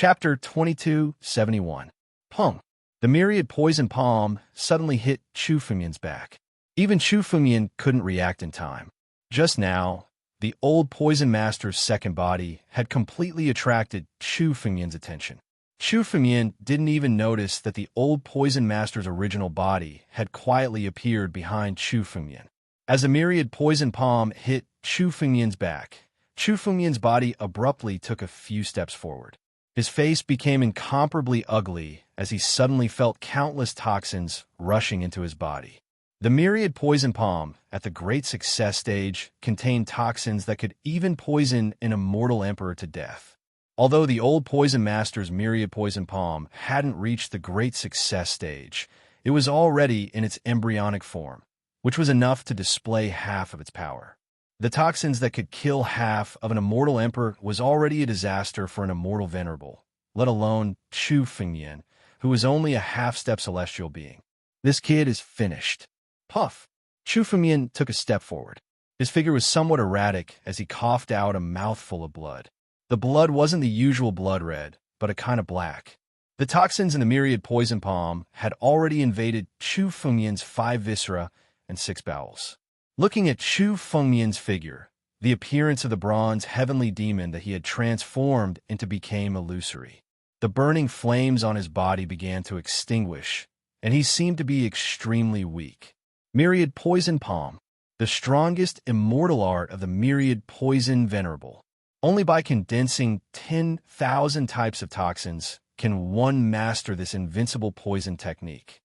Chapter 2271. Pong. The myriad poison palm suddenly hit Chu Fumian's back. Even Chu Fumian couldn't react in time. Just now, the old poison master's second body had completely attracted Chu Fumian's attention. Chu Fumian didn't even notice that the old poison master's original body had quietly appeared behind Chu Fumian. As the myriad poison palm hit Chu Fumian's back, Chu Fumian's body abruptly took a few steps forward. His face became incomparably ugly as he suddenly felt countless toxins rushing into his body. The myriad poison palm, at the great success stage, contained toxins that could even poison an immortal emperor to death. Although the old poison master's myriad poison palm hadn't reached the great success stage, it was already in its embryonic form, which was enough to display half of its power. The toxins that could kill half of an immortal emperor was already a disaster for an immortal venerable, let alone Chu Fumian, who was only a half-step celestial being. This kid is finished. Puff. Chu Fumian took a step forward. His figure was somewhat erratic as he coughed out a mouthful of blood. The blood wasn't the usual blood red, but a kind of black. The toxins in the myriad poison palm had already invaded Chu Fumian's 5 viscera and 6 bowels. Looking at Chu Fumian's figure, the appearance of the bronze heavenly demon that he had transformed into became illusory. The burning flames on his body began to extinguish, and he seemed to be extremely weak. Myriad poison palm, the strongest immortal art of the myriad poison venerable. Only by condensing 10,000 types of toxins can one master this invincible poison technique.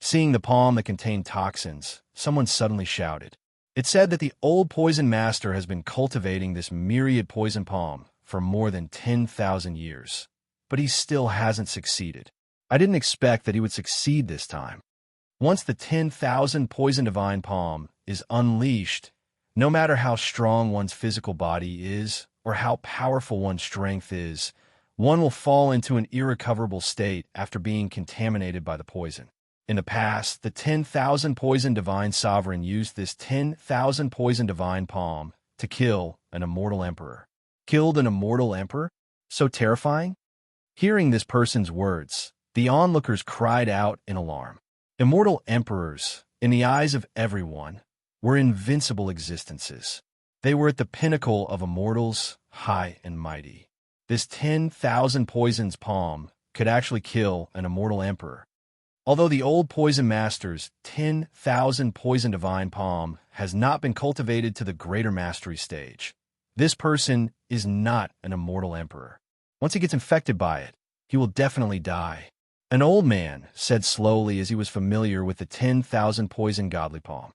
Seeing the palm that contained toxins, someone suddenly shouted. It said that the old poison master has been cultivating this myriad poison palm for more than 10,000 years, but he still hasn't succeeded. I didn't expect that he would succeed this time. Once the 10,000 poison divine palm is unleashed, no matter how strong one's physical body is or how powerful one's strength is, one will fall into an irrecoverable state after being contaminated by the poison. In the past, the 10,000 poison divine sovereign used this 10,000 poison divine palm to kill an immortal emperor. Killed an immortal emperor? So terrifying? Hearing this person's words, the onlookers cried out in alarm. Immortal emperors, in the eyes of everyone, were invincible existences. They were at the pinnacle of immortals, high and mighty. This 10,000 poisons palm could actually kill an immortal emperor. Although the old poison master's 10,000 poison divine palm has not been cultivated to the greater mastery stage, this person is not an immortal emperor. Once he gets infected by it, he will definitely die. An old man said slowly as he was familiar with the 10,000 poison godly palm.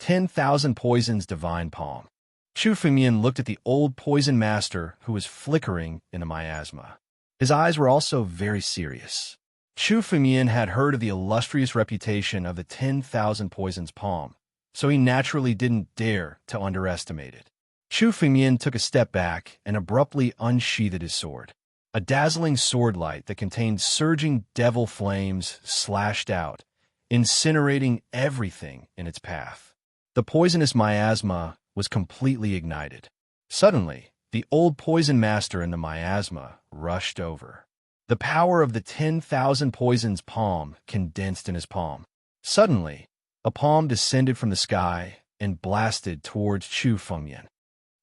10,000 poisons divine palm. Chu Fumian looked at the old poison master who was flickering in the miasma. His eyes were also very serious. Chu Fumian had heard of the illustrious reputation of the 10,000 poisons palm, so he naturally didn't dare to underestimate it. Chu Fumian took a step back and abruptly unsheathed his sword. A dazzling sword light that contained surging devil flames slashed out, incinerating everything in its path. The poisonous miasma was completely ignited. Suddenly, the old poison master in the miasma rushed over. The power of the 10,000 poisons palm condensed in his palm. Suddenly, a palm descended from the sky and blasted towards Chu Fumian.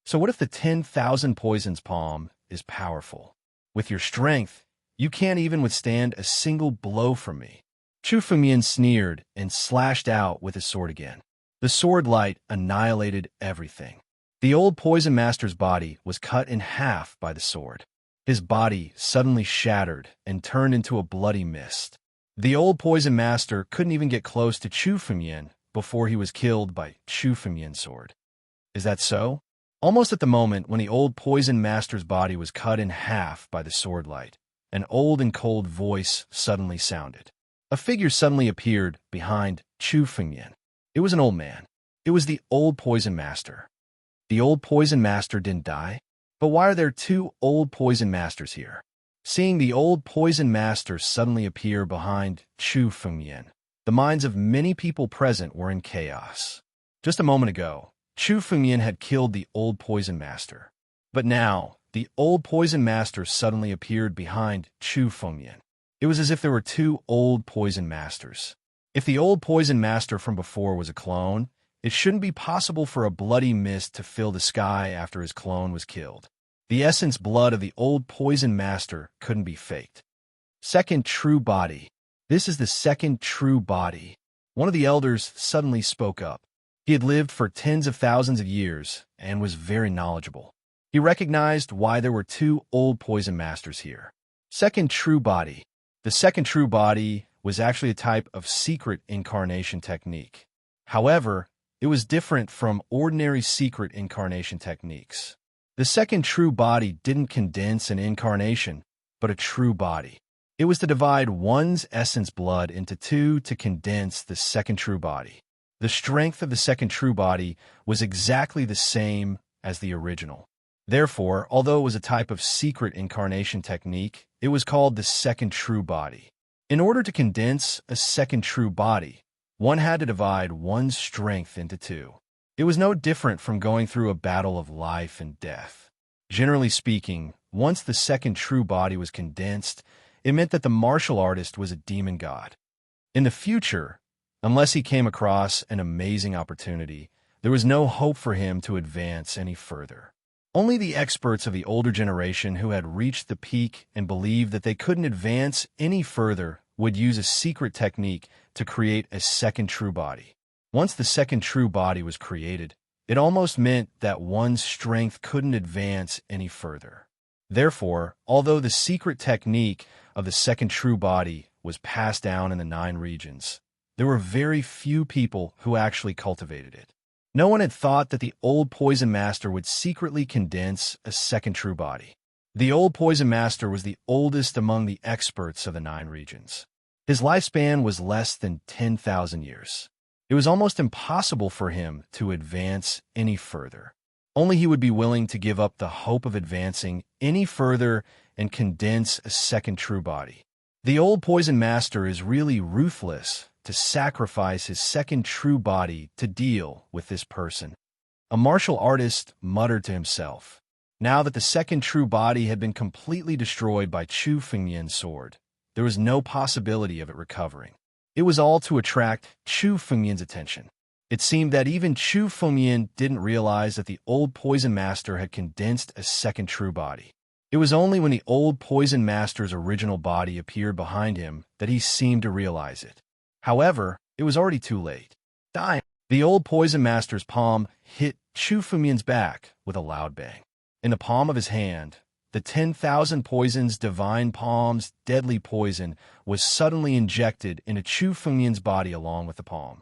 So what if the 10,000 poisons palm is powerful? With your strength, you can't even withstand a single blow from me. Chu Fumian sneered and slashed out with his sword again. The sword light annihilated everything. The old poison master's body was cut in half by the sword. His body suddenly shattered and turned into a bloody mist. The old poison master couldn't even get close to Chu Fumian before he was killed by Chu Fumian's sword. Is that so? Almost at the moment when the old poison master's body was cut in half by the sword light, an old and cold voice suddenly sounded. A figure suddenly appeared behind Chu Fumian. It was an old man. It was the old poison master. The old poison master didn't die? But why are there 2 old poison masters here? Seeing the old poison master suddenly appear behind Chu Fumian, the minds of many people present were in chaos. Just a moment ago, Chu Fumian had killed the old poison master. But now, the old poison master suddenly appeared behind Chu Fengyan. It was as if there were two old poison masters. If the old poison master from before was a clone, it shouldn't be possible for a bloody mist to fill the sky after his clone was killed. The essence blood of the old poison master couldn't be faked. Second true body. This is the second true body. One of the elders suddenly spoke up. He had lived for tens of thousands of years and was very knowledgeable. He recognized why there were two old poison masters here. Second true body. The second true body was actually a type of secret incarnation technique. However, it was different from ordinary secret incarnation techniques. The second true body didn't condense an incarnation, but a true body. It was to divide one's essence blood into two to condense the second true body. The strength of the second true body was exactly the same as the original. Therefore, although it was a type of secret incarnation technique, it was called the second true body. In order to condense a second true body, one had to divide one's strength into two. It was no different from going through a battle of life and death. Generally speaking, once the second true body was condensed, it meant that the martial artist was a demon god. In the future, unless he came across an amazing opportunity, there was no hope for him to advance any further. Only the experts of the older generation who had reached the peak and believed that they couldn't advance any further would use a secret technique to create a second true body. Once the second true body was created, it almost meant that one's strength couldn't advance any further. Therefore, although the secret technique of the second true body was passed down in the 9 regions, there were very few people who actually cultivated it. No one had thought that the old poison master would secretly condense a second true body. The old poison master was the oldest among the experts of the 9 regions. His lifespan was less than 10,000 years. It was almost impossible for him to advance any further. Only he would be willing to give up the hope of advancing any further and condense a second true body. The old poison master is really ruthless to sacrifice his second true body to deal with this person. A martial artist muttered to himself. Now that the second true body had been completely destroyed by Chu Fengyan's sword, there was no possibility of it recovering. It was all to attract Chu Fengyan's attention. It seemed that even Chu Fengyan didn't realize that the old poison master had condensed a second true body. It was only when the old poison master's original body appeared behind him that he seemed to realize it. However, it was already too late. Dying. The old poison master's palm hit Chu Fengyan's back with a loud bang. In the palm of his hand, the 10,000 poisons divine palm's deadly poison was suddenly injected into Chu Fengyan's body along with the palm.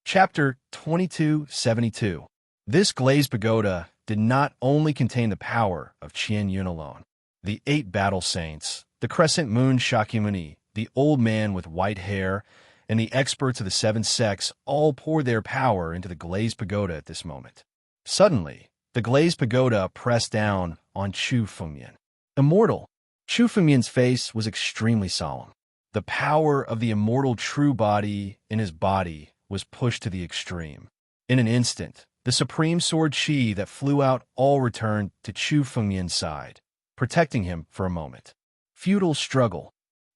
Chapter 2272. This glazed pagoda did not only contain the power of Qian Yun alone. The 8 battle saints, the crescent moon Shakyamuni, the old man with white hair, and the experts of the 7 sects all poured their power into the glazed pagoda at this moment. Suddenly, the glazed pagoda pressed down on Chu Fengyan. Immortal. Chu Fengyan's face was extremely solemn. The power of the immortal true body in his body was pushed to the extreme. In an instant, the supreme sword Qi that flew out all returned to Chu Fengyan's side, protecting him for a moment. Futile struggle.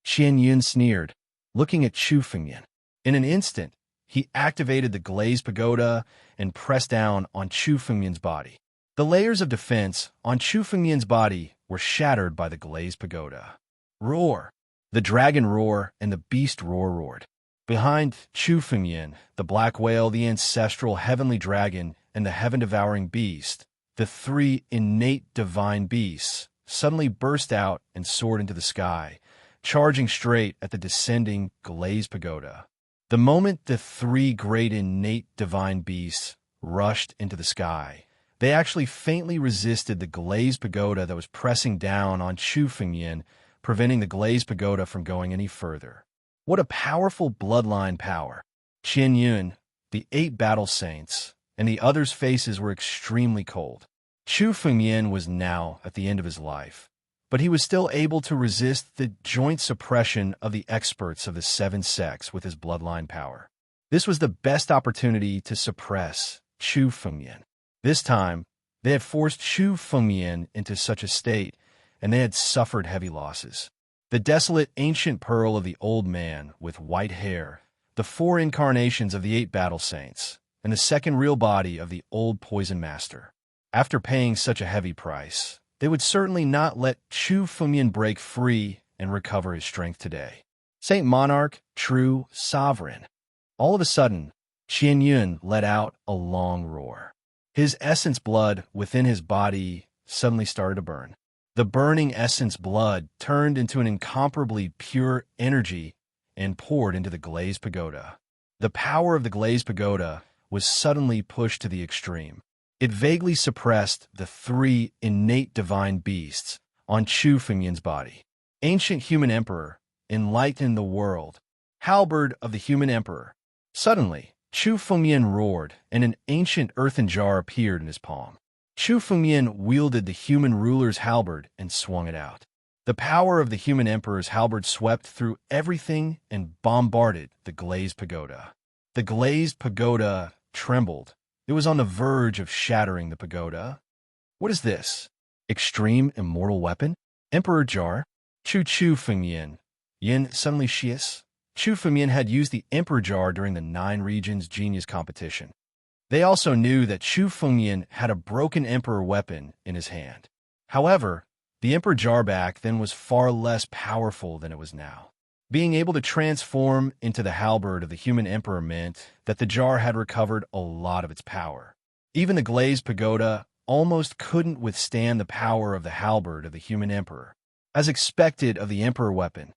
Qian Yun sneered, looking at Chu Fengyan. In an instant, he activated the glazed pagoda and pressed down on Chu Fengyan's body. The layers of defense on Chu Fengyan's body were shattered by the glazed pagoda. Roar! The dragon roar and the beast roared. Behind Chu Fengyan, the black whale, the ancestral heavenly dragon, and the heaven-devouring beast, the 3 innate divine beasts, suddenly burst out and soared into the sky, charging straight at the descending glazed pagoda. The moment the 3 great innate divine beasts rushed into the sky, they actually faintly resisted the glazed pagoda that was pressing down on Chu Fengyan, preventing the glazed pagoda from going any further. What a powerful bloodline power! Qian Yun, the 8 battle saints, and the others' faces were extremely cold. Chu Fengyan was now at the end of his life, but he was still able to resist the joint suppression of the experts of the 7 sects with his bloodline power. This was the best opportunity to suppress Chu Fengyan. This time, They had forced Chu Fengmian into such a state, and they had suffered heavy losses. The desolate ancient pearl of the old man with white hair, the 4 incarnations of the 8 battle saints, and the second real body of the old poison master. After paying such a heavy price, they would certainly not let Chu Fengmian break free and recover his strength today. Saint Monarch, true sovereign. All of a sudden, Qian Yun let out a long roar. His essence blood within his body suddenly started to burn. The burning essence blood turned into an incomparably pure energy and poured into the glazed pagoda. The power of the glazed pagoda was suddenly pushed to the extreme. It vaguely suppressed the 3 innate divine beasts on Chu Fengmian's body. Ancient human emperor, enlighten the world. Halberd of the human emperor. Suddenly, Chu Fengmian roared, and an ancient earthen jar appeared in his palm. Chu Fengmian wielded the human ruler's halberd and swung it out. The power of the human emperor's halberd swept through everything and bombarded the glazed pagoda. The glazed pagoda trembled. It was on the verge of shattering the pagoda. What is this? Extreme immortal weapon? Emperor jar? Chu Fengmian. Yin suddenly shias. Chu Fengmian had used the Emperor Jar during the 9 Regions Genius competition. They also knew that Chu Fengmian had a broken Emperor weapon in his hand. However, the Emperor Jar back then was far less powerful than it was now. Being able to transform into the halberd of the human Emperor meant that the jar had recovered a lot of its power. Even the glazed pagoda almost couldn't withstand the power of the halberd of the human Emperor. As expected of the Emperor weapon,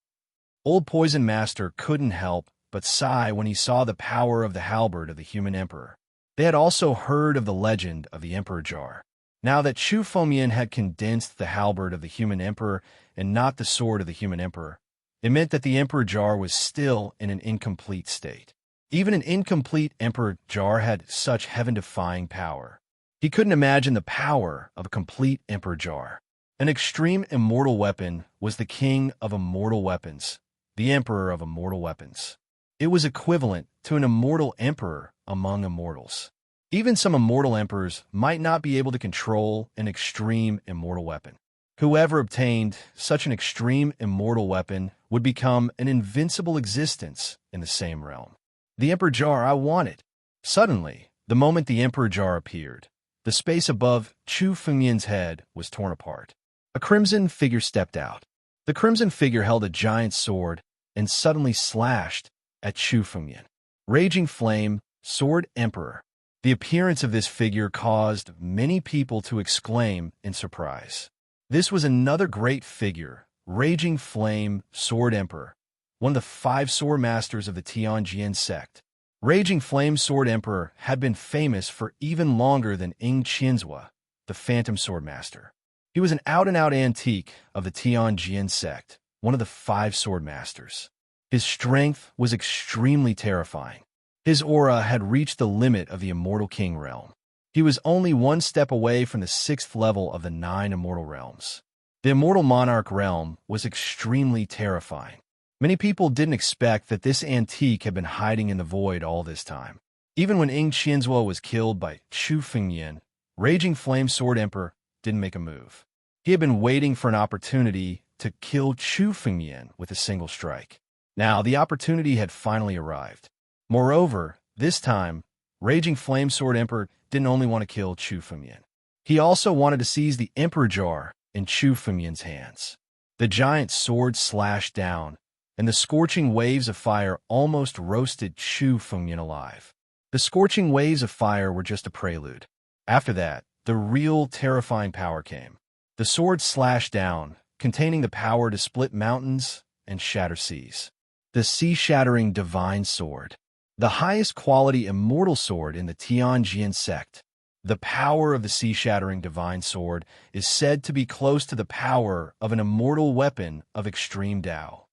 Old Poison Master couldn't help but sigh when he saw the power of the halberd of the human emperor. They had also heard of the legend of the Emperor Jar. Now that Chu Fengmian had condensed the halberd of the human emperor and not the sword of the human emperor, it meant that the Emperor Jar was still in an incomplete state. Even an incomplete Emperor Jar had such heaven-defying power. He couldn't imagine the power of a complete Emperor Jar. An extreme immortal weapon was the king of immortal weapons, the emperor of immortal weapons. It was equivalent to an immortal emperor among immortals. Even some immortal emperors might not be able to control an extreme immortal weapon. Whoever obtained such an extreme immortal weapon would become an invincible existence in the same realm. The Emperor Jar I wanted. Suddenly, the moment the Emperor Jar appeared, the space above Chu Fengmian's head was torn apart. A crimson figure stepped out. The crimson figure held a giant sword and suddenly slashed at Chu Fengmian. Raging Flame, Sword Emperor. The appearance of this figure caused many people to exclaim in surprise. This was another great figure, Raging Flame, Sword Emperor, one of the 5 sword masters of the Tianjin sect. Raging Flame Sword Emperor had been famous for even longer than Ing Qianzhua, the Phantom Sword Master. He was an out-and-out antique of the Tianjin sect, one of the 5 sword masters. His strength was extremely terrifying. His aura had reached the limit of the Immortal King realm. He was only 1 step away from the 6th level of the 9 immortal realms. The Immortal Monarch realm was extremely terrifying. Many people didn't expect that this antique had been hiding in the void all this time. Even when Ing Qianzhua was killed by Chu Fengmian, Raging Flame Sword Emperor didn't make a move. He had been waiting for an opportunity to kill Chu Fengmian with a single strike. Now, the opportunity had finally arrived. Moreover, this time, Raging Flame Sword Emperor didn't only want to kill Chu Fengmian. He also wanted to seize the Emperor Jar in Chu Fengmian's hands. The giant sword slashed down, and the scorching waves of fire almost roasted Chu Fengmian alive. The scorching waves of fire were just a prelude. After that, the real terrifying power came. The sword slashed down, containing the power to split mountains and shatter seas. The sea-shattering divine sword. The highest quality immortal sword in the Tianjin sect. The power of the sea-shattering divine sword is said to be close to the power of an immortal weapon of extreme Tao.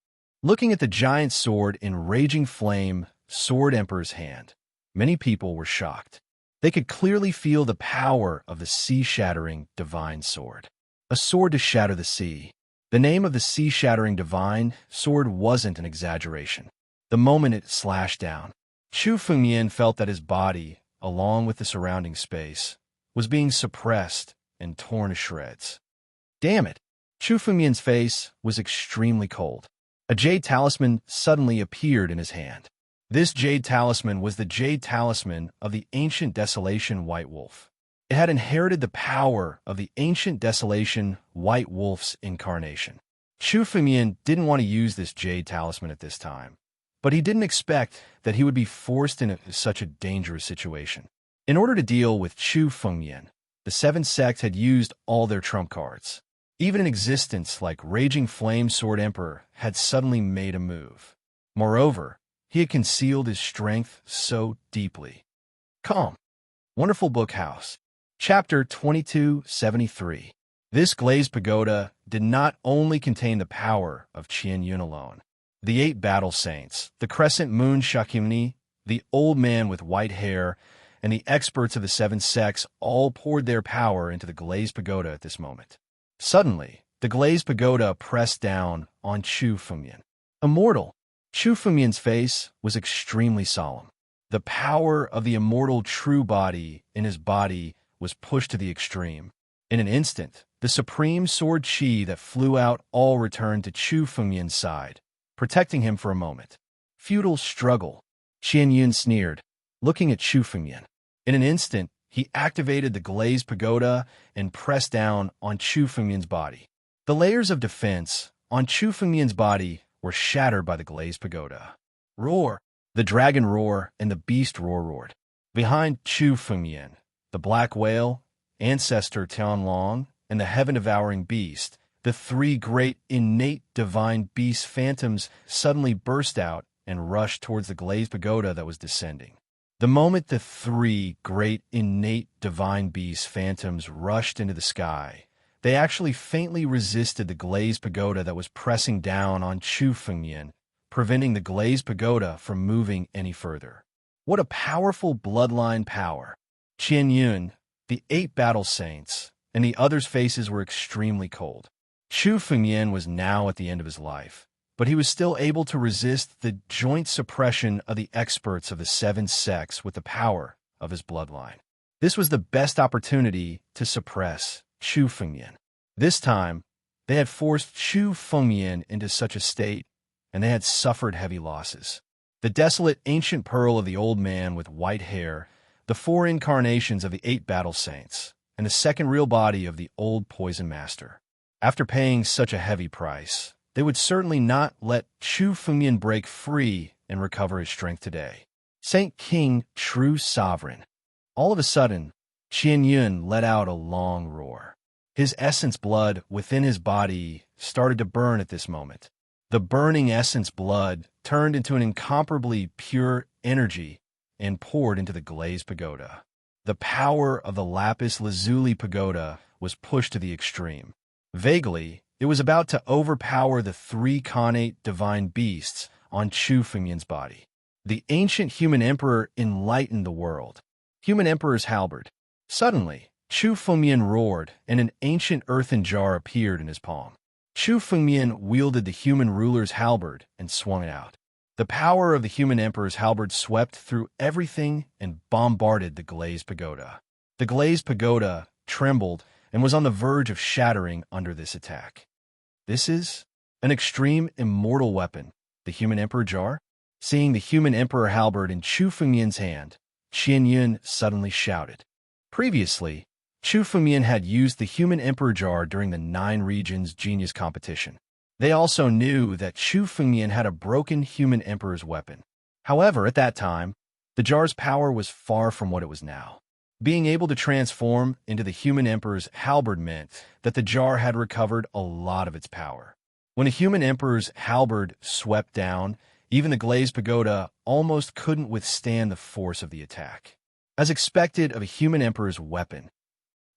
Looking at the giant sword in Raging Flame Sword Emperor's hand, many people were shocked. They could clearly feel the power of the sea-shattering divine sword. A sword to shatter the sea. The name of the sea-shattering divine sword wasn't an exaggeration. The moment it slashed down, Chu Fengmian felt that his body, along with the surrounding space, was being suppressed and torn to shreds. Damn it! Chu Fengmian's face was extremely cold. A jade talisman suddenly appeared in his hand. This jade talisman was the jade talisman of the ancient desolation White Wolf. It had inherited the power of the ancient desolation White Wolf's incarnation. Chu Fengmian didn't want to use this jade talisman at this time, but he didn't expect that he would be forced into such a dangerous situation. In order to deal with Chu Fengmian, the Seven Sects had used all their trump cards. Even an existence like Raging Flame Sword Emperor had suddenly made a move. Moreover, he had concealed his strength so deeply. Calm. Wonderful Book House. Chapter 2273. This glazed pagoda did not only contain the power of Qian Yun alone. The 8 battle saints, the crescent moon Shakyamuni, the old man with white hair, and the experts of the 7 sects all poured their power into the glazed pagoda at this moment. Suddenly, the glazed pagoda pressed down on Chu Fengmian. Immortal. Chu Fengmian's face was extremely solemn. The power of the immortal true body in his body was pushed to the extreme. In an instant, the supreme sword chi that flew out all returned to Chu Fengmian's side, protecting him for a moment. Futile struggle. Qian Yun sneered, looking at Chu Fengmian. In an instant, he activated the glazed pagoda and pressed down on Chu Fengmian's body. The layers of defense on Chu Fengmian's body were shattered by the glazed pagoda. Roar! The dragon roar and the beast roared. Behind Chu Fengmian, the black whale, ancestor Tianlong, and the heaven-devouring beast, the 3 great innate divine beast phantoms suddenly burst out and rushed towards the glazed pagoda that was descending. The moment the 3 great innate divine beast phantoms rushed into the sky, they actually faintly resisted the glazed pagoda that was pressing down on Chu Fengmian, preventing the glazed pagoda from moving any further. What a powerful bloodline power! Qian Yun, the 8 battle saints, and the others' faces were extremely cold. Chu Fengmian was now at the end of his life, but he was still able to resist the joint suppression of the experts of the 7 sects with the power of his bloodline. This was the best opportunity to suppress Chu Fengmian. This time, they had forced Chu Fengmian into such a state, and they had suffered heavy losses. The desolate ancient pearl of the old man with white hair, the 4 incarnations of the 8 battle saints, and the second real body of the old poison master. After paying such a heavy price, they would certainly not let Chu Fengmian break free and recover his strength today. Saint King, true sovereign. All of a sudden, Qian Yun let out a long roar. His essence blood within his body started to burn at this moment. The burning essence blood turned into an incomparably pure energy and poured into the glazed pagoda. The power of the lapis lazuli pagoda was pushed to the extreme. Vaguely, it was about to overpower the 3 connate divine beasts on Chu Fengmian's body. The ancient human emperor enlightened the world. Human emperor's halberd. Suddenly, Chu Fengmian roared, and an ancient earthen jar appeared in his palm. Chu Fengmian wielded the human ruler's halberd and swung it out. The power of the human emperor's halberd swept through everything and bombarded the glazed pagoda. The glazed pagoda trembled and was on the verge of shattering under this attack. This is an extreme immortal weapon, the human emperor jar. Seeing the human emperor halberd in Chu Fengmian's hand, Qian Yun suddenly shouted. Previously, Chu Fengmian had used the human emperor jar during the 9 regions genius competition. They also knew that Chu Fengmian had a broken human emperor's weapon. However, at that time, the jar's power was far from what it was now. Being able to transform into the human emperor's halberd meant that the jar had recovered a lot of its power. When a human emperor's halberd swept down, even the glazed pagoda almost couldn't withstand the force of the attack. As expected of a human emperor's weapon,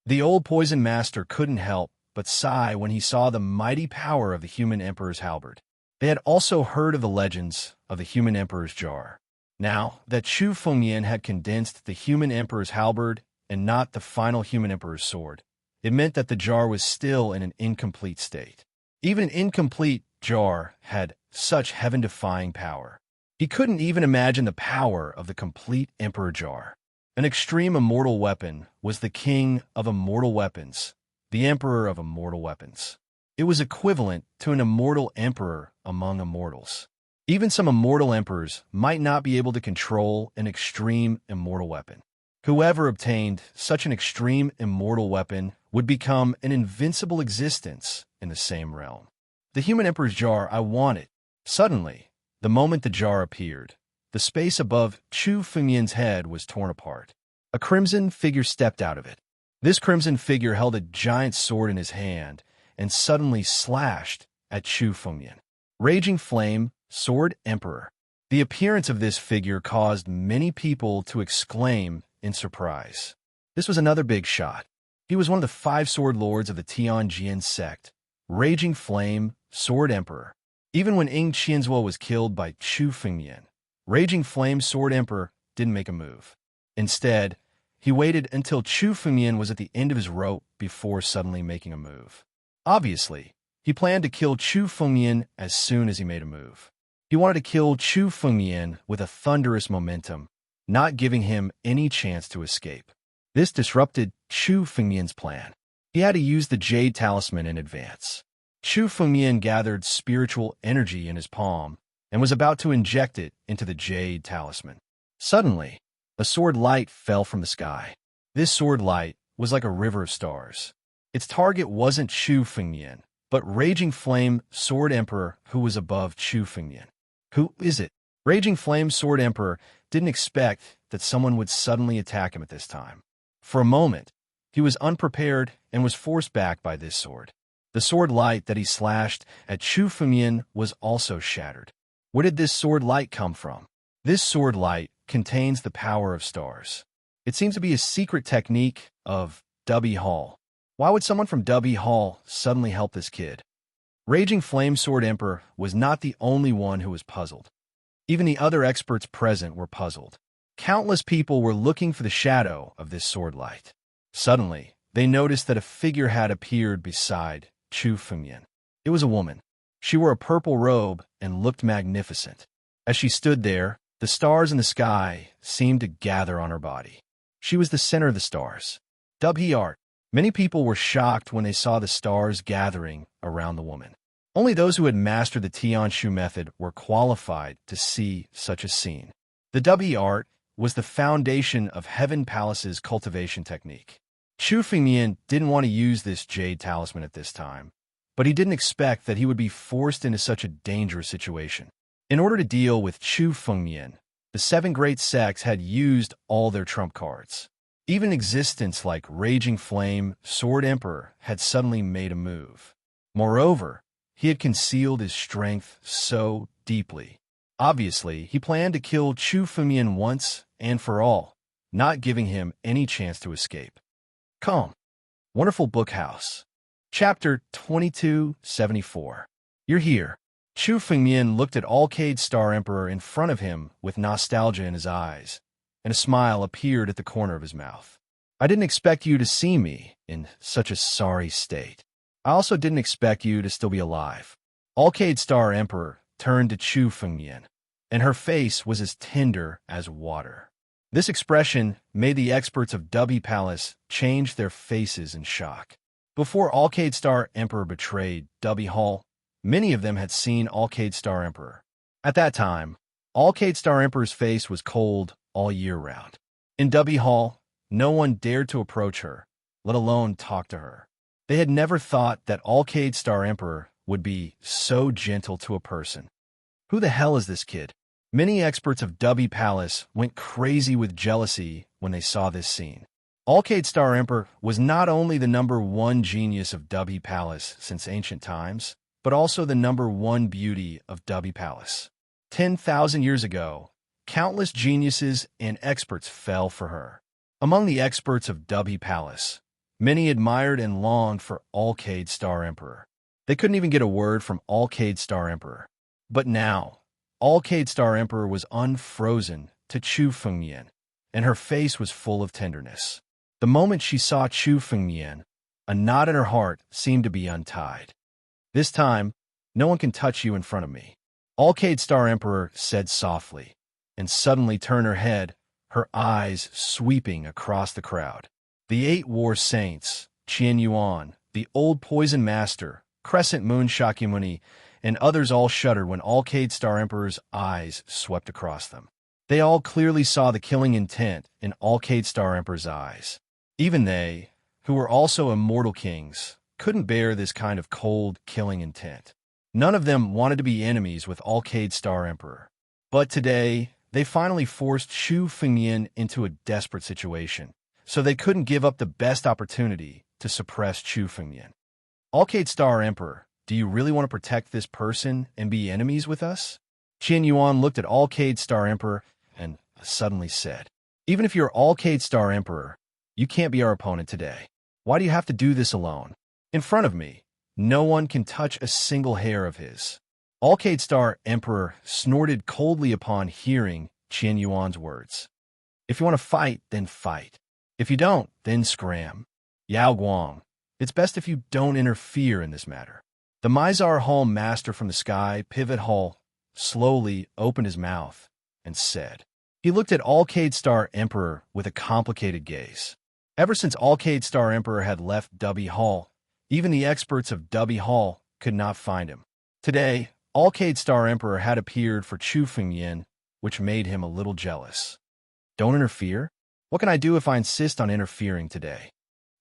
the old poison master couldn't help but sigh when he saw the mighty power of the human emperor's halberd. They had also heard of the legends of the human emperor's jar. Now that Chu Fengmian had condensed the human emperor's halberd and not the final human emperor's sword, it meant that the jar was still in an incomplete state. Even an incomplete jar had such heaven-defying power. He couldn't even imagine the power of the complete emperor jar. An extreme immortal weapon was the king of immortal weapons, the emperor of immortal weapons. It was equivalent to an immortal emperor among immortals. Even some immortal emperors might not be able to control an extreme immortal weapon. Whoever obtained such an extreme immortal weapon would become an invincible existence in the same realm. The human emperor's jar, I want it. Suddenly, the moment the jar appeared, the space above Chu Fengmian's head was torn apart. A crimson figure stepped out of it. This crimson figure held a giant sword in his hand and suddenly slashed at Chu Fengmian. Raging Flame, Sword Emperor. The appearance of this figure caused many people to exclaim in surprise. This was another big shot. He was one of the 5 sword lords of the Tianjin sect, Raging Flame, Sword Emperor. Even when Ying Qianzuo was killed by Chu Fengmian, Raging Flame, Sword Emperor didn't make a move. Instead, he waited until Chu Fengmian was at the end of his rope before suddenly making a move. Obviously, he planned to kill Chu Fengmian as soon as he made a move. He wanted to kill Chu Fengmian with a thunderous momentum, not giving him any chance to escape. This disrupted Chu Fengmian's plan. He had to use the Jade Talisman in advance. Chu Fengmian gathered spiritual energy in his palm and was about to inject it into the Jade Talisman. Suddenly, a sword light fell from the sky. This sword light was like a river of stars. Its target wasn't Chu Fengmian, but Raging Flame, Sword Emperor, who was above Chu Fengmian. Who is it? Raging Flame, Sword Emperor didn't expect that someone would suddenly attack him at this time. For a moment, he was unprepared and was forced back by this sword. The sword light that he slashed at Chu Fengmian was also shattered. Where did this sword light come from? This sword light contains the power of stars. It seems to be a secret technique of Dubby Hall. Why would someone from Dubby Hall suddenly help this kid? Raging Flame Sword Emperor was not the only one who was puzzled. Even the other experts present were puzzled. Countless people were looking for the shadow of this sword light. Suddenly, they noticed that a figure had appeared beside Chu Fengmian. It was a woman. She wore a purple robe and looked magnificent. As she stood there, the stars in the sky seemed to gather on her body. She was the center of the stars. Dubhy art. Many people were shocked when they saw the stars gathering around the woman. Only those who had mastered the Tianshu method were qualified to see such a scene. The Dubhy art was the foundation of Heaven Palace's cultivation technique. Chu Fengmian didn't want to use this Jade Talisman at this time, but he didn't expect that he would be forced into such a dangerous situation. In order to deal with Chu Fengmian, the 7 great sects had used all their trump cards. Even existence like Raging Flame, Sword Emperor had suddenly made a move. Moreover, he had concealed his strength so deeply. Obviously, he planned to kill Chu Fengmian once and for all, not giving him any chance to escape. Come. Wonderful Book House. Chapter 2274. You're here. Chu Fengmian looked at Alcade Star Emperor in front of him with nostalgia in his eyes, and a smile appeared at the corner of his mouth. I didn't expect you to see me in such a sorry state. I also didn't expect you to still be alive. Alcade Star Emperor turned to Chu Fengmian, and her face was as tender as water. This expression made the experts of Dubby Palace change their faces in shock. Before Alcade Star Emperor betrayed Dubby Hall, many of them had seen Alcade Star Emperor. At that time, Alcade Star Emperor's face was cold all year round. In Dubby Hall, no one dared to approach her, let alone talk to her. They had never thought that Alcade Star Emperor would be so gentle to a person. Who the hell is this kid? Many experts of Dubby Palace went crazy with jealousy when they saw this scene. Alcade Star Emperor was not only the #1 genius of Dubby Palace since ancient times, but also the #1 beauty of Dubby Palace. 10,000 years ago, countless geniuses and experts fell for her. Among the experts of Dubby Palace, many admired and longed for Alcade Star Emperor. They couldn't even get a word from Alcade Star Emperor. But now, Alcade Star Emperor was unfrozen to Chu Fengmian, and her face was full of tenderness. The moment she saw Chu Fengmian, a knot in her heart seemed to be untied. This time, no one can touch you in front of me, Alcade Star Emperor said softly, and suddenly turned her head, her eyes sweeping across the crowd. The 8 war saints, Qian Yuan, the old poison master, Crescent Moon Shakyamuni, and others all shuddered when Alcade Star Emperor's eyes swept across them. They all clearly saw the killing intent in Alcade Star Emperor's eyes. Even they, who were also immortal kings, couldn't bear this kind of cold, killing intent. None of them wanted to be enemies with Alcade Star Emperor. But today, they finally forced Xu Fengyan into a desperate situation, so they couldn't give up the best opportunity to suppress Xu Fengyan. Alcade Star Emperor, do you really want to protect this person and be enemies with us? Qian Yuan looked at Alcade Star Emperor and suddenly said, even if you're Alcade Star Emperor, you can't be our opponent today. Why do you have to do this alone? In front of me, no one can touch a single hair of his. Alcade Star Emperor snorted coldly upon hearing Qian Yuan's words. If you want to fight, then fight. If you don't, then scram. Yao Guang, it's best if you don't interfere in this matter. The Mizar Hall master from the sky, Pivot Hall, slowly opened his mouth and said. He looked at Alcade Star Emperor with a complicated gaze. Ever since Alcade Star Emperor had left Dubby Hall, even the experts of Dubby Hall could not find him. Today, Alcade Star Emperor had appeared for Xu Fengyan, which made him a little jealous. Don't interfere? What can I do if I insist on interfering today?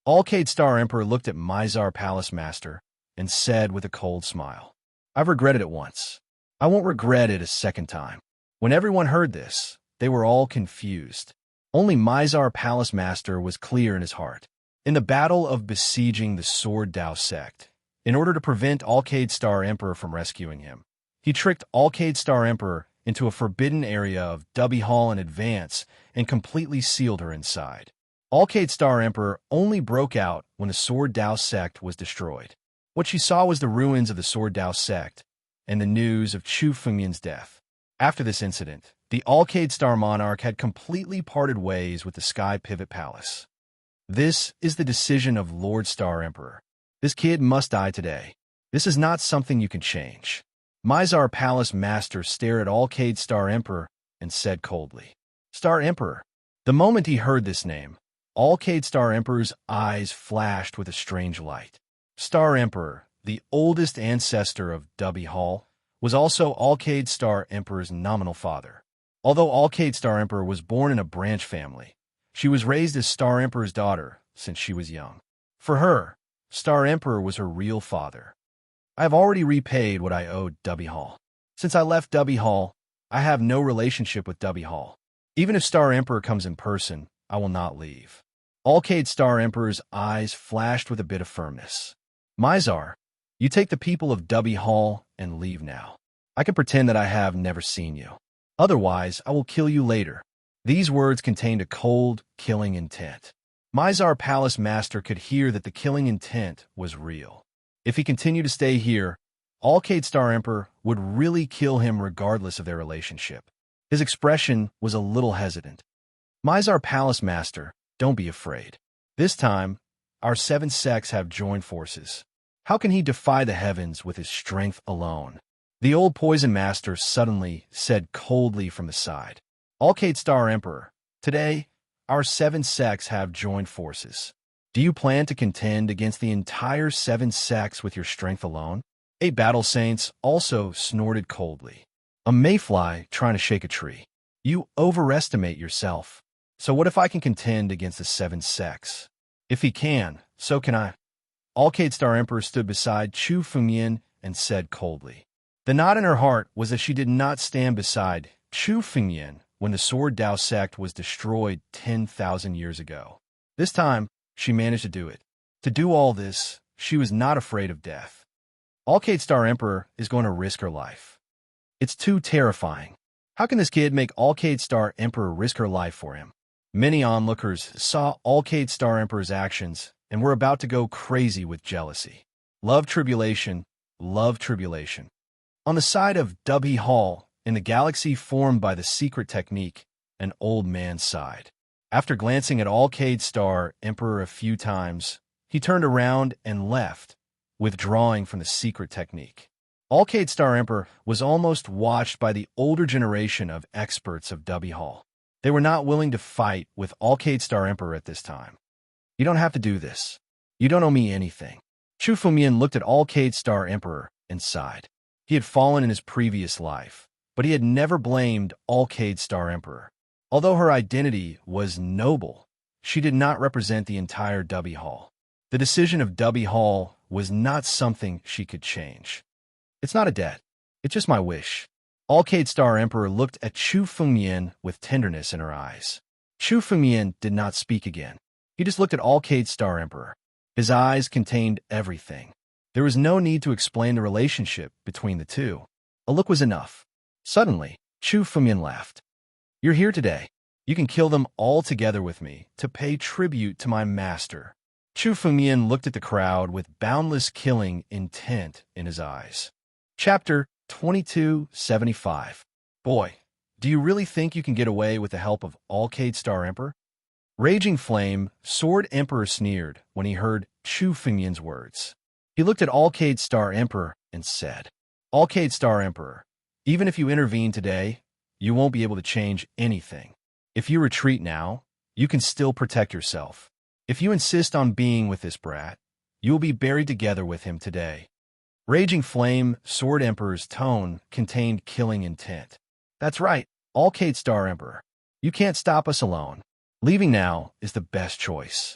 Alcade Star Emperor looked at Mizar Palace Master and said with a cold smile, I've regretted it once. I won't regret it a second time. When everyone heard this, they were all confused. Only Mizar Palace Master was clear in his heart. In the battle of besieging the Sword Dao sect, in order to prevent Alcade Star Emperor from rescuing him, he tricked Alcade Star Emperor into a forbidden area of Dubby Hall in advance and completely sealed her inside. Alcade Star Emperor only broke out when the Sword Dao sect was destroyed. What she saw was the ruins of the Sword Dao sect and the news of Xu Fengyan's death. After this incident, the Alcade Star Monarch had completely parted ways with the Sky Pivot Palace. This is the decision of Lord Star Emperor. This kid must die today. This is not something you can change. Mizar Palace Master stared at Alcade Star Emperor and said coldly, Star Emperor. The moment he heard this name, Alcade Star Emperor's eyes flashed with a strange light. Star Emperor, the oldest ancestor of Dubby Hall, was also Alcade Star Emperor's nominal father. Although Alcade Star Emperor was born in a branch family, she was raised as Star Emperor's daughter since she was young. For her, Star Emperor was her real father. I have already repaid what I owed Dubby Hall. Since I left Dubby Hall, I have no relationship with Dubby Hall. Even if Star Emperor comes in person, I will not leave. Alcade Star Emperor's eyes flashed with a bit of firmness. Mizar, you take the people of Dubby Hall and leave now. I can pretend that I have never seen you. Otherwise, I will kill you later. These words contained a cold, killing intent. Mizar Palace Master could hear that the killing intent was real. If he continued to stay here, Alcade Star Emperor would really kill him regardless of their relationship. His expression was a little hesitant. Mizar Palace Master, don't be afraid. This time, our 7 sects have joined forces. How can he defy the heavens with his strength alone? The old poison master suddenly said coldly from the side. Alcade Star Emperor, today, our 7 sects have joined forces. Do you plan to contend against the entire 7 sects with your strength alone? 8 battle saints also snorted coldly. A mayfly trying to shake a tree. You overestimate yourself. So what if I can contend against the 7 sects? If he can, so can I. Alcade Star Emperor stood beside Xu Fengyan and said coldly. The knot in her heart was that she did not stand beside Xu Fengyan when the Sword Dao sect was destroyed 10,000 years ago. This time, she managed to do it. To do all this, she was not afraid of death. Alcade Star Emperor is going to risk her life. It's too terrifying. How can this kid make Alcade Star Emperor risk her life for him? Many onlookers saw Alcade Star Emperor's actions and were about to go crazy with jealousy. Love tribulation, love tribulation. On the side of Dubby Hall, in the galaxy formed by the secret technique, an old man sighed. After glancing at Alcade Star Emperor a few times, he turned around and left, withdrawing from the secret technique. Alcade Star Emperor was almost watched by the older generation of experts of Dubby Hall. They were not willing to fight with Alcade Star Emperor at this time. You don't have to do this. You don't owe me anything. Chu Fumian looked at Alcade Star Emperor and sighed. He had fallen in his previous life, but he had never blamed Alcade Star Emperor. Although her identity was noble, she did not represent the entire Dubby Hall. The decision of Dubby Hall was not something she could change. It's not a debt. It's just my wish. Alcade Star Emperor looked at Chu Fumian with tenderness in her eyes. Chu Fumian did not speak again. He just looked at Alcade Star Emperor. His eyes contained everything. There was no need to explain the relationship between the two. A look was enough. Suddenly, Chu Fumian laughed. You're here today. You can kill them all together with me to pay tribute to my master. Chu Fumian looked at the crowd with boundless killing intent in his eyes. Chapter 2275. Boy, do you really think you can get away with the help of Alcade Star Emperor? Raging Flame, Sword Emperor sneered when he heard Chu Fumian's words. He looked at Alcade Star Emperor and said, Alcade Star Emperor, even if you intervene today, you won't be able to change anything. If you retreat now, you can still protect yourself. If you insist on being with this brat, you will be buried together with him today. Raging Flame, Sword Emperor's tone contained killing intent. That's right, Alcade Star Emperor. You can't stop us alone. Leaving now is the best choice.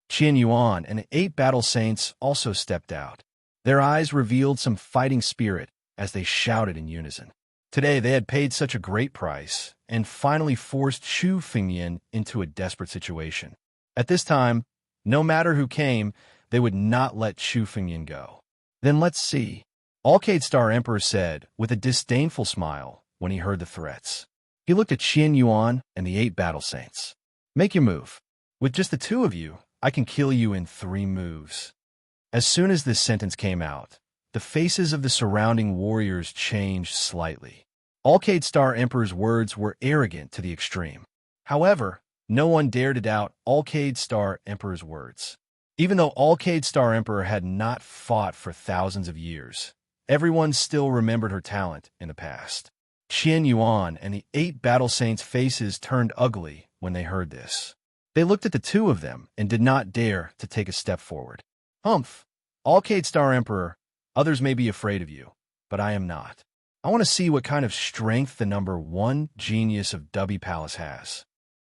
Qian Yuan and the 8 battle saints also stepped out. Their eyes revealed some fighting spirit as they shouted in unison. Today they had paid such a great price and finally forced Chu Fumian into a desperate situation. At this time, no matter who came, they would not let Chu Fumian go. Then let's see, Alcade Star Emperor said with a disdainful smile when he heard the threats. He looked at Qian Yuan and the 8 battle saints. Make your move. With just the 2 of you, I can kill you in 3 moves. As soon as this sentence came out, the faces of the surrounding warriors changed slightly. Alcade Star Emperor's words were arrogant to the extreme. However, no one dared to doubt Alcade Star Emperor's words. Even though Alcade Star Emperor had not fought for thousands of years, everyone still remembered her talent in the past. Qian Yuan and the 8 battle saints' faces turned ugly when they heard this. They looked at the 2 of them and did not dare to take a step forward. Humph! Alcade Star Emperor, others may be afraid of you, but I am not. I want to see what kind of strength the number 1 genius of Dubby Palace has.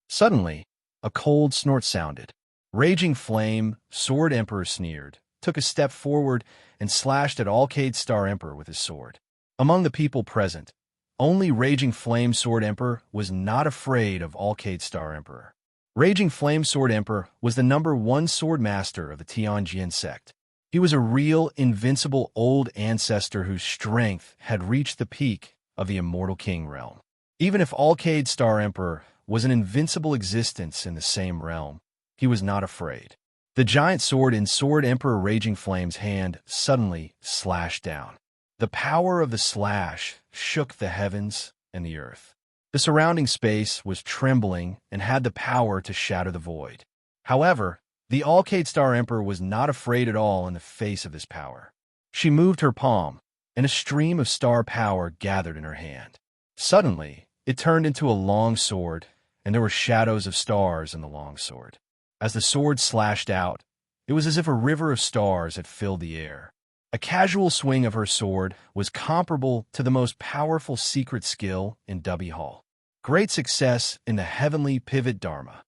Suddenly, a cold snort sounded. Raging Flame, Sword Emperor sneered, took a step forward, and slashed at Alcade Star Emperor with his sword. Among the people present, only Raging Flame Sword Emperor was not afraid of Alcade Star Emperor. Raging Flame Sword Emperor was the number 1 sword master of the Tianjin sect. He was a real, invincible old ancestor whose strength had reached the peak of the Immortal King realm. Even if Alcade Star Emperor was an invincible existence in the same realm, he was not afraid. The giant sword in Sword Emperor Raging Flame's hand suddenly slashed down. The power of the slash shook the heavens and the earth. The surrounding space was trembling and had the power to shatter the void. However, the Alcade Star Emperor was not afraid at all in the face of this power. She moved her palm, and a stream of star power gathered in her hand. Suddenly, it turned into a long sword, and there were shadows of stars in the long sword. As the sword slashed out, it was as if a river of stars had filled the air. A casual swing of her sword was comparable to the most powerful secret skill in Dubby Hall. Great success in the heavenly pivot Dharma.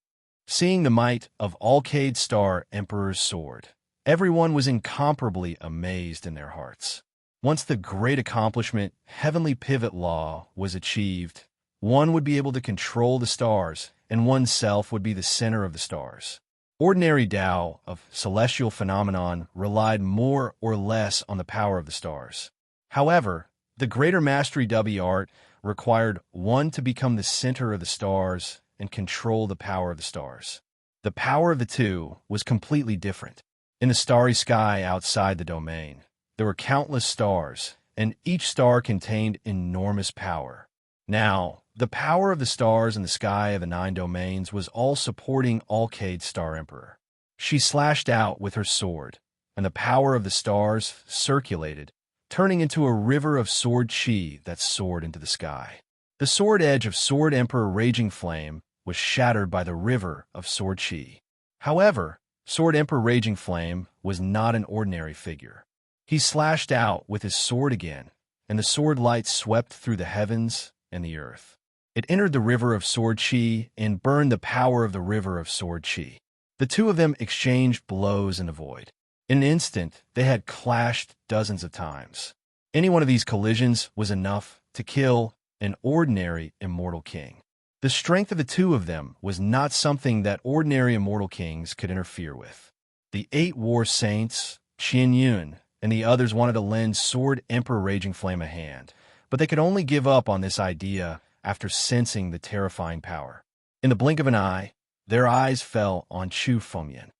Seeing the might of Alcade Star Emperor's sword, everyone was incomparably amazed in their hearts. Once the great accomplishment, heavenly pivot law, was achieved, one would be able to control the stars, and oneself would be the center of the stars. Ordinary Tao of celestial phenomenon relied more or less on the power of the stars. However, the greater mastery Dubby art required one to become the center of the stars and control the power of the stars. The power of the 2 was completely different. In the starry sky outside the domain, there were countless stars, and each star contained enormous power. Now, the power of the stars in the sky of the 9 domains was all supporting Alcade Star Emperor. She slashed out with her sword, and the power of the stars circulated, turning into a river of sword chi that soared into the sky. The sword edge of Sword Emperor Raging Flame was shattered by the river of sword chi. However, Sword Emperor Raging Flame was not an ordinary figure. He slashed out with his sword again, and the sword light swept through the heavens and the earth. It entered the river of sword chi and burned the power of the river of sword chi. The two of them exchanged blows in the void. In an instant, they had clashed dozens of times. Any one of these collisions was enough to kill an ordinary immortal king. The strength of the two of them was not something that ordinary immortal kings could interfere with. The 8 war saints, Qian Yun, and the others wanted to lend Sword Emperor Raging Flame a hand, but they could only give up on this idea after sensing the terrifying power. In the blink of an eye, their eyes fell on Chu Fengyan.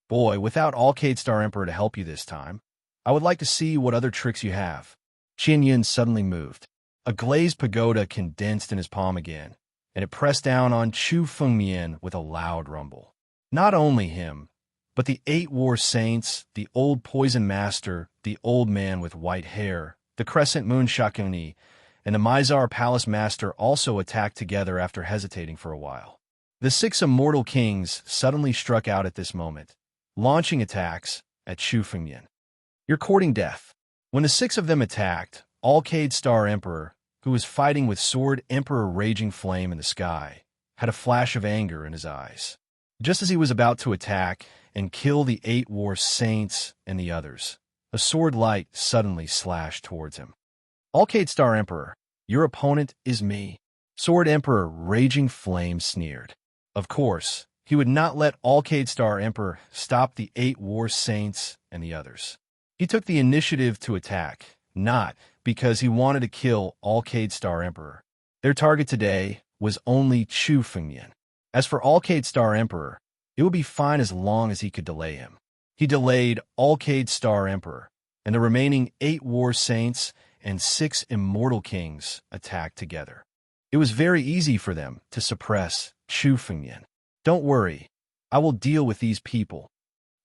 Boy, without Alcade Star Emperor to help you this time, I would like to see what other tricks you have. Qian Yun suddenly moved. A glazed pagoda condensed in his palm again, and it pressed down on Chu Fengyan with a loud rumble. Not only him, but the 8 war saints, the old poison master, the old man with white hair, the crescent moon Shakuni, and the Mizar palace master also attacked together after hesitating for a while. The 6 immortal kings suddenly struck out at this moment, launching attacks at Chu Fengyan. You're courting death. When the 6 of them attacked, Alcade Star Emperor, who was fighting with Sword Emperor Raging Flame in the sky, had a flash of anger in his eyes. Just as he was about to attack and kill the 8 war saints and the others, a sword light suddenly slashed towards him. Alcade Star Emperor, your opponent is me. Sword Emperor Raging Flame sneered. Of course, he would not let Alcade Star Emperor stop the 8 war saints and the others. He took the initiative to attack, not because he wanted to kill Alcade Star Emperor. Their target today was only Chu Fengyan. As for Alcade Star Emperor, it would be fine as long as he could delay him. He delayed Alcade Star Emperor, and the remaining 8 war saints and 6 immortal kings attacked together. It was very easy for them to suppress Chu Fengyan. Don't worry, I will deal with these people.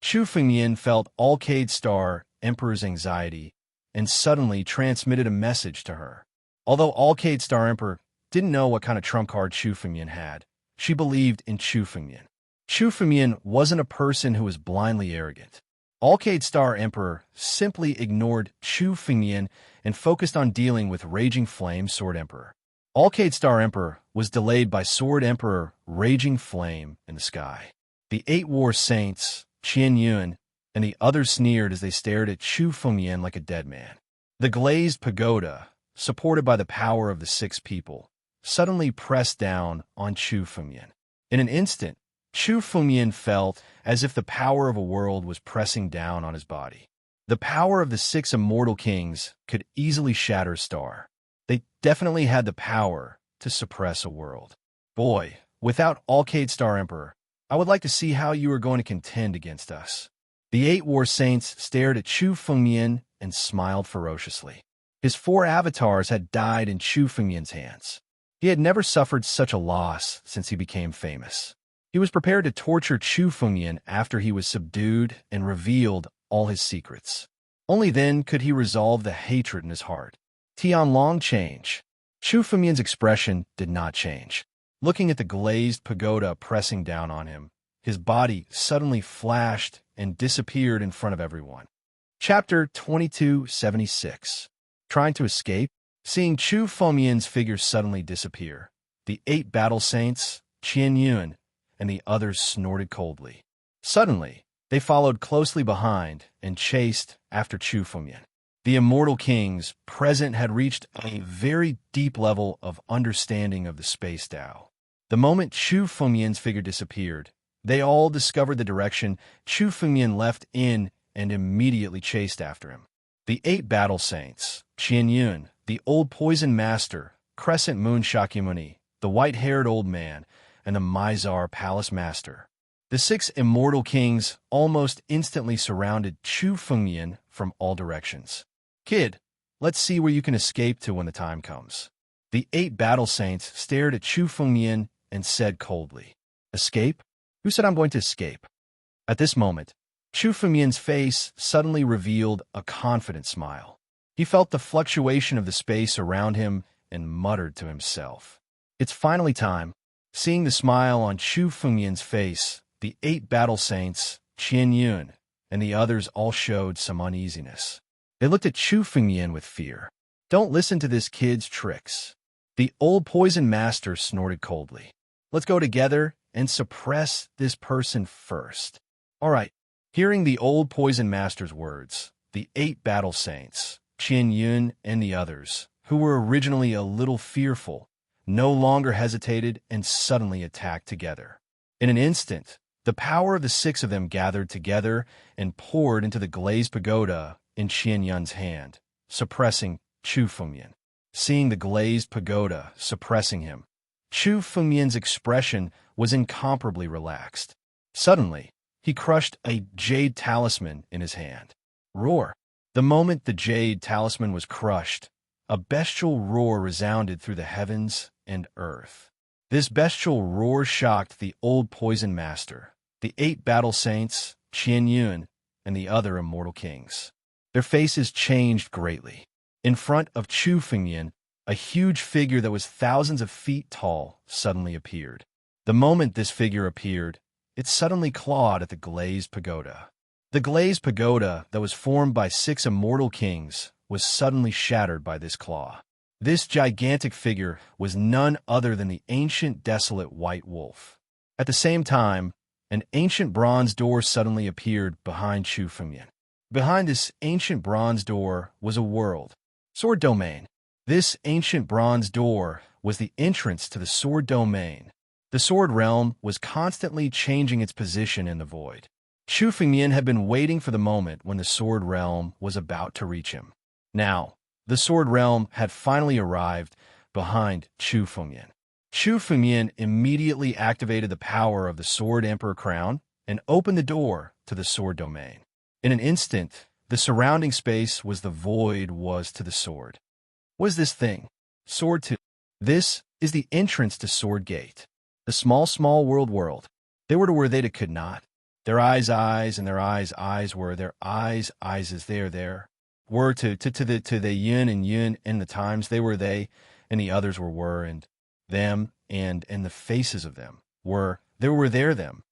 Chu Fengyan felt Alcade Star Emperor's anxiety and suddenly transmitted a message to her. Although Alcade Star Emperor didn't know what kind of trump card Chu Fengyan had, she believed in Chu Fengyan. Chu Fengyan wasn't a person who was blindly arrogant. Alcade Star Emperor simply ignored Chu Fengyan and focused on dealing with Raging Flame Sword Emperor. Alcade Star Emperor was delayed by Sword Emperor Raging Flame in the sky. The 8 war saints, Qian Yun, and the others sneered as they stared at Chu Fengyan like a dead man. The glazed pagoda, supported by the power of the 6 people, suddenly pressed down on Chu Fengyan. In an instant, Chu Fengyan felt as if the power of a world was pressing down on his body. The power of the 6 immortal kings could easily shatter a star. They definitely had the power to suppress a world. Boy, without Alcade Star Emperor, I would like to see how you are going to contend against us. The 8 war saints stared at Chu Fengyan and smiled ferociously. His 4 avatars had died in Chu Fengyan's hands. He had never suffered such a loss since he became famous. He was prepared to torture Chu Fengyan after he was subdued and revealed all his secrets. Only then could he resolve the hatred in his heart. Tianlong change. Chu Fengyan's expression did not change. Looking at the glazed pagoda pressing down on him, his body suddenly flashed and disappeared in front of everyone. Chapter 2276. Trying to escape? Seeing Chu Fengyan's figure suddenly disappear, the 8 battle saints, Qian Yun, and the others snorted coldly. Suddenly, they followed closely behind and chased after Chu Fengyan. The immortal kings present had reached a very deep level of understanding of the space Tao. The moment Chu Fengyan's figure disappeared, they all discovered the direction Chu Fengyan left in and immediately chased after him. The 8 battle saints, Qian Yun, the old poison master, crescent moon Shakyamuni, the white-haired old man, and the Mizar palace master. The 6 immortal kings almost instantly surrounded Chu Fengyan from all directions. Kid, let's see where you can escape to when the time comes. The 8 battle saints stared at Chu Fengyan and said coldly, Escape? Who said I'm going to escape? At this moment, Chu Fengyan's face suddenly revealed a confident smile. He felt the fluctuation of the space around him and muttered to himself. It's finally time. Seeing the smile on Chu Fengyan's face, the 8 battle saints, Qian Yun, and the others all showed some uneasiness. They looked at Chu Fengyan with fear. Don't listen to this kid's tricks. The old poison master snorted coldly. Let's go together and suppress this person first. All right. Hearing the old poison master's words, the 8 battle saints, Qian Yun and the others, who were originally a little fearful, no longer hesitated and suddenly attacked together. In an instant, the power of the 6 of them gathered together and poured into the glazed pagoda in Qian Yun's hand, suppressing Chu Fengyan. Seeing the glazed pagoda suppressing him, Chu Fengyan's expression was incomparably relaxed. Suddenly, he crushed a jade talisman in his hand. Roar! The moment the jade talisman was crushed, a bestial roar resounded through the heavens and earth. This bestial roar shocked the old poison master, the 8 battle saints, Qian Yun, and the other immortal kings. Their faces changed greatly. In front of Chu Fengyan, a huge figure that was thousands of feet tall suddenly appeared. The moment this figure appeared, it suddenly clawed at the glazed pagoda. The glazed pagoda that was formed by 6 immortal kings was suddenly shattered by this claw. This gigantic figure was none other than the ancient desolate white wolf. At the same time, an ancient bronze door suddenly appeared behind Chu Fengyan. Behind this ancient bronze door was a world, sword domain. This ancient bronze door was the entrance to the sword domain. The sword realm was constantly changing its position in the void. Chu Fengyan had been waiting for the moment when the sword realm was about to reach him. Now, the sword realm had finally arrived behind Chu Fengyan. Chu Fengyan immediately activated the power of the Sword Emperor crown and opened the door to the sword domain. In an instant, the surrounding space was the void was to the sword. What is this thing? Sword to. This is the entrance to Sword Gate. The small world. They were to where they could not. Their eyes, and their eyes were their eyes is there. Were to the yin and the times they were they, and the others were and them, and the faces of them were there them.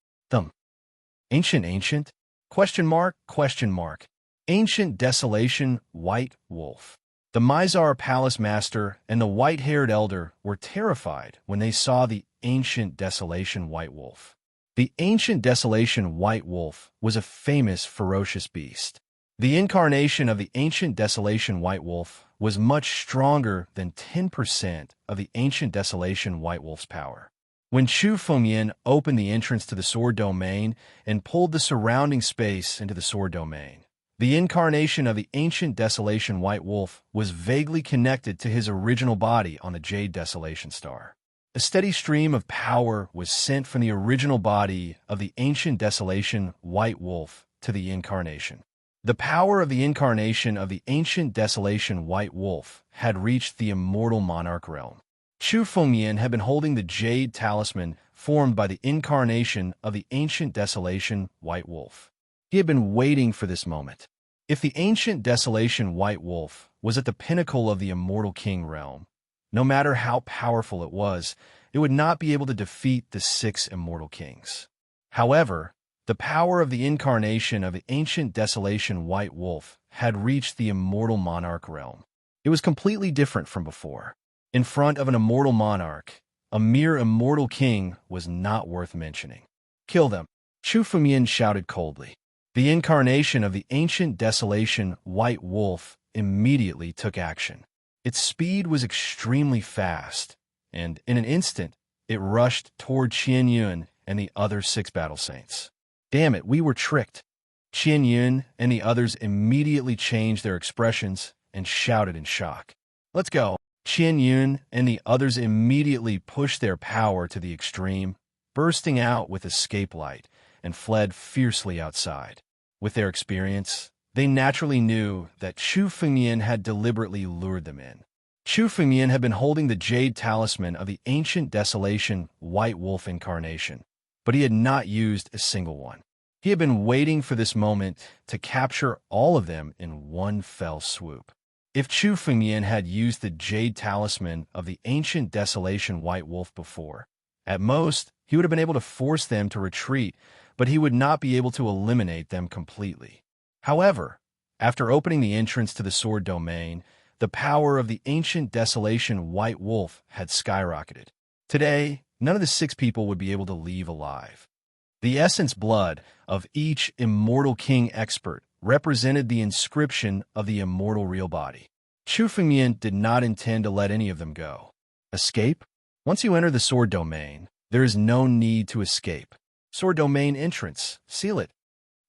Ancient? Question mark. Ancient desolation, white wolf. The Mizar Palace Master and the white-haired elder were terrified when they saw the ancient desolation white wolf. The ancient desolation white wolf was a famous ferocious beast. The incarnation of the ancient desolation white wolf was much stronger than 10% of the ancient desolation white wolf's power. When Chu Fengyan opened the entrance to the sword domain and pulled the surrounding space into the sword domain, the incarnation of the ancient desolation white wolf was vaguely connected to his original body on the Jade Desolation Star. A steady stream of power was sent from the original body of the ancient desolation white wolf to the incarnation. The power of the incarnation of the ancient desolation white wolf had reached the immortal monarch realm. Chu Fengyan had been holding the jade talisman formed by the incarnation of the ancient desolation white wolf. He had been waiting for this moment. If the ancient desolation white wolf was at the pinnacle of the immortal king realm, no matter how powerful it would not be able to defeat the 6 immortal kings. However, the power of the incarnation of the ancient desolation white wolf had reached the immortal monarch realm. It was completely different from before. In front of an immortal monarch, a mere immortal king was not worth mentioning. Kill them, Chu Fengyan shouted coldly. The incarnation of the ancient desolation white wolf immediately took action. Its speed was extremely fast, and in an instant, it rushed toward Qian Yun and the other 6 battle saints. Damn it, we were tricked. Qian Yun and the others immediately changed their expressions and shouted in shock. Let's go. Qian Yun and the others immediately pushed their power to the extreme, bursting out with escape light, and fled fiercely outside. With their experience, they naturally knew that Chu Fengyan had deliberately lured them in. Chu Fengyan had been holding the jade talisman of the ancient desolation white wolf incarnation, but he had not used a single one. He had been waiting for this moment to capture all of them in one fell swoop. If Chu Fengmian had used the jade talisman of the ancient desolation white wolf before, at most, he would have been able to force them to retreat, but he would not be able to eliminate them completely. However, after opening the entrance to the sword domain, the power of the ancient desolation white wolf had skyrocketed. Today, none of the 6 people would be able to leave alive. The essence blood of each immortal king expert represented the inscription of the immortal real body. Chu Fengmian did not intend to let any of them go. Escape? Once you enter the sword domain, there is no need to escape. Sword domain entrance. Seal it.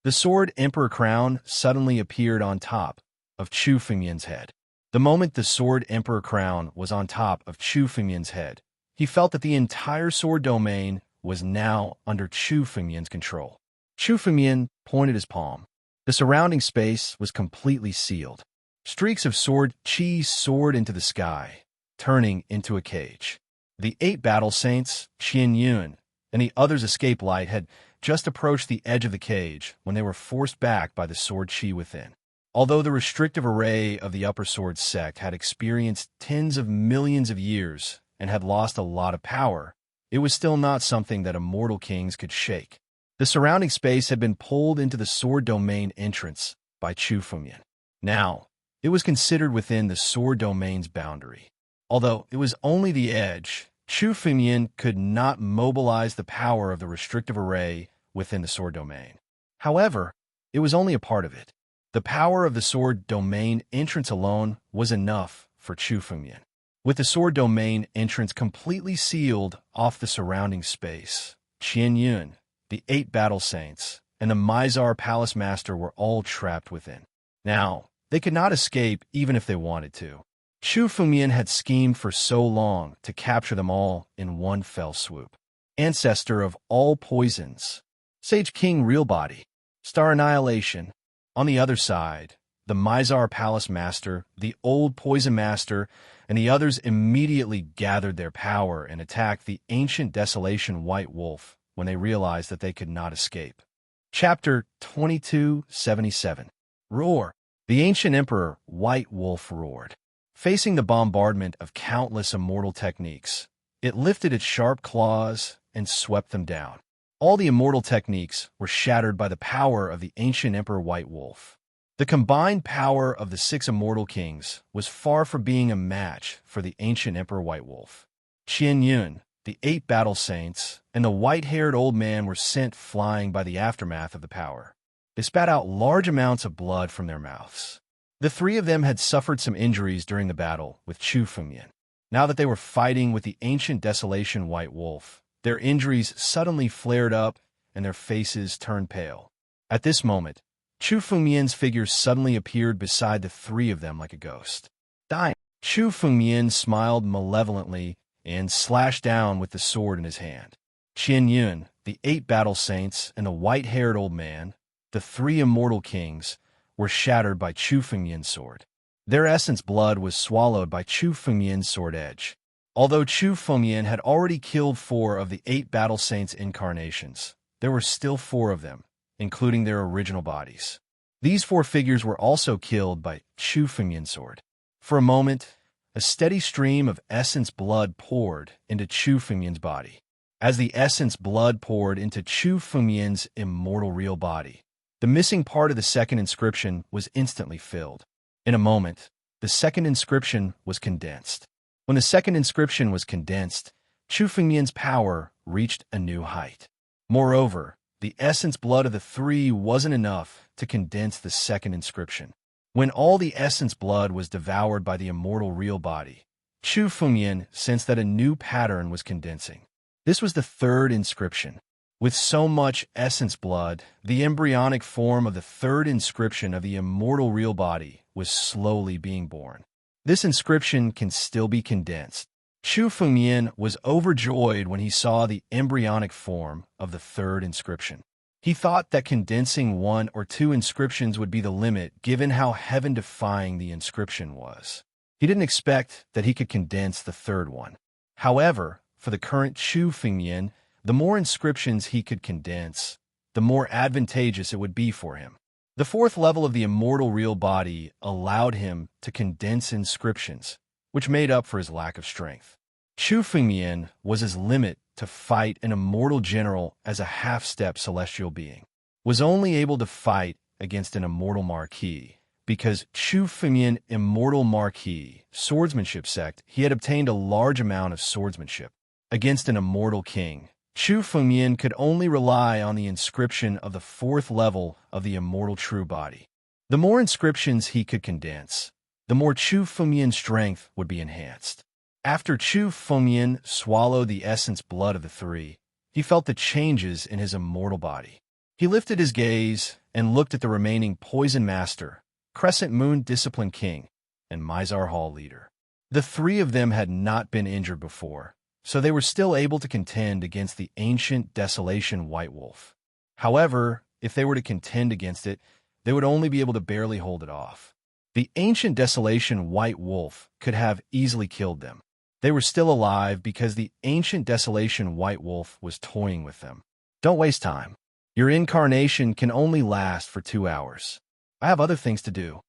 The sword emperor crown suddenly appeared on top of Chu Fengmian's head. The moment the sword emperor crown was on top of Chu Fengmian's head, he felt that the entire sword domain was now under Chu Fengmian's control. Chu Fengmian pointed his palm. The surrounding space was completely sealed. Streaks of sword chi soared into the sky, turning into a cage. The 8 battle saints, Qian Yun, and the others' escape light had just approached the edge of the cage when they were forced back by the sword chi within. Although the restrictive array of the upper sword sect had experienced tens of millions of years and had lost a lot of power, it was still not something that immortal kings could shake. The surrounding space had been pulled into the sword domain entrance by Chu Fengmian. Now, it was considered within the sword domain's boundary. Although it was only the edge, Chu Fengmian could not mobilize the power of the restrictive array within the sword domain. However, it was only a part of it. The power of the sword domain entrance alone was enough for Chu Fengmian. With the sword domain entrance completely sealed off the surrounding space, Qian Yun, the 8 battle saints, and the Mizar Palace Master were all trapped within. Now, they could not escape even if they wanted to. Chu Fengmian had schemed for so long to capture them all in one fell swoop. Ancestor of all poisons, Sage King Real Body, Star Annihilation. On the other side, the Mizar Palace Master, the Old Poison Master, and the others immediately gathered their power and attacked the ancient desolation white wolf when they realized that they could not escape. Chapter 2277. Roar. The ancient emperor, White Wolf, roared. Facing the bombardment of countless immortal techniques, it lifted its sharp claws and swept them down. All the immortal techniques were shattered by the power of the ancient emperor White Wolf. The combined power of the 6 immortal kings was far from being a match for the ancient emperor White Wolf. Qian Yun, the 8 battle saints, and the white-haired old man were sent flying by the aftermath of the power. They spat out large amounts of blood from their mouths. The 3 of them had suffered some injuries during the battle with Chu Fengmian. Now that they were fighting with the ancient desolation White Wolf, their injuries suddenly flared up and their faces turned pale. At this moment, Chu Fengmian's figure suddenly appeared beside the 3 of them like a ghost. Dying. Chu Fengmian smiled malevolently and slashed down with the sword in his hand. Qian Yun, the 8 battle saints, and the white-haired old man, the 3 immortal kings, were shattered by Chu Fengmian's sword. Their essence blood was swallowed by Chu Fengmian's sword edge. Although Chu Fengmian had already killed 4 of the 8 battle saints' incarnations, there were still 4 of them, including their original bodies. These 4 figures were also killed by Chu Fengmian's sword. For a moment, a steady stream of essence blood poured into Chu Fengmian's body. As the essence blood poured into Chu Fengmian's immortal real body, the missing part of the second inscription was instantly filled. In a moment, the second inscription was condensed. When the second inscription was condensed, Chu Fengmian's power reached a new height. Moreover, the essence blood of the 3 wasn't enough to condense the second inscription. When all the essence blood was devoured by the immortal real body, Chu Fengmian sensed that a new pattern was condensing. This was the 3rd inscription. With so much essence blood, the embryonic form of the 3rd inscription of the immortal real body was slowly being born. This inscription can still be condensed. Chu Fengmian was overjoyed when he saw the embryonic form of the 3rd inscription. He thought that condensing 1 or 2 inscriptions would be the limit given how heaven-defying the inscription was. He didn't expect that he could condense the 3rd one. However, for the current Chu Fengmian, the more inscriptions he could condense, the more advantageous it would be for him. The fourth level of the immortal real body allowed him to condense inscriptions, which made up for his lack of strength. Chu Fengmian was his limit to fight an immortal general as a half-step celestial being, was only able to fight against an immortal marquis, because Chu Fengmian Immortal Marquis swordsmanship sect, he had obtained a large amount of swordsmanship. Against an immortal king, Chu Fengmian could only rely on the inscription of the fourth level of the immortal true body. The more inscriptions he could condense, the more Chu Fengmian's strength would be enhanced. After Chu Fengmian swallowed the essence blood of the three, he felt the changes in his immortal body. He lifted his gaze and looked at the remaining Poison Master, Crescent Moon Discipline King, and Mizar Hall Leader. The three of them had not been injured before, so they were still able to contend against the ancient Desolation White Wolf. However, if they were to contend against it, they would only be able to barely hold it off. The ancient Desolation White Wolf could have easily killed them. They were still alive because the ancient Desolation White Wolf was toying with them. Don't waste time. Your incarnation can only last for 2 hours. I have other things to do.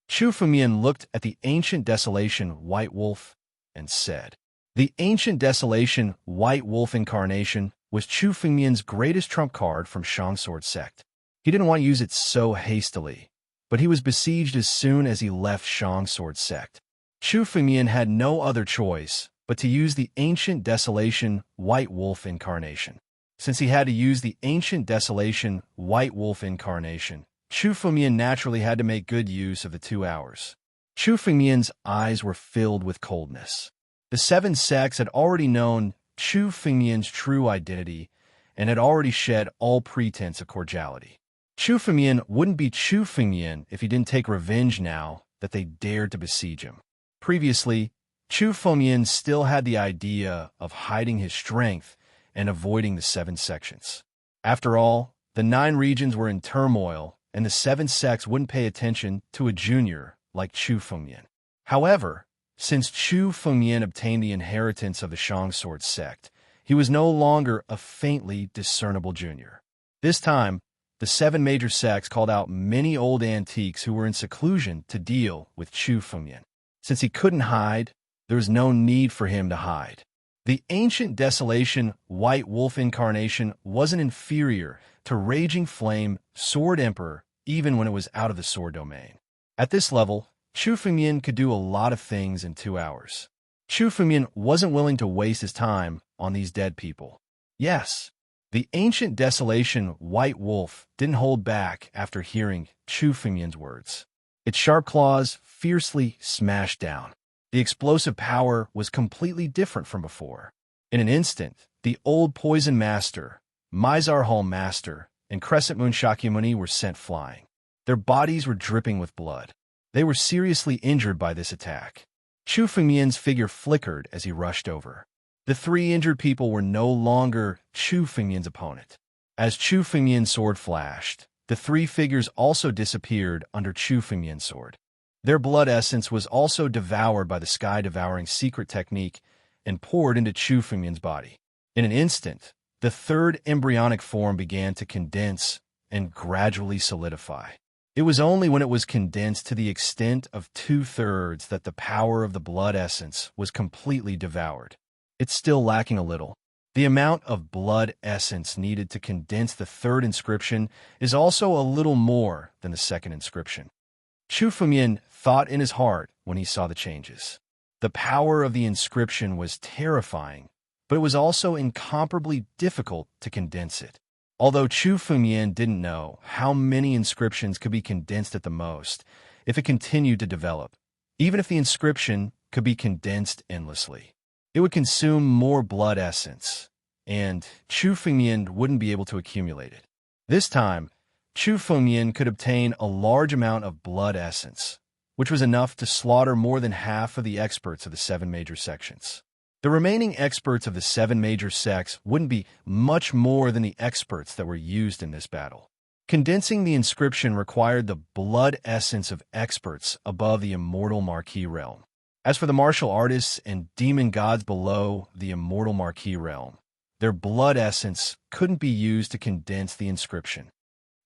Chu Fengmian looked at the ancient Desolation White Wolf and said. The ancient Desolation White Wolf incarnation was Chu Fengmian's greatest trump card from Shangsword sect. He didn't want to use it so hastily, but he was besieged as soon as he left Shangsword sect. Chu Fengmian had no other choice but to use the ancient Desolation White Wolf incarnation. Since he had to use the ancient Desolation White Wolf incarnation, Chu Fengmian naturally had to make good use of the 2 hours. Chu Fengmian's eyes were filled with coldness. The seven sects had already known Chu Fengmian's true identity and had already shed all pretense of cordiality. Chu Fengmian wouldn't be Chu Fengmian if he didn't take revenge now that they dared to besiege him. Previously, Chu Fengmian still had the idea of hiding his strength and avoiding the 7 sections. After all, the 9 regions were in turmoil, and the 7 sects wouldn't pay attention to a junior like Chu Fengmian. However, since Chu Fengmian obtained the inheritance of the Shangsword sect, he was no longer a faintly discernible junior. This time, the 7 major sects called out many old antiques who were in seclusion to deal with Chu Fengmian. Since he couldn't hide, there was no need for him to hide. The ancient Desolation White Wolf incarnation wasn't inferior to Raging Flame Sword Emperor even when it was out of the sword domain. At this level, Chu Fengmian could do a lot of things in 2 hours. Chu Fengmian wasn't willing to waste his time on these dead people. Yes, the ancient Desolation White Wolf didn't hold back after hearing Chu Fengmian's words. Its sharp claws fiercely smashed down. The explosive power was completely different from before. In an instant, the old Poison Master, Mizar Hall Master, and Crescent Moon Shakyamuni were sent flying. Their bodies were dripping with blood. They were seriously injured by this attack. Chu Fengmian's figure flickered as he rushed over. The 3 injured people were no longer Chu Fengmian's opponent. As Chu Fengmian's sword flashed, the 3 figures also disappeared under Chu Fengmian's sword. Their blood essence was also devoured by the sky-devouring secret technique and poured into Chu Fengmian's body. In an instant, the 3rd embryonic form began to condense and gradually solidify. It was only when it was condensed to the extent of 2/3 that the power of the blood essence was completely devoured. It's still lacking a little. The amount of blood essence needed to condense the 3rd inscription is also a little more than the 2nd inscription. Chu Fengmian thought in his heart when he saw the changes. The power of the inscription was terrifying, but it was also incomparably difficult to condense it. Although Chu Fengmian didn't know how many inscriptions could be condensed at the most if it continued to develop, even if the inscription could be condensed endlessly, it would consume more blood essence, and Chu Fengmian wouldn't be able to accumulate it. This time, Chu Fengmian could obtain a large amount of blood essence, which was enough to slaughter more than half of the experts of the 7 major sections. The remaining experts of the 7 major sects wouldn't be much more than the experts that were used in this battle. Condensing the inscription required the blood essence of experts above the immortal Marquis realm. As for the martial artists and demon gods below the immortal Marquis realm, their blood essence couldn't be used to condense the inscription.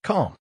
Calm.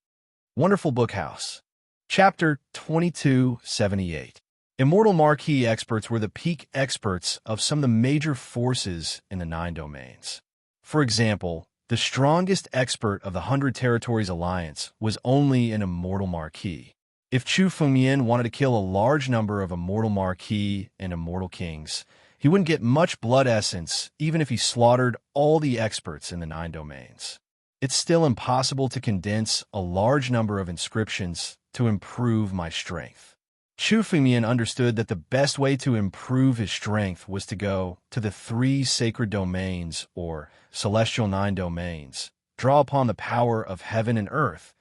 Wonderful Book House. Chapter 2278. Immortal Marquee experts were the peak experts of some of the major forces in the 9 domains. For example, the strongest expert of the 100 Territories Alliance was only an Immortal Marquee. If Chu Fengmian wanted to kill a large number of Immortal Marquee and Immortal Kings, he wouldn't get much blood essence even if he slaughtered all the experts in the 9 domains. It's still impossible to condense a large number of inscriptions to improve my strength. Chu Fengmian understood that the best way to improve his strength was to go to the 3 sacred domains, or celestial 9 domains, draw upon the power of heaven and earth,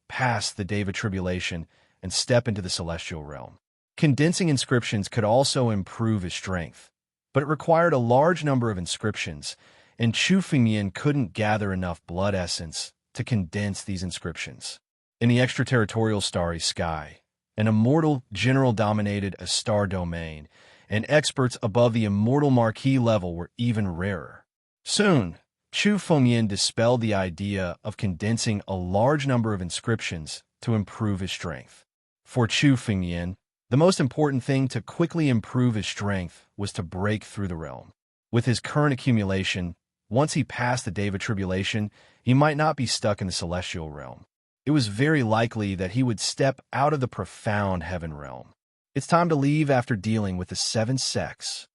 pass the Deva tribulation, and step into the celestial realm. Condensing inscriptions could also improve his strength, but it required a large number of inscriptions, and Chu Fengmian couldn't gather enough blood essence to condense these inscriptions. In the extraterritorial starry sky, an immortal general dominated a star domain, and experts above the immortal marquee level were even rarer. Soon, Chu Fengmian dispelled the idea of condensing a large number of inscriptions to improve his strength. For Chu Fengmian, the most important thing to quickly improve his strength was to break through the realm. With his current accumulation, once he passed the Deva tribulation, he might not be stuck in the celestial realm. It was very likely that he would step out of the profound heaven realm. It's time to leave after dealing with the 7 sects.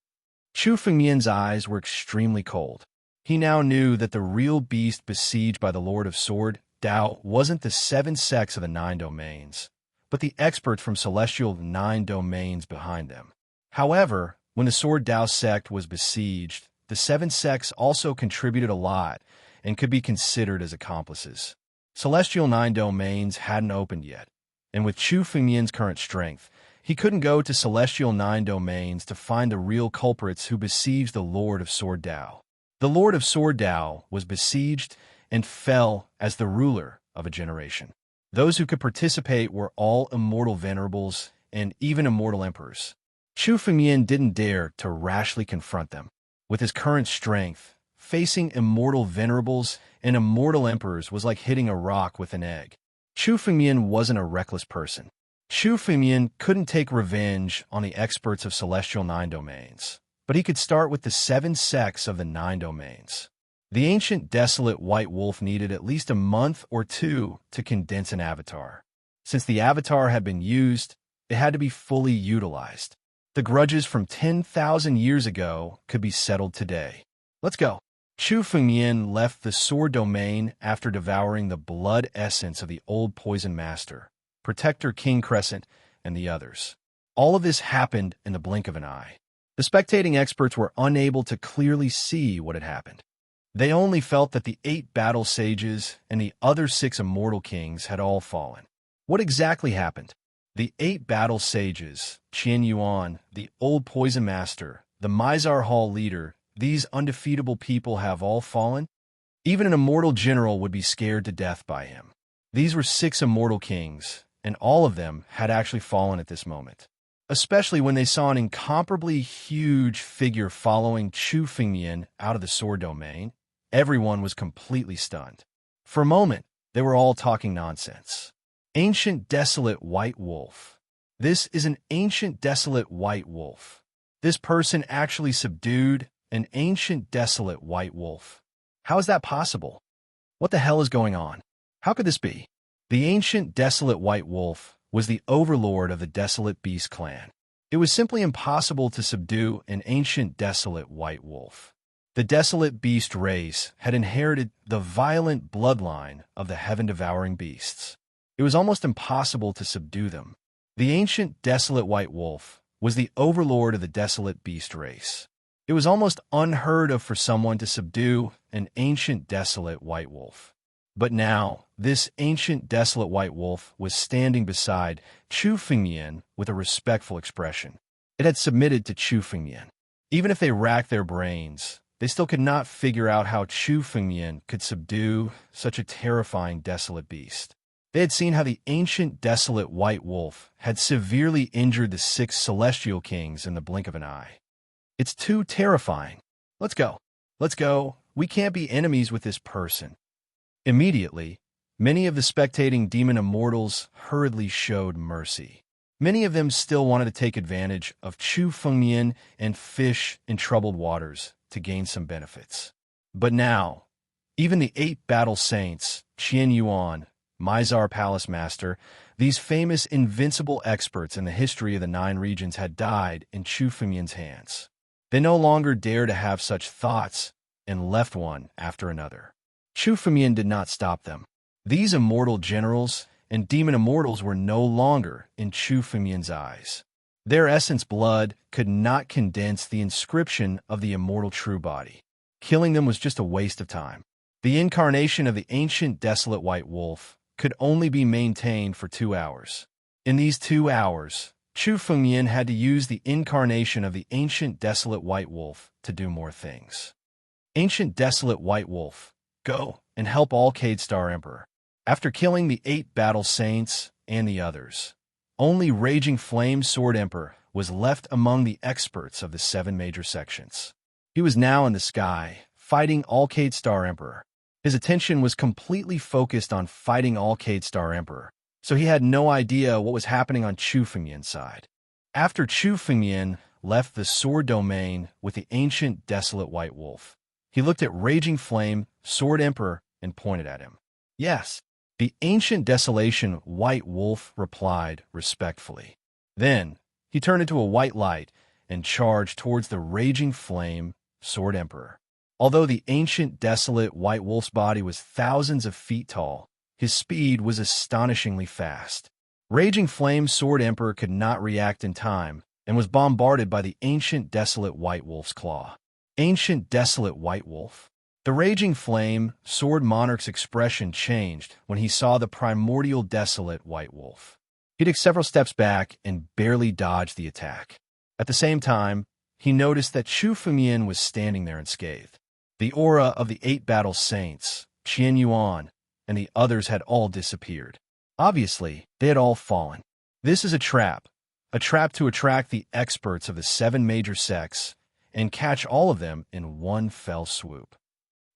Chu Fengmian's eyes were extremely cold. He now knew that the real beast besieged by the Lord of Sword, Dao, wasn't the 7 sects of the 9 domains, but the experts from celestial 9 domains behind them. However, when the Sword Dao sect was besieged, the 7 sects also contributed a lot and could be considered as accomplices. Celestial 9 domains hadn't opened yet, and with Chu Fengmian's current strength, he couldn't go to Celestial 9 domains to find the real culprits who besieged the Lord of Sword Dao. The Lord of Sword Dao was besieged and fell as the ruler of a generation. Those who could participate were all immortal venerables and even immortal emperors. Chu Fengmian didn't dare to rashly confront them. With his current strength, facing immortal venerables and immortal emperors was like hitting a rock with an egg. Chu Fengmian wasn't a reckless person. Chu Fengmian couldn't take revenge on the experts of Celestial 9 domains, but he could start with the 7 sects of the 9 domains. The ancient desolate white wolf needed at least a month or 2 to condense an avatar. Since the avatar had been used, it had to be fully utilized. The grudges from 10,000 years ago could be settled today. Let's go. Chu Fengmian left the sword domain after devouring the blood essence of the old poison master, Protector King Crescent, and the others. All of this happened in the blink of an eye. The spectating experts were unable to clearly see what had happened. They only felt that the 8 battle sages and the other 6 immortal kings had all fallen. What exactly happened? The 8 battle sages, Qian Yuan, the old poison master, the Mizar Hall leader, these undefeatable people have all fallen? Even an immortal general would be scared to death by him. These were 6 immortal kings, and all of them had actually fallen at this moment. Especially when they saw an incomparably huge figure following Chu Fengmian out of the sword domain, everyone was completely stunned. For a moment, they were all talking nonsense. Ancient desolate white wolf. This is an ancient desolate white wolf. This person actually subdued an ancient desolate white wolf. How is that possible? What the hell is going on? How could this be? The ancient desolate white wolf was the overlord of the desolate beast clan. It was simply impossible to subdue an ancient desolate white wolf. The desolate beast race had inherited the violent bloodline of the heaven-devouring beasts. It was almost impossible to subdue them. The ancient desolate white wolf was the overlord of the desolate beast race. It was almost unheard of for someone to subdue an ancient desolate white wolf. But now, this ancient desolate white wolf was standing beside Chu Fengmian with a respectful expression. It had submitted to Chu Fengmian. Even if they racked their brains, they still could not figure out how Chu Fengmian could subdue such a terrifying desolate beast. They had seen how the ancient desolate white wolf had severely injured the 6 celestial kings in the blink of an eye. It's too terrifying. Let's go. Let's go. We can't be enemies with this person. Immediately, Many of the spectating demon immortals hurriedly showed mercy. Many of them still wanted to take advantage of Chu Fengmian and fish in troubled waters to gain some benefits. But now, even the 8 battle saints, Qian Yuan, Mizar Palace Master, these famous invincible experts in the history of the 9 regions had died in Chu Fengmian's hands. They no longer dared to have such thoughts and left one after another. Chu Fengmian did not stop them. These immortal generals and demon immortals were no longer in Chu Fengmian's eyes. Their essence blood could not condense the inscription of the immortal true body. Killing them was just a waste of time. The incarnation of the ancient desolate white wolf could only be maintained for 2 hours. In these 2 hours, Chu Fengmian had to use the incarnation of the ancient desolate white wolf to do more things. Ancient desolate white wolf, go and help Alcade Star Emperor. After killing the 8 battle saints and the others, only Raging Flame Sword Emperor was left among the experts of the 7 major sections. He was now in the sky, fighting Alcade Star Emperor. His attention was completely focused on fighting Alcade Star Emperor, so he had no idea what was happening on Chu Fengmian's side. After Chu Fengmian left the sword domain with the ancient desolate white wolf, he looked at Raging Flame Sword Emperor and pointed at him. Yes, the ancient desolation white wolf replied respectfully. Then he turned into a white light and charged towards the Raging Flame Sword Emperor. Although the ancient desolate white wolf's body was thousands of feet tall, his speed was astonishingly fast. Raging Flame Sword Emperor could not react in time and was bombarded by the ancient desolate white wolf's claw. Ancient desolate white wolf. The Raging Flame Sword Monarch's expression changed when he saw the primordial desolate white wolf. He took several steps back and barely dodged the attack. At the same time, he noticed that Chu Fengmian was standing there unscathed. The aura of the 8 battle saints, Qian Yuan, and the others had all disappeared. Obviously, they had all fallen. This is a trap to attract the experts of the 7 major sects and catch all of them in one fell swoop.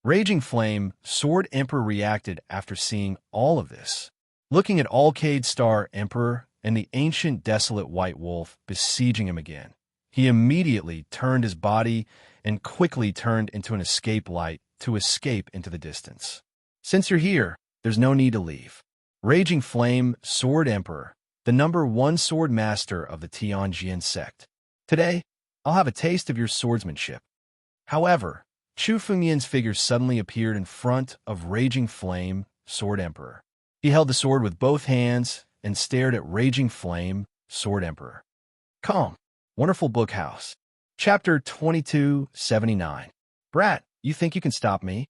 Raging Flame Sword Emperor reacted after seeing all of this. Looking at Alcade Star Emperor and the ancient desolate white wolf besieging him again, he immediately turned his body and quickly turned into an escape light to escape into the distance. Since you're here, there's no need to leave. Raging Flame Sword Emperor, the #1 sword master of the Tianjin sect. Today, I'll have a taste of your swordsmanship. However, Chu Fengmian's figure suddenly appeared in front of Raging Flame Sword Emperor. He held the sword with both hands and stared at Raging Flame Sword Emperor. Calm. Wonderful Book House. Chapter 2279. Brat, you think you can stop me?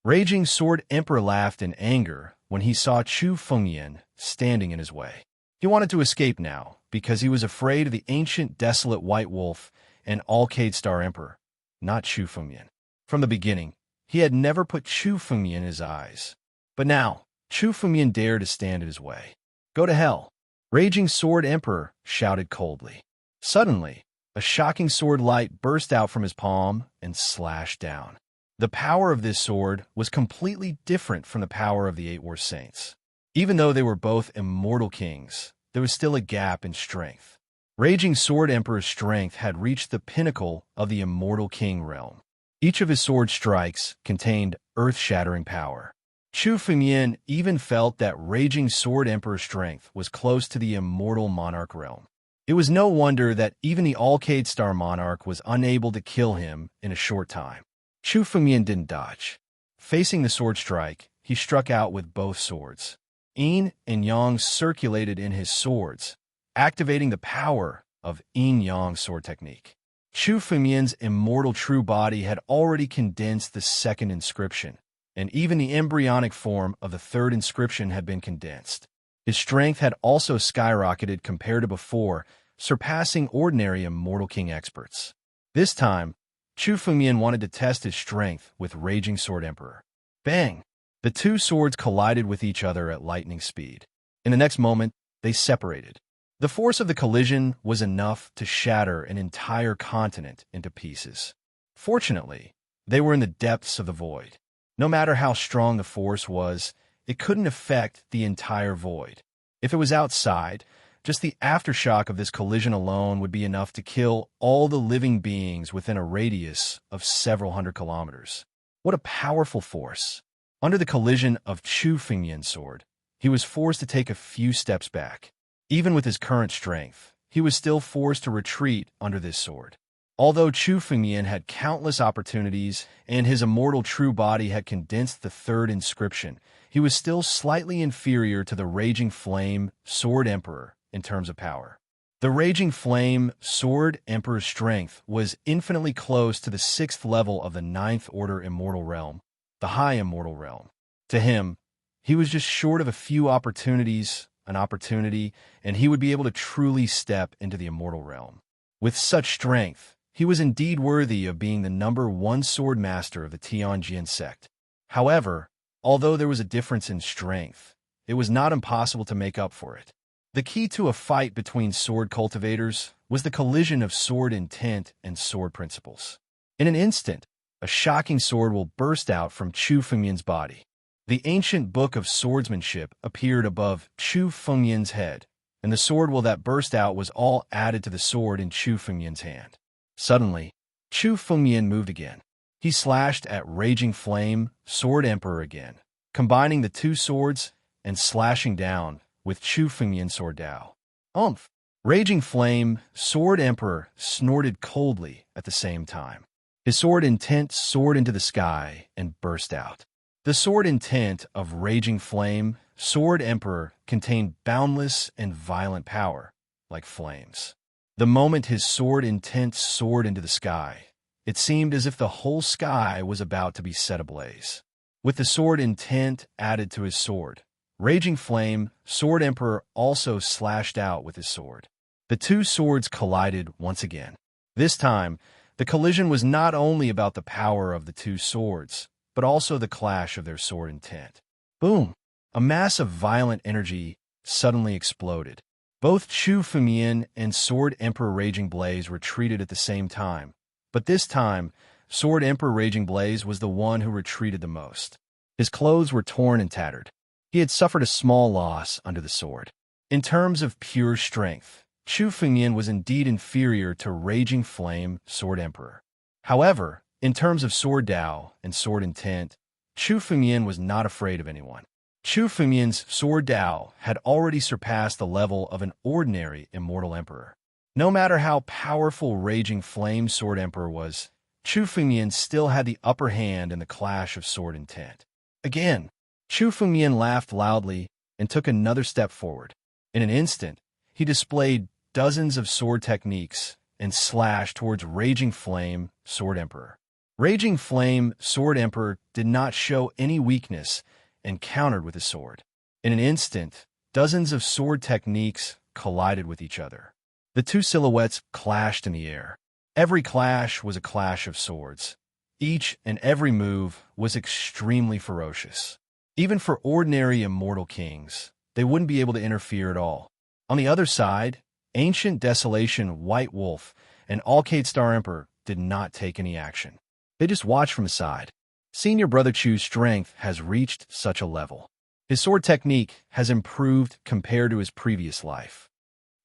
Raging Sword Emperor laughed in anger when he saw Chu Fengmian standing in his way. He wanted to escape now because he was afraid of the ancient desolate white wolf and Alcade Star Emperor, not Chu Fengmian. From the beginning, he had never put Chu Fengmian in his eyes. But now, Chu Fengmian dared to stand in his way. Go to hell. Raging Sword Emperor shouted coldly. Suddenly, a shocking sword light burst out from his palm and slashed down. The power of this sword was completely different from the power of the 8 war saints. Even though they were both immortal kings, there was still a gap in strength. Raging Sword Emperor's strength had reached the pinnacle of the immortal king realm. Each of his sword strikes contained earth-shattering power. Chu Fengmian even felt that Raging Sword Emperor's strength was close to the immortal monarch realm. It was no wonder that even the Alcade Star Monarch was unable to kill him in a short time. Chu Fengmian didn't dodge. Facing the sword strike, he struck out with both swords. Yin and Yang circulated in his swords, activating the power of Yin-Yang sword technique. Chu Fengmian's immortal true body had already condensed the 2nd inscription, and even the embryonic form of the 3rd inscription had been condensed. His strength had also skyrocketed compared to before, surpassing ordinary immortal king experts. This time, Chu Fengmian wanted to test his strength with Raging Sword Emperor. Bang! The 2 swords collided with each other at lightning speed. In the next moment, they separated. The force of the collision was enough to shatter an entire continent into pieces. Fortunately, they were in the depths of the void. No matter how strong the force was, it couldn't affect the entire void. If it was outside, just the aftershock of this collision alone would be enough to kill all the living beings within a radius of several hundred kilometers. What a powerful force! Under the collision of Chu Fengmian's sword, he was forced to take a few steps back. Even with his current strength, he was still forced to retreat under this sword. Although Chu Fengmian had countless opportunities and his immortal true body had condensed the third inscription, he was still slightly inferior to the Raging Flame Sword Emperor in terms of power. The Raging Flame Sword Emperor's strength was infinitely close to the 6th level of the 9th Order Immortal Realm, the High Immortal Realm. To him, he was just short of a few opportunities, and he would be able to truly step into the Immortal Realm. With such strength, he was indeed worthy of being the #1 sword master of the Tianjin sect. However, although there was a difference in strength, it was not impossible to make up for it. The key to a fight between sword cultivators was the collision of sword intent and sword principles. In an instant, a shocking sword will burst out from Chu Fengmian's body. The ancient book of swordsmanship appeared above Chu Fengmian's head, and the sword will that burst out was all added to the sword in Chu Fengmian's hand. Suddenly, Chu Fengmian moved again. He slashed at Raging Flame Sword Emperor again, combining the two swords and slashing down with Chu Fengmian's sword Dao. Umph! Raging Flame Sword Emperor snorted coldly at the same time. His sword intent soared into the sky and burst out. The sword intent of Raging Flame Sword Emperor contained boundless and violent power, like flames. The moment his sword intent soared into the sky, it seemed as if the whole sky was about to be set ablaze. With the sword intent added to his sword, Raging Flame Sword Emperor also slashed out with his sword. The two swords collided once again. This time, the collision was not only about the power of the two swords, but also the clash of their sword intent. Boom! A mass of violent energy suddenly exploded. Both Chu Fengmian and Sword Emperor Raging Blaze retreated at the same time, but this time, Sword Emperor Raging Blaze was the one who retreated the most. His clothes were torn and tattered. He had suffered a small loss under the sword. In terms of pure strength, Chu Fengmian was indeed inferior to Raging Flame Sword Emperor. However, in terms of sword Dao and sword intent, Chu Fengmian was not afraid of anyone. Chu Fengmian's sword Dao had already surpassed the level of an ordinary immortal emperor. No matter how powerful Raging Flame Sword Emperor was, Chu Fengmian still had the upper hand in the clash of sword intent. Again, Chu Fengmian laughed loudly and took another step forward. In an instant, he displayed dozens of sword techniques and slashed towards Raging Flame Sword Emperor. Raging Flame Sword Emperor did not show any weakness and countered with his sword. In an instant, dozens of sword techniques collided with each other. The two silhouettes clashed in the air. Every clash was a clash of swords. Each and every move was extremely ferocious. Even for ordinary immortal kings, they wouldn't be able to interfere at all. On the other side, Ancient Desolation White Wolf and Alcade Star Emperor did not take any action. They just watched from the side. Senior Brother Chu's strength has reached such a level. His sword technique has improved compared to his previous life.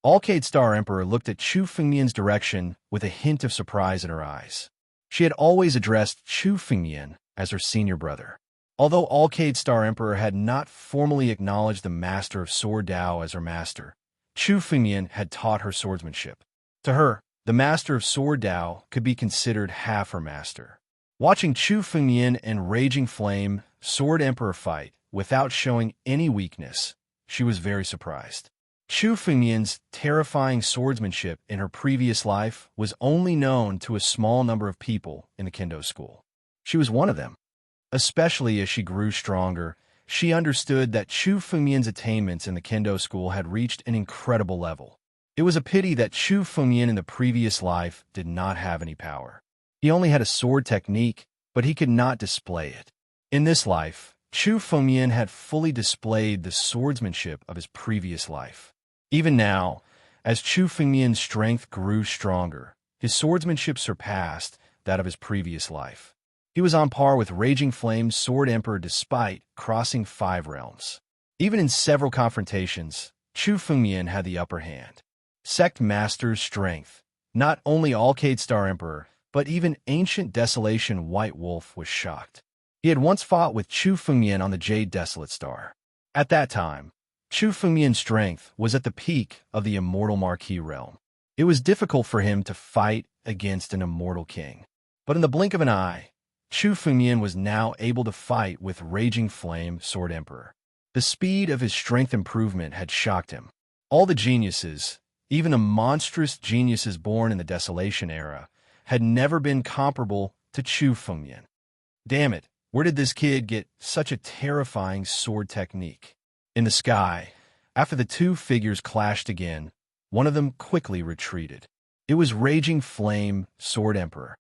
Alcade Star Emperor looked at Chu Fengmian's direction with a hint of surprise in her eyes. She had always addressed Chu Fengmian as her senior brother. Although Alcade Star Emperor had not formally acknowledged the Master of Sword Dao as her master, Chu Fengmian had taught her swordsmanship. To her, the Master of Sword Dao could be considered half her master. Watching Chu Fengmian and Raging Flame Sword Emperor fight without showing any weakness, she was very surprised. Chu Fengmian's terrifying swordsmanship in her previous life was only known to a small number of people in the Kendo school. She was one of them. Especially as she grew stronger, she understood that Chu Fengmian's attainments in the Kendo school had reached an incredible level. It was a pity that Chu Fengmian in the previous life did not have any power. He only had a sword technique, but he could not display it. In this life, Chu Fengmian had fully displayed the swordsmanship of his previous life. Even now, as Chu Fengmian's strength grew stronger, his swordsmanship surpassed that of his previous life. He was on par with Raging Flame's Sword Emperor despite crossing 5 realms. Even in several confrontations, Chu Fengmian had the upper hand. Sect Master's strength. Not only Alcade Star Emperor, but even Ancient Desolation White Wolf was shocked. He had once fought with Chu Fengmian on the Jade Desolate Star. At that time, Chu Fengmian's strength was at the peak of the Immortal Marquis realm. It was difficult for him to fight against an immortal king. But in the blink of an eye, Chu Fengmian was now able to fight with Raging Flame Sword Emperor. The speed of his strength improvement had shocked him. All the geniuses, even the monstrous geniuses born in the Desolation era, had never been comparable to Chu Fengmian. Damn it, where did this kid get such a terrifying sword technique? In the sky, after the two figures clashed again, one of them quickly retreated. It was Raging Flame Sword Emperor.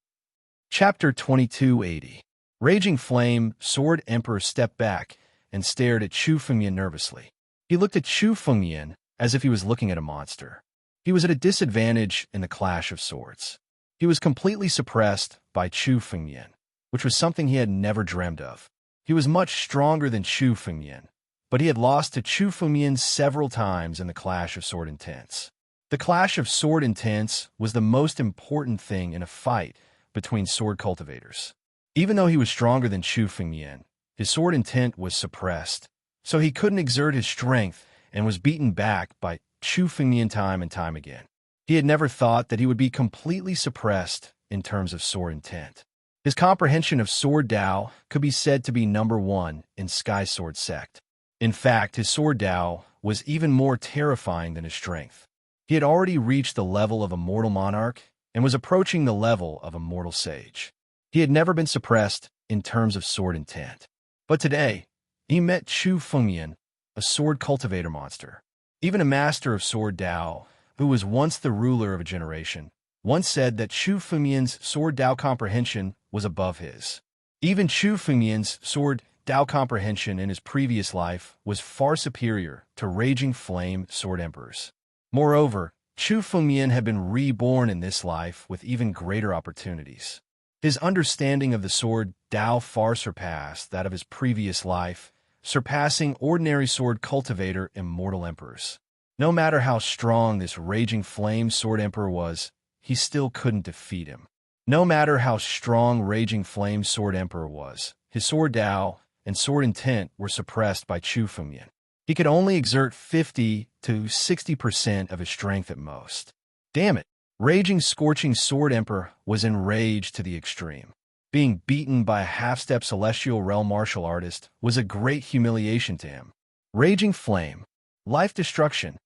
Chapter 2280. Raging Flame Sword Emperor stepped back and stared at Chu Fengmian nervously. He looked at Chu Fengmian as if he was looking at a monster. He was at a disadvantage in the clash of swords. He was completely suppressed by Chu Fengmian, which was something he had never dreamed of. He was much stronger than Chu Fengmian, but he had lost to Chu Fengmian several times in the clash of sword intents. The clash of sword intents was the most important thing in a fight between sword cultivators. Even though he was stronger than Chu Fengmian, his sword intent was suppressed, so he couldn't exert his strength and was beaten back by Chu Fengmian time and time again. He had never thought that he would be completely suppressed in terms of sword intent. His comprehension of Sword Dao could be said to be #1 in Sky Sword Sect. In fact, his Sword Dao was even more terrifying than his strength. He had already reached the level of a mortal monarch and was approaching the level of a mortal sage. He had never been suppressed in terms of sword intent. But today, he met Chu Fengmian, a sword cultivator monster. Even a master of Sword Dao, who was once the ruler of a generation, once said that Chu Fengmian's Sword Dao comprehension was above his. Even Chu Fengmian's Sword Dao comprehension in his previous life was far superior to Raging Flame Sword Emperor's. Moreover, Chu Fengmian had been reborn in this life with even greater opportunities. His understanding of the Sword Dao far surpassed that of his previous life, surpassing ordinary sword cultivator immortal emperors. No matter how strong this Raging Flame Sword Emperor was, he still couldn't defeat him. No matter how strong Raging Flame Sword Emperor was, his Sword Dao and sword intent were suppressed by Chu Fengmian. He could only exert 50 to 60% of his strength at most. Damn it! Raging Scorching Sword Emperor was enraged to the extreme. Being beaten by a half-step Celestial Realm martial artist was a great humiliation to him. Raging Flame. Life Destruction.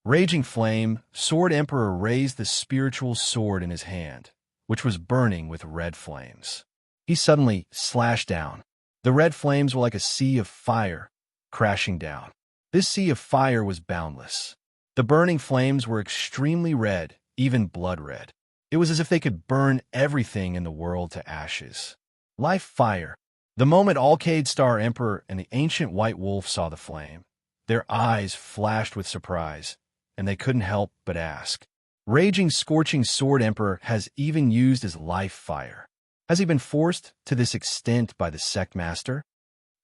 Raging Flame, Sword Emperor raised the spiritual sword in his hand, which was burning with red flames. He suddenly slashed down. The red flames were like a sea of fire, crashing down. This sea of fire was boundless. The burning flames were extremely red, even blood red. It was as if they could burn everything in the world to ashes. Life Fire. The moment Alcade Star Emperor and the Ancient White Wolf saw the flame, their eyes flashed with surprise, and they couldn't help but ask. Raging Scorching Sword Emperor has even used his life fire. Has he been forced to this extent by the sect master?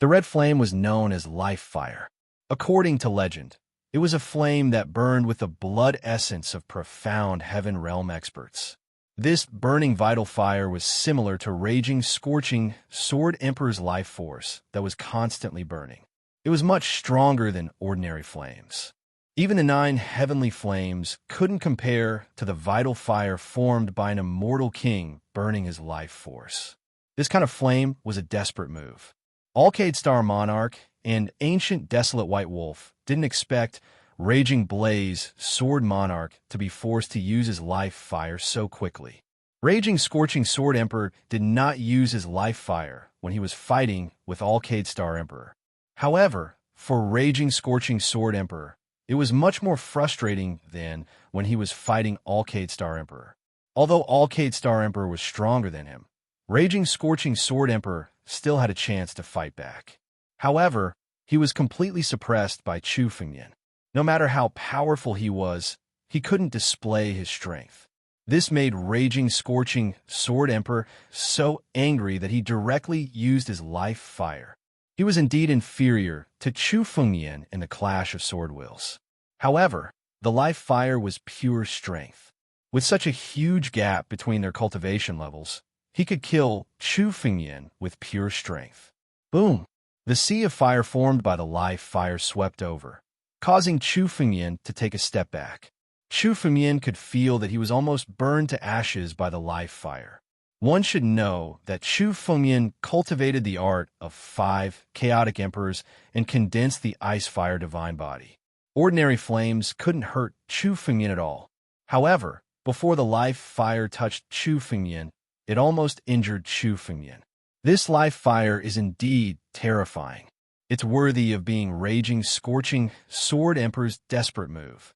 The red flame was known as life fire. According to legend, it was a flame that burned with the blood essence of profound heaven realm experts. This burning vital fire was similar to Raging Scorching Sword Emperor's life force that was constantly burning. It was much stronger than ordinary flames. Even the 9 heavenly flames couldn't compare to the vital fire formed by an immortal king burning his life force. This kind of flame was a desperate move. Alcade Star Monarch and Ancient Desolate White Wolf didn't expect Raging Blaze Sword Monarch to be forced to use his life fire so quickly. Raging Scorching Sword Emperor did not use his life fire when he was fighting with Alcade Star Emperor. However, for Raging Scorching Sword Emperor, it was much more frustrating than when he was fighting Alcade Star Emperor. Although Alcade Star Emperor was stronger than him, Raging Scorching Sword Emperor still had a chance to fight back. However, he was completely suppressed by Chu Fengmian. No matter how powerful he was, he couldn't display his strength. This made Raging Scorching Sword Emperor so angry that he directly used his life fire. He was indeed inferior to Chu Fengyan in the clash of sword wills. However, the life fire was pure strength. With such a huge gap between their cultivation levels, he could kill Chu Fengyan with pure strength. Boom! The sea of fire formed by the life fire swept over, causing Chu Fengyan to take a step back. Chu Fengyan could feel that he was almost burned to ashes by the life fire. One should know that Chu Fengyan cultivated the art of 5 chaotic emperors and condensed the ice fire divine body. Ordinary flames couldn't hurt Chu Fengyan at all. However, before the life fire touched Chu Fengyan, it almost injured Chu Fengyan. This life fire is indeed terrifying. It's worthy of being Raging Scorching Sword Emperor's desperate move.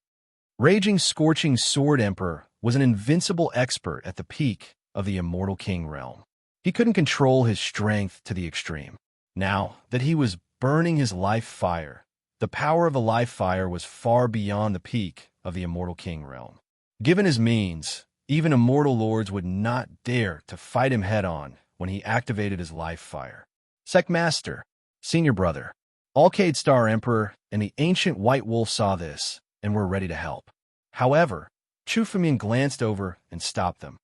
Raging Scorching Sword Emperor was an invincible expert at the peak of the Immortal King realm. He couldn't control his strength to the extreme. Now that he was burning his life fire, the power of the life fire was far beyond the peak of the Immortal King realm. Given his means, even immortal lords would not dare to fight him head-on when he activated his life fire. Secmaster, Senior Brother, Alcade Star Emperor, and the ancient White Wolf saw this and were ready to help. However, Chu Fengyan glanced over and stopped them.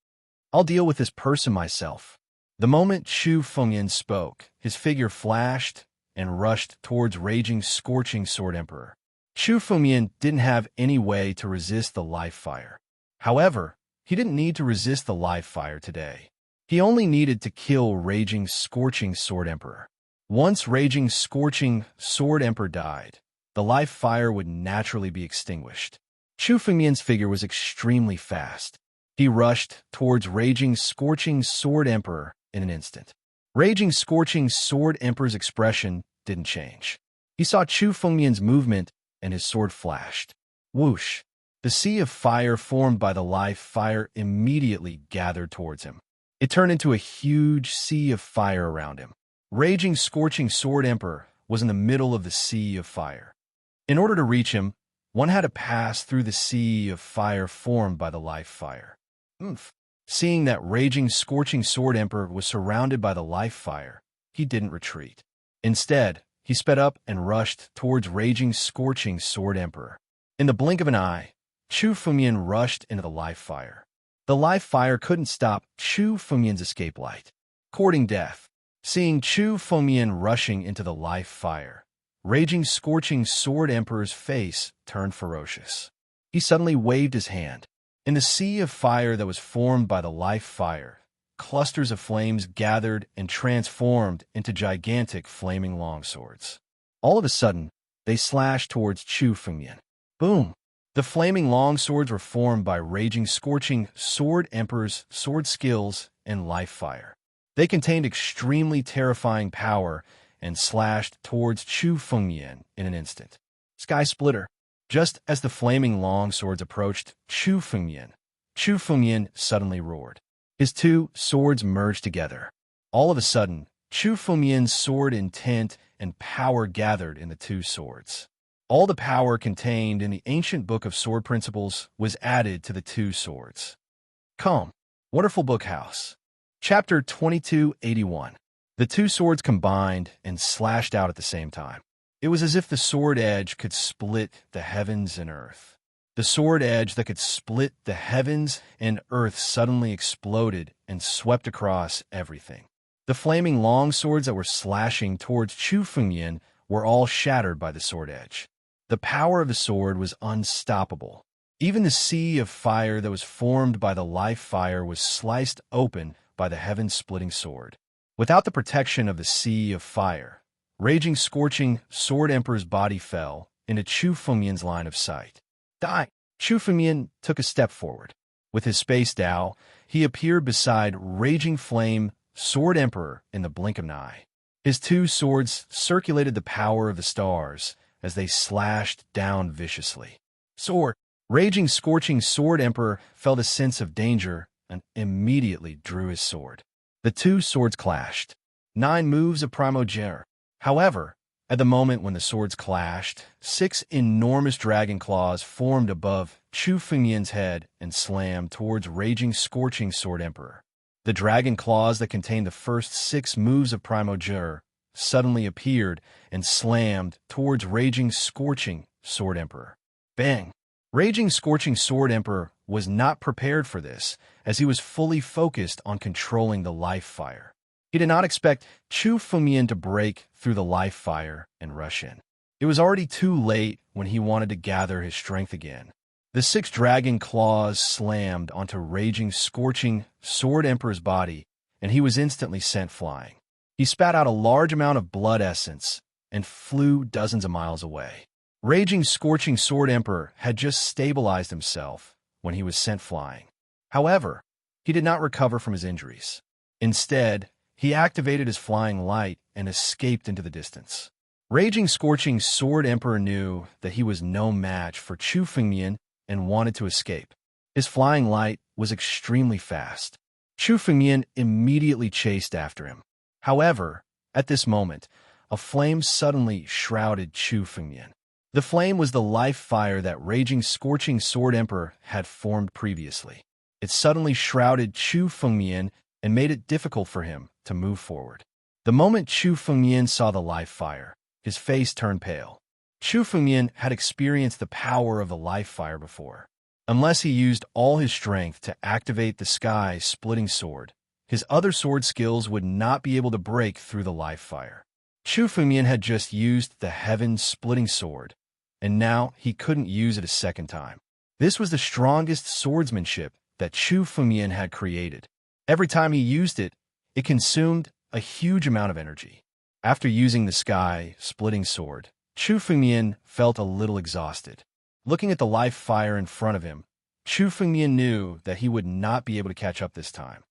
I'll deal with this person myself. The moment Chu Fengyan spoke, his figure flashed and rushed towards Raging Scorching Sword Emperor. Chu Fengyan didn't have any way to resist the life fire. However, he didn't need to resist the life fire today. He only needed to kill Raging Scorching Sword Emperor. Once Raging Scorching Sword Emperor died, the life fire would naturally be extinguished. Chu Fengyan's figure was extremely fast. He rushed towards Raging Scorching Sword Emperor in an instant. Raging Scorching Sword Emperor's expression didn't change. He saw Chu Fengyan's movement and his sword flashed. Whoosh! The sea of fire formed by the life fire immediately gathered towards him. It turned into a huge sea of fire around him. Raging Scorching Sword Emperor was in the middle of the sea of fire. In order to reach him, one had to pass through the sea of fire formed by the life fire. Seeing that Raging Scorching Sword Emperor was surrounded by the life fire, he didn't retreat. Instead, he sped up and rushed towards Raging Scorching Sword Emperor. In the blink of an eye, Chu Fengyan rushed into the life fire. The life fire couldn't stop Chu Fengyan's escape light. Courting death. Seeing Chu Fengyan rushing into the life fire, Raging Scorching Sword Emperor's face turned ferocious. He suddenly waved his hand. In the sea of fire that was formed by the life fire, clusters of flames gathered and transformed into gigantic flaming longswords. All of a sudden, they slashed towards Chu Fengyan. Boom! The flaming longswords were formed by Raging Scorching Sword Emperor's sword skills and life fire. They contained extremely terrifying power and slashed towards Chu Fengyan in an instant. Sky Splitter. Just as the flaming longswords approached Chu Fengyan suddenly roared. His two swords merged together. All of a sudden, Chu Fengyan's sword intent and power gathered in the two swords. All the power contained in the ancient book of sword principles was added to the two swords. Come, Wonderful Book House. Chapter 2281. The two swords combined and slashed out at the same time. It was as if the sword edge could split the heavens and earth. The sword edge that could split the heavens and earth suddenly exploded and swept across everything. The flaming longswords that were slashing towards Chu Fengyan were all shattered by the sword edge. The power of the sword was unstoppable. Even the sea of fire that was formed by the life fire was sliced open by the heaven-splitting sword. Without the protection of the sea of fire, Raging Scorching Sword Emperor's body fell into Chu Fengyan's line of sight. Die! Chu Fengyan took a step forward. With his space Dao, he appeared beside Raging Flame Sword Emperor in the blink of an eye. His two swords circulated the power of the stars as they slashed down viciously. Sword! Raging Scorching Sword Emperor felt a sense of danger and immediately drew his sword. The two swords clashed. 9 moves of Primogere. However, At the moment when the swords clashed, 6 enormous dragon claws formed above Chu Fengyan's head and slammed towards Raging Scorching Sword Emperor. The dragon claws that contained the first 6 moves of Primogeniture suddenly appeared and slammed towards Raging Scorching Sword Emperor. Bang! Raging Scorching Sword Emperor was not prepared for this, as he was fully focused on controlling the life fire. He did not expect Chu Fengyan to break through the life fire and rush in. It was already too late when he wanted to gather his strength again. The 6 dragon claws slammed onto Raging Scorching Sword Emperor's body, and he was instantly sent flying. He spat out a large amount of blood essence and flew dozens of miles away. Raging Scorching Sword Emperor had just stabilized himself when he was sent flying. However, he did not recover from his injuries. Instead, he activated his flying light and escaped into the distance. Raging Scorching Sword Emperor knew that he was no match for Chu Fengyan and wanted to escape. His flying light was extremely fast. Chu Fengyan immediately chased after him. However, at this moment, a flame suddenly shrouded Chu Fengyan. The flame was the life fire that Raging Scorching Sword Emperor had formed previously. It suddenly shrouded Chu Fengyan and made it difficult for him to move forward. The moment Chu Fengyan saw the life fire, his face turned pale. Chu Fengyan had experienced the power of the life fire before. Unless he used all his strength to activate the sky-splitting sword, his other sword skills would not be able to break through the life fire. Chu Fengyan had just used the heaven-splitting sword, and now he couldn't use it a second time. This was the strongest swordsmanship that Chu Fengyan had created. Every time he used it, it consumed a huge amount of energy. After using the sky-splitting sword, Chu Fengyan felt a little exhausted. Looking at the life fire in front of him, Chu Fengyan knew that he would not be able to catch up this time.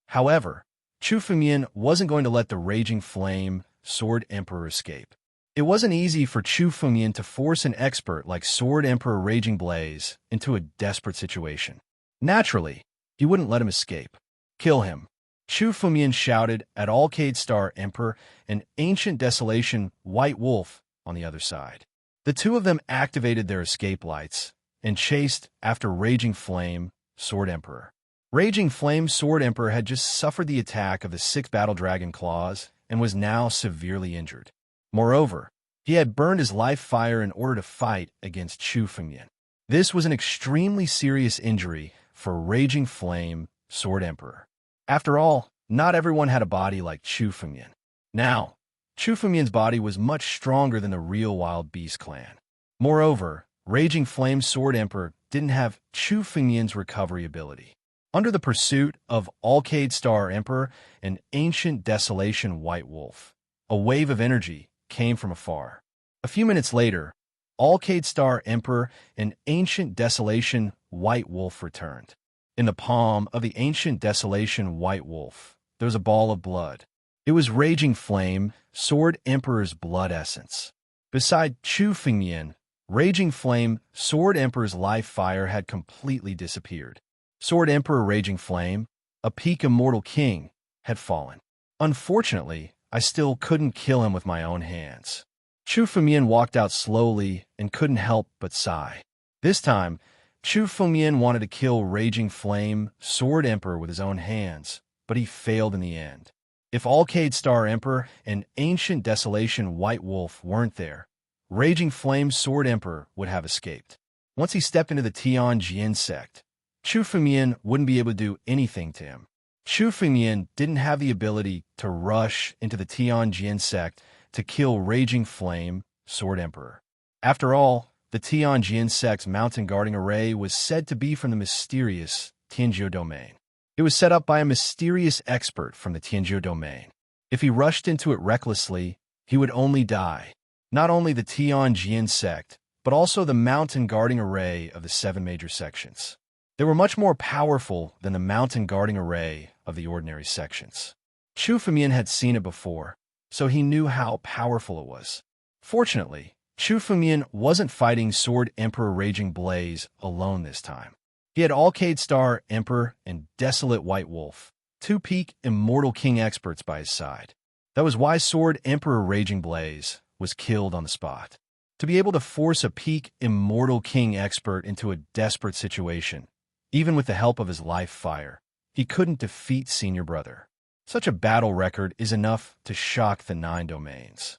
However, Chu Fengyan wasn't going to let the Raging Flame Sword Emperor escape. It wasn't easy for Chu Fengyan to force an expert like Sword Emperor Raging Blaze into a desperate situation. Naturally, he wouldn't let him escape. Kill him. Chu Fengyan shouted at Alcade Star Emperor and Ancient Desolation White Wolf on the other side. The two of them activated their escape lights and chased after Raging Flame Sword Emperor. Raging Flame Sword Emperor had just suffered the attack of the 6 Battle Dragon Claws and was now severely injured. Moreover, he had burned his life fire in order to fight against Chu Fengyan. This was an extremely serious injury for Raging Flame Sword Emperor. After all, not everyone had a body like Chu Fengyan. Now, Chu Fengyan's body was much stronger than the real Wild Beast clan. Moreover, Raging Flame Sword Emperor didn't have Chu Fengyan's recovery ability. Under the pursuit of Alcade Star Emperor and Ancient Desolation White Wolf, a wave of energy came from afar. A few minutes later, Alcade Star Emperor and Ancient Desolation White Wolf returned. In the palm of the Ancient Desolation White Wolf, there was a ball of blood. It was Raging Flame Sword Emperor's blood essence. Beside Chu Fengyan, Raging Flame Sword Emperor's life fire had completely disappeared. Sword Emperor Raging Flame, a peak immortal king, had fallen. Unfortunately, I still couldn't kill him with my own hands. Chu Fengyan walked out slowly and couldn't help but sigh. This time, Chu Fengyan wanted to kill Raging Flame Sword Emperor with his own hands, but he failed in the end. If Alcade Star Emperor and Ancient Desolation White Wolf weren't there, Raging Flame Sword Emperor would have escaped. Once he stepped into the Tianjin sect, Chu Fengyan wouldn't be able to do anything to him. Chu Fengyan didn't have the ability to rush into the Tianjin sect to kill Raging Flame Sword Emperor. After all, the Tianjin sect's mountain guarding array was said to be from the mysterious Tianjiu domain. It was set up by a mysterious expert from the Tianjiu domain. If he rushed into it recklessly, he would only die. Not only the Tianjin sect, but also the mountain guarding array of the 7 major sections. They were much more powerful than the mountain guarding array of the ordinary sections. Chu Fengyan had seen it before, so he knew how powerful it was. Fortunately, Chu Fengyan wasn't fighting Sword Emperor Raging Blaze alone this time. He had Alcade Star Emperor and Desolate White Wolf, 2 peak Immortal King experts by his side. That was why Sword Emperor Raging Blaze was killed on the spot. To be able to force a peak Immortal King expert into a desperate situation, even with the help of his life fire, he couldn't defeat Senior Brother. Such a battle record is enough to shock the 9 domains.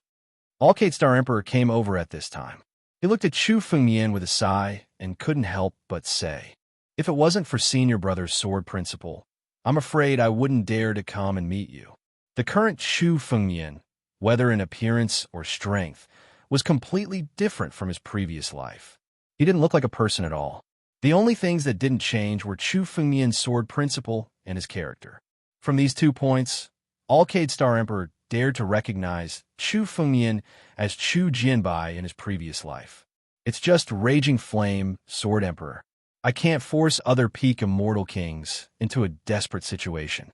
Alcate Star Emperor came over at this time. He looked at Chu Fengmian with a sigh and couldn't help but say, "If it wasn't for Senior Brother's sword principle, I'm afraid I wouldn't dare to come and meet you." The current Chu Fengmian, whether in appearance or strength, was completely different from his previous life. He didn't look like a person at all. The only things that didn't change were Chu Fengmian's sword principle and his character. From these 2 points, Alcate Star Emperor dared to recognize Chu Fengmian as Chu Jianbai in his previous life. It's just Raging Flame, Sword Emperor. I can't force other peak Immortal Kings into a desperate situation.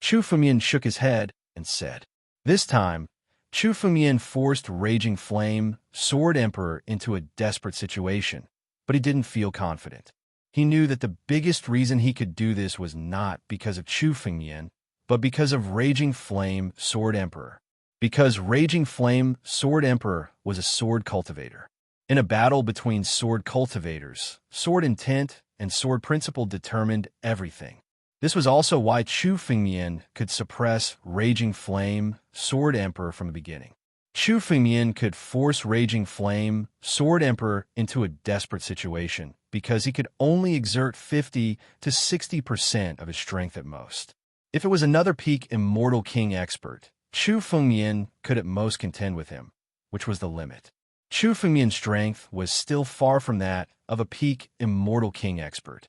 Chu Fengmian shook his head and said. This time, Chu Fengmian forced Raging Flame, Sword Emperor into a desperate situation, but he didn't feel confident. He knew that the biggest reason he could do this was not because of Chu Fengmian, but because of Raging Flame, Sword Emperor. Because Raging Flame, Sword Emperor was a sword cultivator. In a battle between sword cultivators, sword intent and sword principle determined everything. This was also why Chu Fengmian could suppress Raging Flame, Sword Emperor from the beginning. Chu Fengmian could force Raging Flame, Sword Emperor into a desperate situation because he could only exert 50 to 60% of his strength at most. If it was another peak Immortal King expert, Chu Fengmian could at most contend with him, which was the limit. Chu Fengmian's strength was still far from that of a peak Immortal King expert.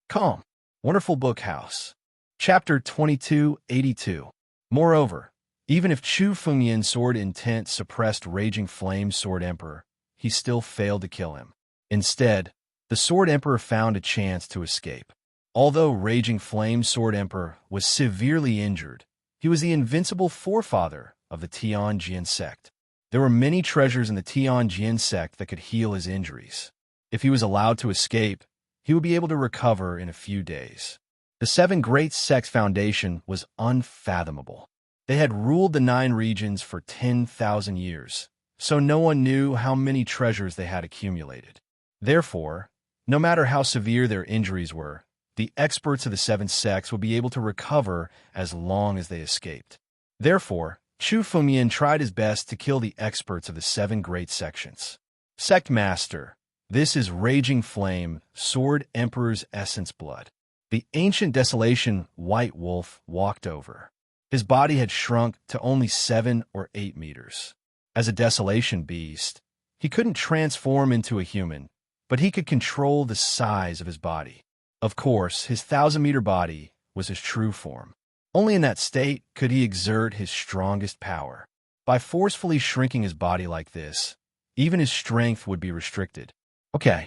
Calm. Wonderful Book House. Chapter 2282. Moreover, even if Chu Fengmian's sword intent suppressed Raging Flame Sword Emperor, he still failed to kill him. Instead, the Sword Emperor found a chance to escape. Although Raging Flame Sword Emperor was severely injured, he was the invincible forefather of the Tianjin sect. There were many treasures in the Tianjin sect that could heal his injuries. If he was allowed to escape, he would be able to recover in a few days. The 7 Great Sects Foundation was unfathomable. They had ruled the 9 regions for 10,000 years, so no one knew how many treasures they had accumulated. Therefore, no matter how severe their injuries were, the experts of the 7 sects would be able to recover as long as they escaped. Therefore, Chu Fengmian tried his best to kill the experts of the 7 great sections. Sect Master. This is Raging Flame, Sword Emperor's essence blood. The ancient desolation White Wolf walked over. His body had shrunk to only 7 or 8 meters. As a desolation beast, he couldn't transform into a human, but he could control the size of his body. Of course, his 1,000-meter body was his true form. Only in that state could he exert his strongest power. By forcefully shrinking his body like this, even his strength would be restricted. Okay.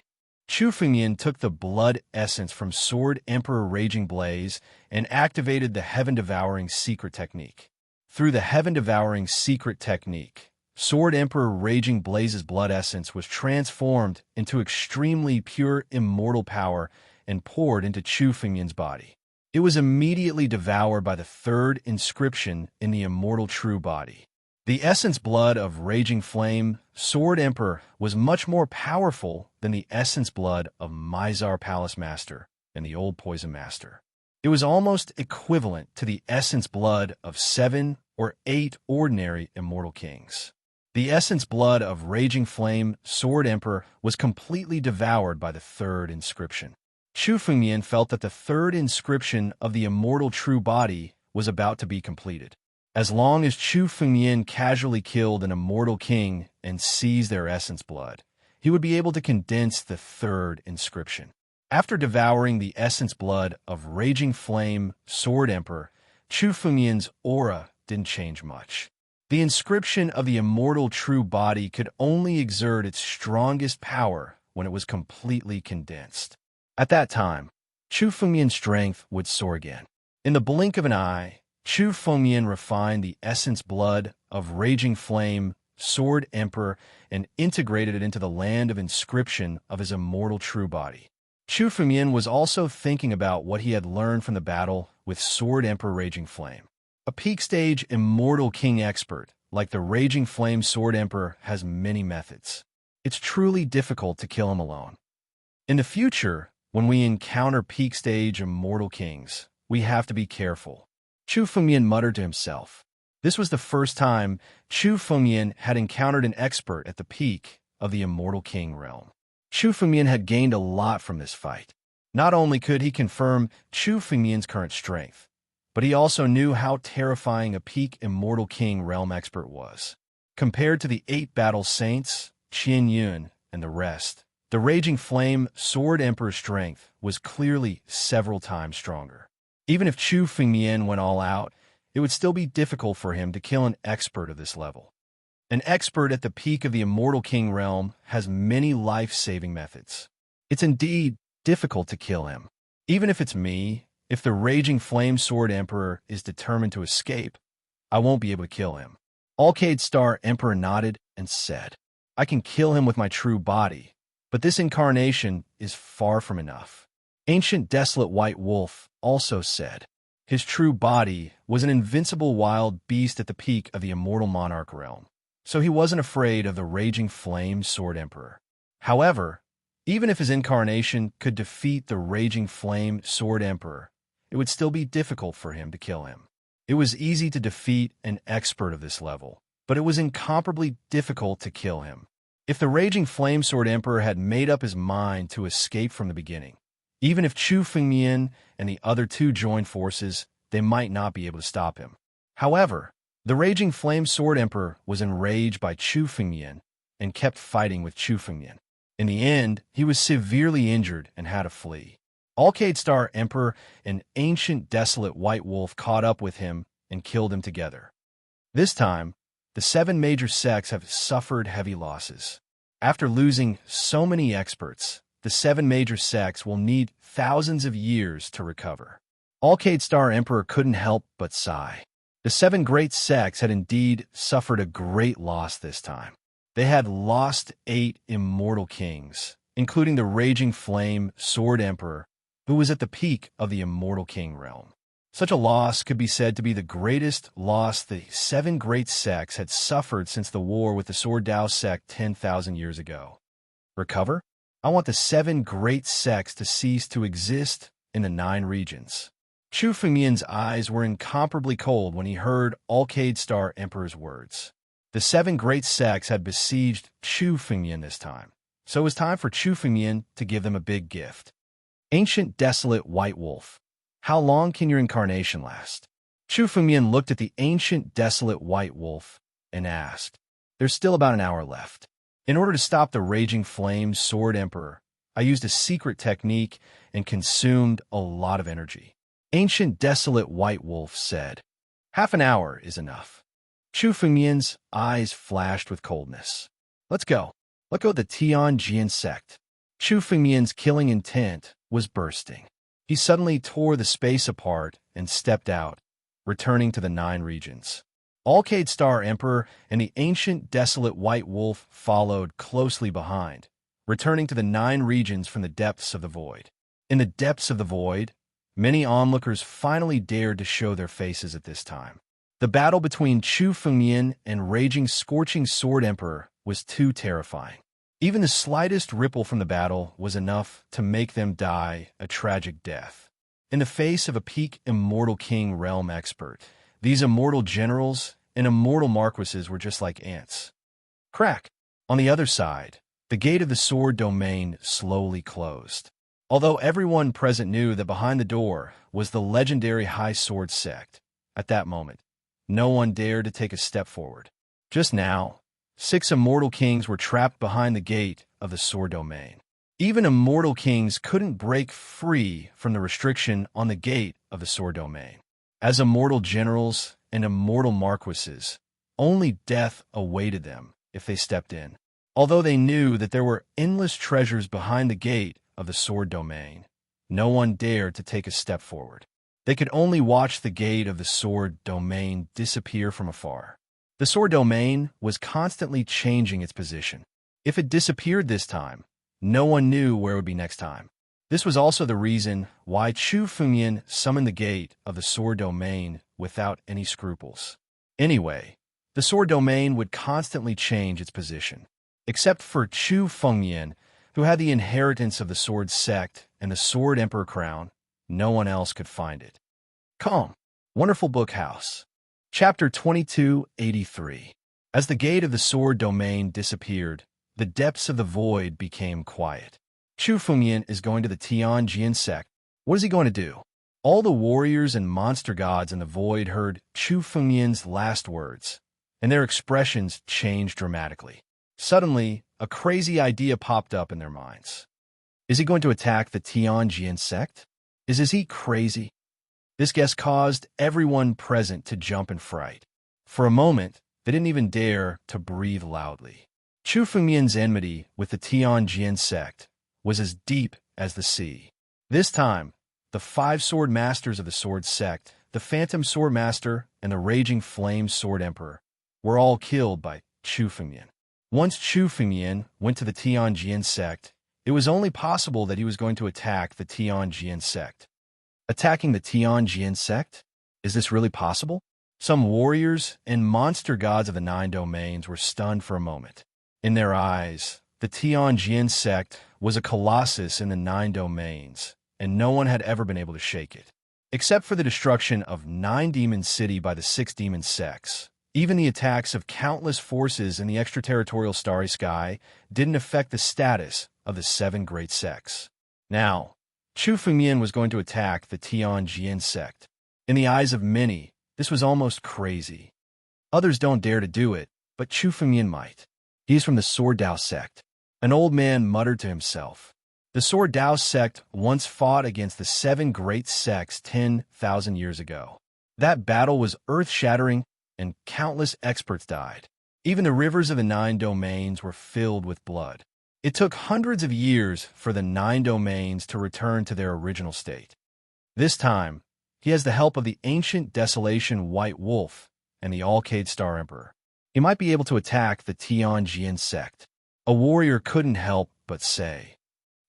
Chu Fengmian took the blood essence from Sword Emperor Raging Blaze and activated the Heaven-Devouring Secret Technique. Through the Heaven-Devouring Secret Technique, Sword Emperor Raging Blaze's blood essence was transformed into extremely pure immortal power and poured into Chu Fengmian's body. It was immediately devoured by the 3rd inscription in the immortal true body. The essence blood of Raging Flame, Sword Emperor, was much more powerful than the essence blood of Mizar Palace Master and the Old Poison Master. It was almost equivalent to the essence blood of 7 or 8 ordinary Immortal Kings. The essence blood of Raging Flame, Sword Emperor, was completely devoured by the 3rd inscription. Chu Fengmian felt that the 3rd inscription of the immortal true body was about to be completed. As long as Chu Fengmian casually killed an immortal king and seized their essence blood, he would be able to condense the 3rd inscription. After devouring the essence blood of Raging Flame, Sword Emperor, Chu Fengmian's aura didn't change much. The inscription of the immortal true body could only exert its strongest power when it was completely condensed. At that time, Chu Fengmian's strength would soar again. In the blink of an eye, Chu Fengmian refined the essence blood of Raging Flame, Sword Emperor, and integrated it into the land of inscription of his immortal true body. Chu Fengmian was also thinking about what he had learned from the battle with Sword Emperor Raging Flame. A peak stage Immortal King expert like the Raging Flame Sword Emperor, has many methods. It's truly difficult to kill him alone. In the future, when we encounter peak stage immortal kings, we have to be careful. Chu Fengmian muttered to himself. This was the first time Chu Fengmian had encountered an expert at the peak of the immortal king realm. Chu Fengmian had gained a lot from this fight. Not only could he confirm Chu Fengmian's current strength, but he also knew how terrifying a peak immortal king realm expert was. Compared to the 8 battle saints, Qian Yun, and the rest, the Raging Flame Sword Emperor's strength was clearly several times stronger. Even if Chu Fengmian went all out, it would still be difficult for him to kill an expert of this level. An expert at the peak of the immortal king realm has many life-saving methods. It's indeed difficult to kill him. Even if it's me, if the Raging Flame Sword Emperor is determined to escape, I won't be able to kill him. Alcade Star Emperor nodded and said, I can kill him with my true body, but this incarnation is far from enough. Ancient Desolate White Wolf also said, his true body was an invincible wild beast at the peak of the immortal monarch realm, so he wasn't afraid of the Raging Flame Sword Emperor. However, even if his incarnation could defeat the Raging Flame Sword Emperor, it would still be difficult for him to kill him. It was easy to defeat an expert of this level, but it was incomparably difficult to kill him. If the Raging Flame Sword Emperor had made up his mind to escape from the beginning, even if Chu Fengmian and the other 2 joined forces, they might not be able to stop him. However, the Raging Flame Sword Emperor was enraged by Chu Fengmian and kept fighting with Chu Fengmian. In the end, he was severely injured and had to flee. Alcade Star Emperor and Ancient Desolate White Wolf caught up with him and killed him together. This time, the 7 major sects have suffered heavy losses. After losing so many experts, the 7 major sects will need thousands of years to recover. Alcade Star Emperor couldn't help but sigh. The 7 great sects had indeed suffered a great loss this time. They had lost 8 immortal kings, including the Raging Flame Sword Emperor, who was at the peak of the immortal king realm. Such a loss could be said to be the greatest loss the 7 great sects had suffered since the war with the Sword Dao sect 10,000 years ago. Recover? I want the 7 great sects to cease to exist in the 9 regions. Chu Fengmian's eyes were incomparably cold when he heard Alcade Star Emperor's words. The 7 great sects had besieged Chu Fengmian this time, so it was time for Chu Fengmian to give them a big gift. Ancient Desolate White Wolf, how long can your incarnation last? Chu Fengmian looked at the Ancient Desolate White Wolf and asked, there's still about an hour left. In order to stop the Raging Flame Sword Emperor, I used a secret technique and consumed a lot of energy. Ancient Desolate White Wolf said, half an hour is enough. Chu Fengmian's eyes flashed with coldness. Let's go. Let go of the Tianjian sect. Chu Fengmian's killing intent was bursting. He suddenly tore the space apart and stepped out, returning to the 9 regions. Alcade Star Emperor and the Ancient Desolate White Wolf followed closely behind, returning to the 9 regions from the depths of the void. In the depths of the void, many onlookers finally dared to show their faces at this time. The battle between Chu Fengmian and Raging Scorching Sword Emperor was too terrifying. Even the slightest ripple from the battle was enough to make them die a tragic death. In the face of a peak immortal king realm expert, these immortal generals and immortal marquises were just like ants. Crack! On the other side, the gate of the sword domain slowly closed. Although everyone present knew that behind the door was the legendary High Sword sect, at that moment, no one dared to take a step forward. Just now, 6 immortal kings were trapped behind the gate of the sword domain. Even immortal kings couldn't break free from the restriction on the gate of the sword domain. As immortal generals and immortal marquises, only death awaited them if they stepped in. Although they knew that there were endless treasures behind the gate of the sword domain, no one dared to take a step forward. They could only watch the gate of the sword domain disappear from afar. The sword domain was constantly changing its position. If it disappeared this time, no one knew where it would be next time. This was also the reason why Chu Fengmian summoned the gate of the sword domain without any scruples. Anyway, the sword domain would constantly change its position. Except for Chu Fengyan, who had the inheritance of the sword sect and the sword emperor crown, no one else could find it. Calm. Wonderful Book House. Chapter 2283. As the gate of the sword domain disappeared, the depths of the void became quiet. Chu Fengyan is going to the Tianjian sect. What is he going to do? All the warriors and monster gods in the void heard Chu Fengyan's last words, and their expressions changed dramatically. Suddenly, a crazy idea popped up in their minds. Is he going to attack the Tianjian sect? Is he crazy? This guess caused everyone present to jump in fright. For a moment, they didn't even dare to breathe loudly. Chu Fengyan's enmity with the Tianjian sect was as deep as the sea. This time, the 5 sword masters of the sword sect, the Phantom Sword Master and the Raging Flame Sword Emperor, were all killed by Chu Fengyan. Once Chu Fengyan went to the Tianjian sect, it was only possible that he was going to attack the Tianjian sect. Attacking the Tianjian sect? Is this really possible? Some warriors and monster gods of the 9 domains were stunned for a moment. In their eyes, the Tianjian sect was a colossus in the 9 domains, and no one had ever been able to shake it. Except for the destruction of 9 demon city by the 6 demon sects, even the attacks of countless forces in the extraterritorial starry sky didn't affect the status of the 7 great sects. Now, Chu Fengyan was going to attack the Tianjian sect. In the eyes of many, this was almost crazy. Others don't dare to do it, but Chu Fengyan might. He is from the Sword Dao sect. An old man muttered to himself. The Sword Dao sect once fought against the 7 great sects 10,000 years ago. That battle was earth-shattering, and countless experts died. Even the rivers of the 9 domains were filled with blood. It took hundreds of years for the 9 domains to return to their original state. This time, he has the help of the ancient Desolation White Wolf and the Alcade Star Emperor. He might be able to attack the Tianjian sect. A warrior couldn't help but say,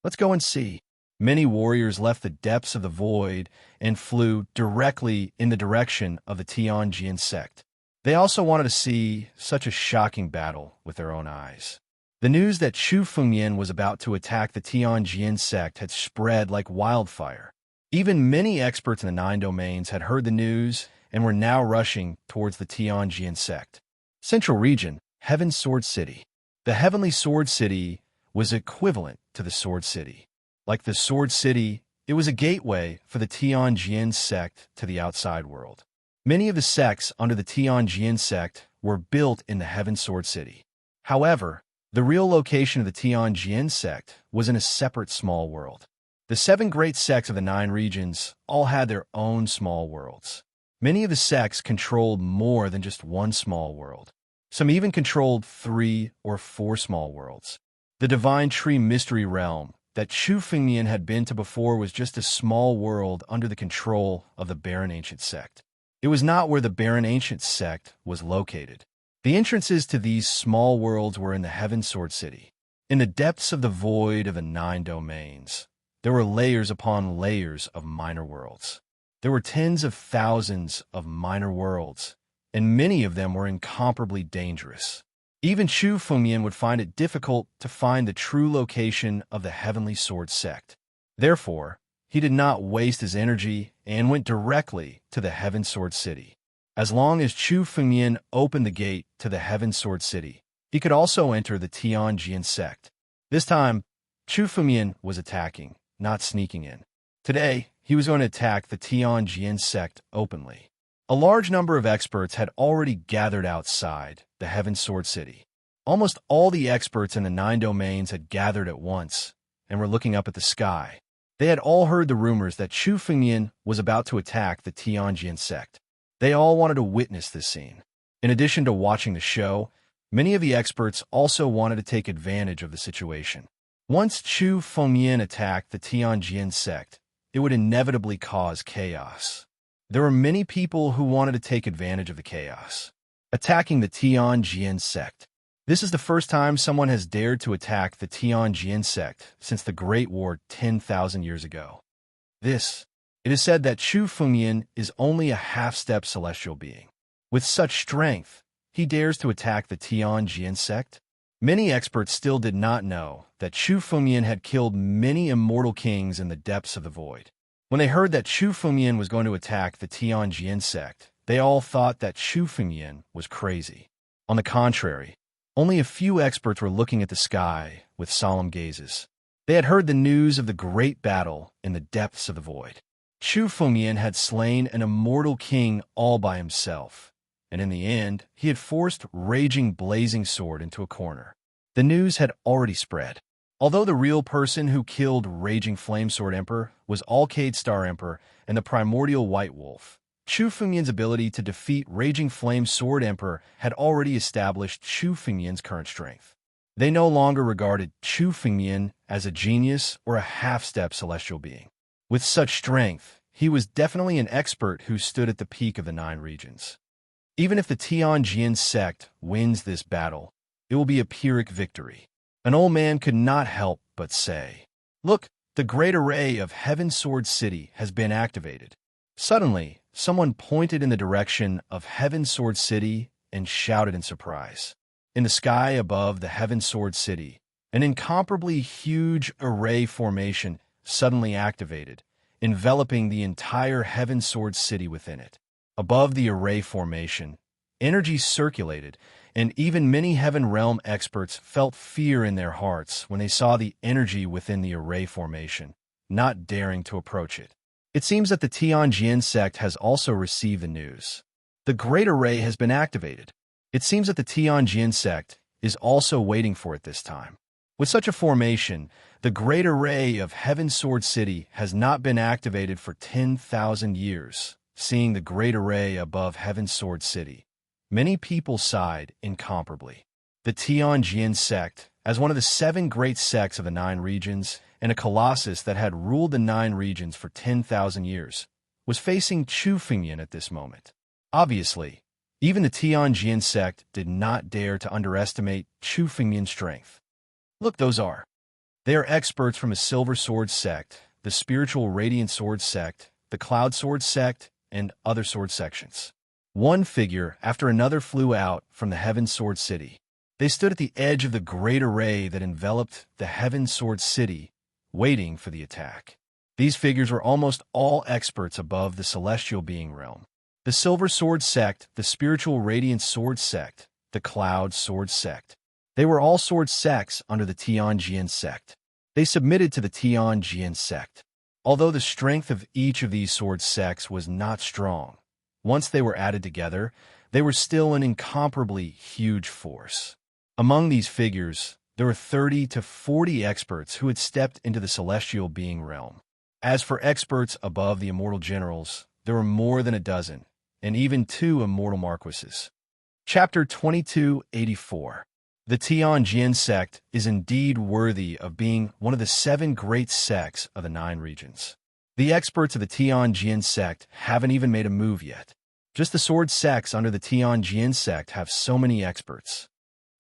"Let's go and see." Many warriors left the depths of the void and flew directly in the direction of the Tianjian sect. They also wanted to see such a shocking battle with their own eyes. The news that Chu Fengyan was about to attack the Tianjian sect had spread like wildfire. Even many experts in the 9 domains had heard the news and were now rushing towards the Tianjian sect. Central region, Heaven Sword City. The Heavenly Sword City was equivalent to the Sword City. Like the Sword City, it was a gateway for the Tianjian sect to the outside world. Many of the sects under the Tianjian sect were built in the Heaven Sword City. However, the real location of the Tianjian sect was in a separate small world. The 7 great sects of the 9 regions all had their own small worlds. Many of the sects controlled more than just one small world. Some even controlled 3 or 4 small worlds. The Divine Tree Mystery Realm that Chu Fengyan had been to before was just a small world under the control of the Barren Ancient sect. It was not where the Barren Ancient sect was located. The entrances to these small worlds were in the Heaven Sword City. In the depths of the void of the 9 domains, there were layers upon layers of minor worlds. There were tens of thousands of minor worlds, and many of them were incomparably dangerous. Even Chu Fengyan would find it difficult to find the true location of the Heavenly Sword sect. Therefore, he did not waste his energy and went directly to the Heaven Sword City. As long as Chu Fengyan opened the gate to the Heaven Sword City, he could also enter the Tianjian sect. This time, Chu Fengyan was attacking, not sneaking in. Today, he was going to attack the Tianjian sect openly. A large number of experts had already gathered outside the Heaven Sword City. Almost all the experts in the 9 domains had gathered at once and were looking up at the sky. They had all heard the rumors that Chu Fengyan was about to attack the Tianjian sect. They all wanted to witness this scene. In addition to watching the show, many of the experts also wanted to take advantage of the situation. Once Chu Fengyan attacked the Tianjian sect, it would inevitably cause chaos. There were many people who wanted to take advantage of the chaos. Attacking the Tianjian sect. This is the first time someone has dared to attack the Tianjian sect since the Great War 10,000 years ago. It is said that Chu Fengyan is only a half-step celestial being. With such strength, he dares to attack the Tianjin sect? Many experts still did not know that Chu Fumian had killed many immortal kings in the depths of the void. When they heard that Chu Fumian was going to attack the Tianjin sect, they all thought that Chu Fumian was crazy. On the contrary, only a few experts were looking at the sky with solemn gazes. They had heard the news of the great battle in the depths of the void. Chu Fumian had slain an immortal king all by himself, and in the end, he had forced Raging Blazing Sword into a corner. The news had already spread. Although the real person who killed Raging Flame Sword Emperor was Alcade Star Emperor and the Primordial White Wolf, Chu Fumian's ability to defeat Raging Flame Sword Emperor had already established Chu Fumian's current strength. They no longer regarded Chu Fumian as a genius or a half-step celestial being. With such strength, he was definitely an expert who stood at the peak of the 9 regions. Even if the Tianjin sect wins this battle, it will be a Pyrrhic victory. An old man could not help but say, "Look, the great array of Heaven Sword City has been activated." Suddenly, someone pointed in the direction of Heaven Sword City and shouted in surprise. In the sky above the Heaven Sword City, an incomparably huge array formation suddenly activated, enveloping the entire Heaven Sword City within it. Above the array formation, energy circulated, and even many Heaven Realm experts felt fear in their hearts when they saw the energy within the array formation, not daring to approach it. It seems that the Tianjin sect has also received the news. The Great Array has been activated. It seems that the Tianjin sect is also waiting for it this time. With such a formation, the Great Array of Heaven Sword City has not been activated for 10,000 years. Seeing the Great Array above Heaven Sword City, many people sighed incomparably. The Tianjin sect, as one of the 7 great sects of the 9 regions, and a colossus that had ruled the 9 regions for 10,000 years, was facing Chu Fumian at this moment. Obviously, even the Tianjin sect did not dare to underestimate Chu Fumian's strength. Look, they are experts from a Silver Sword sect, the Spiritual Radiant Sword sect, the Cloud Sword sect, and other sword sections. One figure after another flew out from the Heaven Sword City. They stood at the edge of the great array that enveloped the Heaven Sword City, waiting for the attack. These figures were almost all experts above the celestial being realm. The Silver Sword sect, the Spiritual Radiant Sword sect, the Cloud Sword sect. They were all sword sects under the Tianjin sect. They submitted to the Tianjin sect. Although the strength of each of these sword sects was not strong, once they were added together, they were still an incomparably huge force. Among these figures, there were 30 to 40 experts who had stepped into the celestial being realm. As for experts above the immortal generals, there were more than a dozen, and even 2 immortal marquises. Chapter 2284. The Tianjin sect is indeed worthy of being one of the 7 great sects of the 9 regions. The experts of the Tianjin sect haven't even made a move yet. Just the sword sects under the Tianjin sect have so many experts.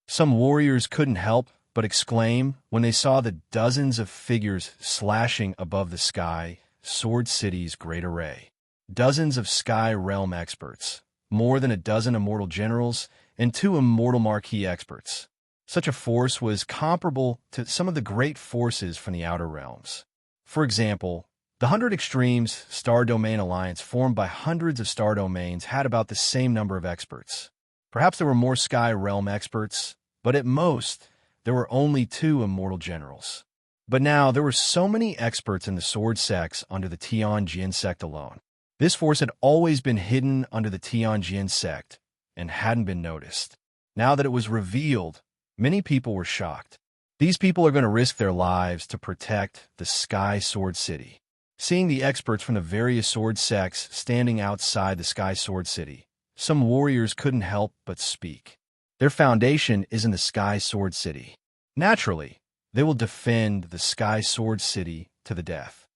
Some warriors couldn't help but exclaim when they saw the dozens of figures slashing above the sky, Sword City's great array. Dozens of Sky Realm experts, more than a dozen immortal generals, and 2 immortal marquee experts. Such a force was comparable to some of the great forces from the Outer Realms. For example, the 100 Extremes Star Domain Alliance formed by hundreds of star domains had about the same number of experts. Perhaps there were more Sky Realm experts, but at most, there were only 2 immortal generals. But now there were so many experts in the sword sects under the Tianjin sect alone. This force had always been hidden under the Tianjin sect and hadn't been noticed. Now that it was revealed, many people were shocked. These people are going to risk their lives to protect the Sky Sword City. Seeing the experts from the various sword sects standing outside the Sky Sword City, some warriors couldn't help but speak. Their foundation is in the Sky Sword City. Naturally, they will defend the Sky Sword City to the death.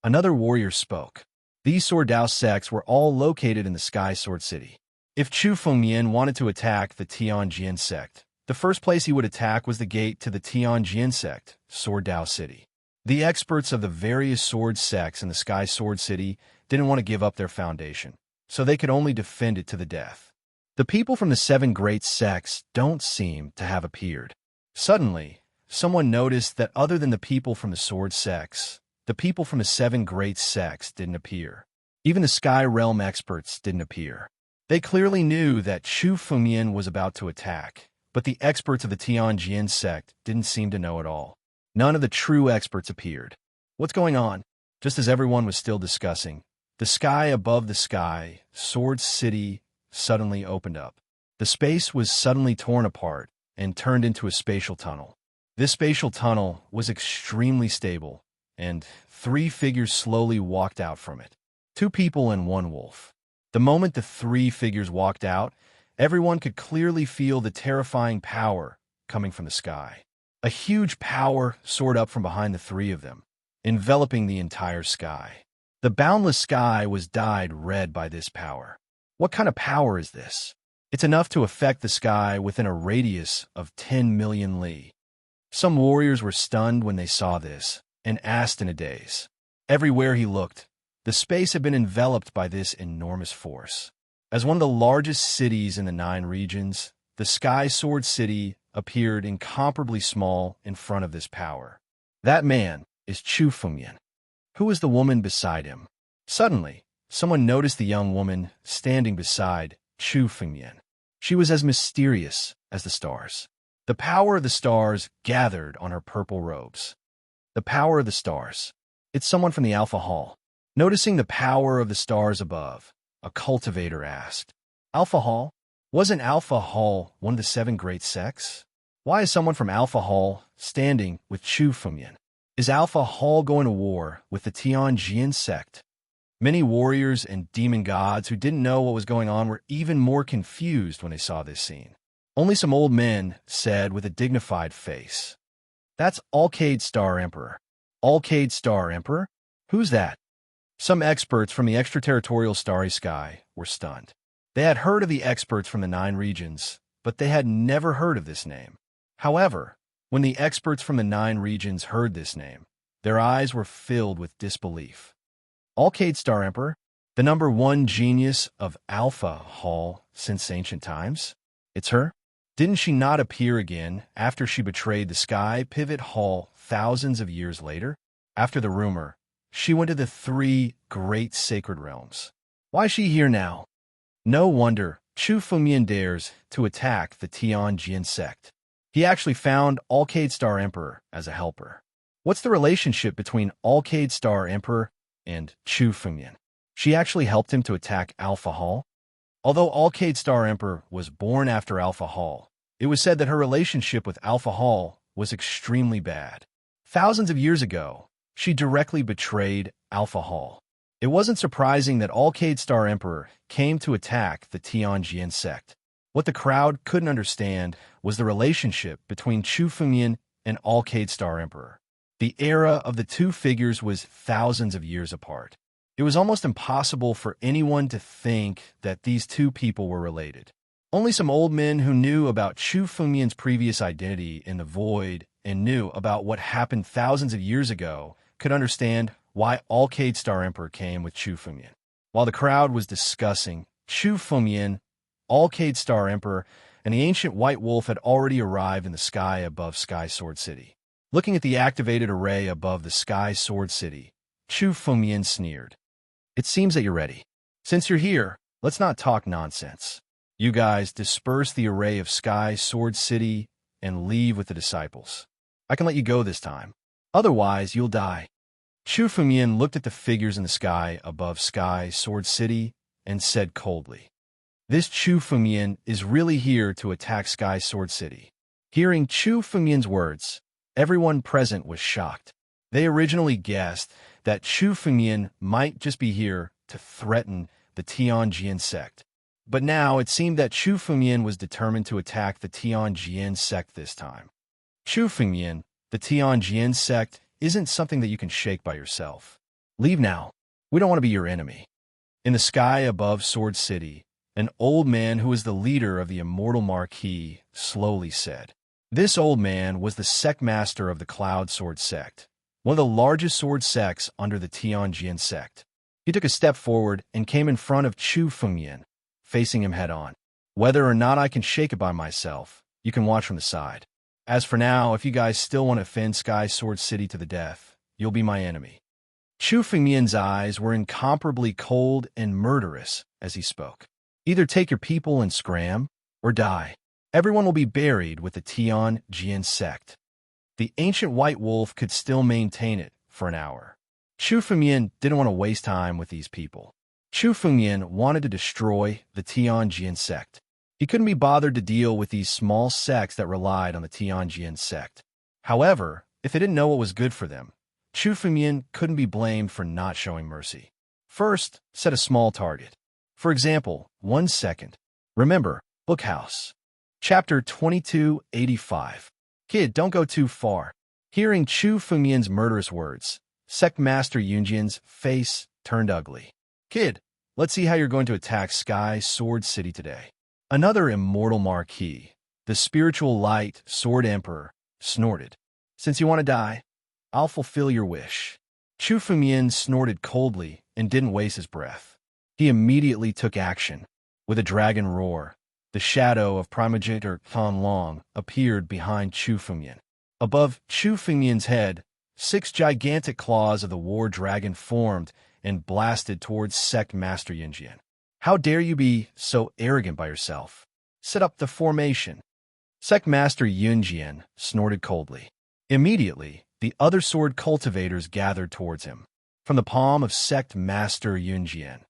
Another warrior spoke. These Sword Dao sects were all located in the Sky Sword City. If Chu Fumian wanted to attack the Tianjin sect, the first place he would attack was the gate to the Tianjin sect, Sword Dao City. The experts of the various sword sects in the Sky Sword City didn't want to give up their foundation, so they could only defend it to the death. The people from the 7 great sects don't seem to have appeared. Suddenly, someone noticed that other than the people from the sword sects, the people from the 7 great sects didn't appear. Even the Sky Realm experts didn't appear. They clearly knew that Chu Fengmian was about to attack, but the experts of the Tianjin sect didn't seem to know at all. None of the true experts appeared. What's going on? Just as everyone was still discussing, the sky above the sky, Sword City, suddenly opened up. The space was suddenly torn apart and turned into a spatial tunnel. This spatial tunnel was extremely stable, and 3 figures slowly walked out from it. 2 people and 1 wolf. The moment the 3 figures walked out, everyone could clearly feel the terrifying power coming from the sky. A huge power soared up from behind the 3 of them, enveloping the entire sky. The boundless sky was dyed red by this power. What kind of power is this? It's enough to affect the sky within a radius of 10 million li. Some warriors were stunned when they saw this, and asked in a daze. Everywhere he looked, the space had been enveloped by this enormous force. As one of the largest cities in the 9 regions, the Sky Sword City appeared incomparably small in front of this power. That man is Chu Fengmian. Who is the woman beside him? Suddenly, someone noticed the young woman standing beside Chu Fengmian. She was as mysterious as the stars. The power of the stars gathered on her purple robes. The power of the stars. It's someone from the Alpha Hall. Noticing the power of the stars above, a cultivator asked, Alpha Hall? Wasn't Alpha Hall one of the 7 great sects? Why is someone from Alpha Hall standing with Chu Fengmian? Is Alpha Hall going to war with the Tianjin sect? Many warriors and demon gods who didn't know what was going on were even more confused when they saw this scene. Only some old men said with a dignified face, That's Alcade Star Emperor. Alcade Star Emperor? Who's that? Some experts from the extraterritorial starry sky were stunned. They had heard of the experts from the 9 regions, but they had never heard of this name. However, when the experts from the 9 regions heard this name, their eyes were filled with disbelief. Alcade Star Emperor, the number 1 genius of Alpha Hall since ancient times? It's her? Didn't she not appear again after she betrayed the Sky Pivot Hall thousands of years later? After the rumor, she went to the 3 great sacred realms. Why is she here now? No wonder Chu Fengmian dares to attack the Tianjin sect. He actually found Alcade Star Emperor as a helper. What's the relationship between Alcade Star Emperor and Chu Fengmian? She actually helped him to attack Alpha Hall? Although Alcade Star Emperor was born after Alpha Hall, it was said that her relationship with Alpha Hall was extremely bad. Thousands of years ago, she directly betrayed Alpha Hall. It wasn't surprising that Alcade Star Emperor came to attack the Tianjin sect. What the crowd couldn't understand was the relationship between Chu Fengmian and Alcade Star Emperor. The era of the 2 figures was thousands of years apart. It was almost impossible for anyone to think that these 2 people were related. Only some old men who knew about Chu Fengmian's previous identity in the void and knew about what happened thousands of years ago could understand why Alcade Star Emperor came with Chu Fengmian. While the crowd was discussing, Chu Fengmian, Alcade Star Emperor, and the ancient White Wolf had already arrived in the sky above Sky Sword City. Looking at the activated array above the Sky Sword City, Chu Fengmian sneered. It seems that you're ready. Since you're here, let's not talk nonsense. You guys disperse the array of Sky Sword City and leave with the disciples. I can let you go this time. Otherwise, you'll die. Chu Fengmian looked at the figures in the sky above Sky Sword City and said coldly, This Chu Fengmian is really here to attack Sky Sword City. Hearing Chu Fengmian's words, everyone present was shocked. They originally guessed that Chu Fengmian might just be here to threaten the Tianjin sect. But now it seemed that Chu Fengmian was determined to attack the Tianjin sect this time. Chu Fengmian, the Tianjin sect, isn't something that you can shake by yourself. Leave now. We don't want to be your enemy. In the sky above Sword City, an old man who was the leader of the Immortal Marquis slowly said. This old man was the sect master of the Cloud Sword sect, one of the largest sword sects under the Tianjin sect. He took a step forward and came in front of Chu Fengmian, facing him head-on. Whether or not I can shake it by myself, you can watch from the side. As for now, if you guys still want to defend Sky Sword City to the death, you'll be my enemy." Chu Fengmian's eyes were incomparably cold and murderous as he spoke. "Either take your people and scram, or die. Everyone will be buried with the Tian Jian sect." The ancient white wolf could still maintain it for an hour. Chu Fengmian didn't want to waste time with these people. Chu Fengmian wanted to destroy the Tian Jian sect. He couldn't be bothered to deal with these small sects that relied on the Tian Jian sect. However, if they didn't know what was good for them, Chu Fengmian couldn't be blamed for not showing mercy. First, set a small target. For example, 1 second. Remember, Bookhouse. Chapter 2285. Kid, don't go too far. Hearing Chu Fengmian's murderous words, Sect Master Yunjian's face turned ugly. "Kid, let's see how you're going to attack Sky Sword City today." Another immortal marquis, the spiritual light Sword Emperor, snorted. "Since you want to die, I'll fulfill your wish." Chu Fengmian snorted coldly and didn't waste his breath. He immediately took action. With a dragon roar, the shadow of Primogenitor Tan Long appeared behind Chu Fengmian. Above Chu Fengmian's head, 6 gigantic claws of the war dragon formed and blasted towards Sect Master Yunjian. "How dare you be so arrogant by yourself? Set up the formation." Sect Master Yunjian snorted coldly. Immediately, the other sword cultivators gathered towards him. From the palm of Sect Master Yunjian,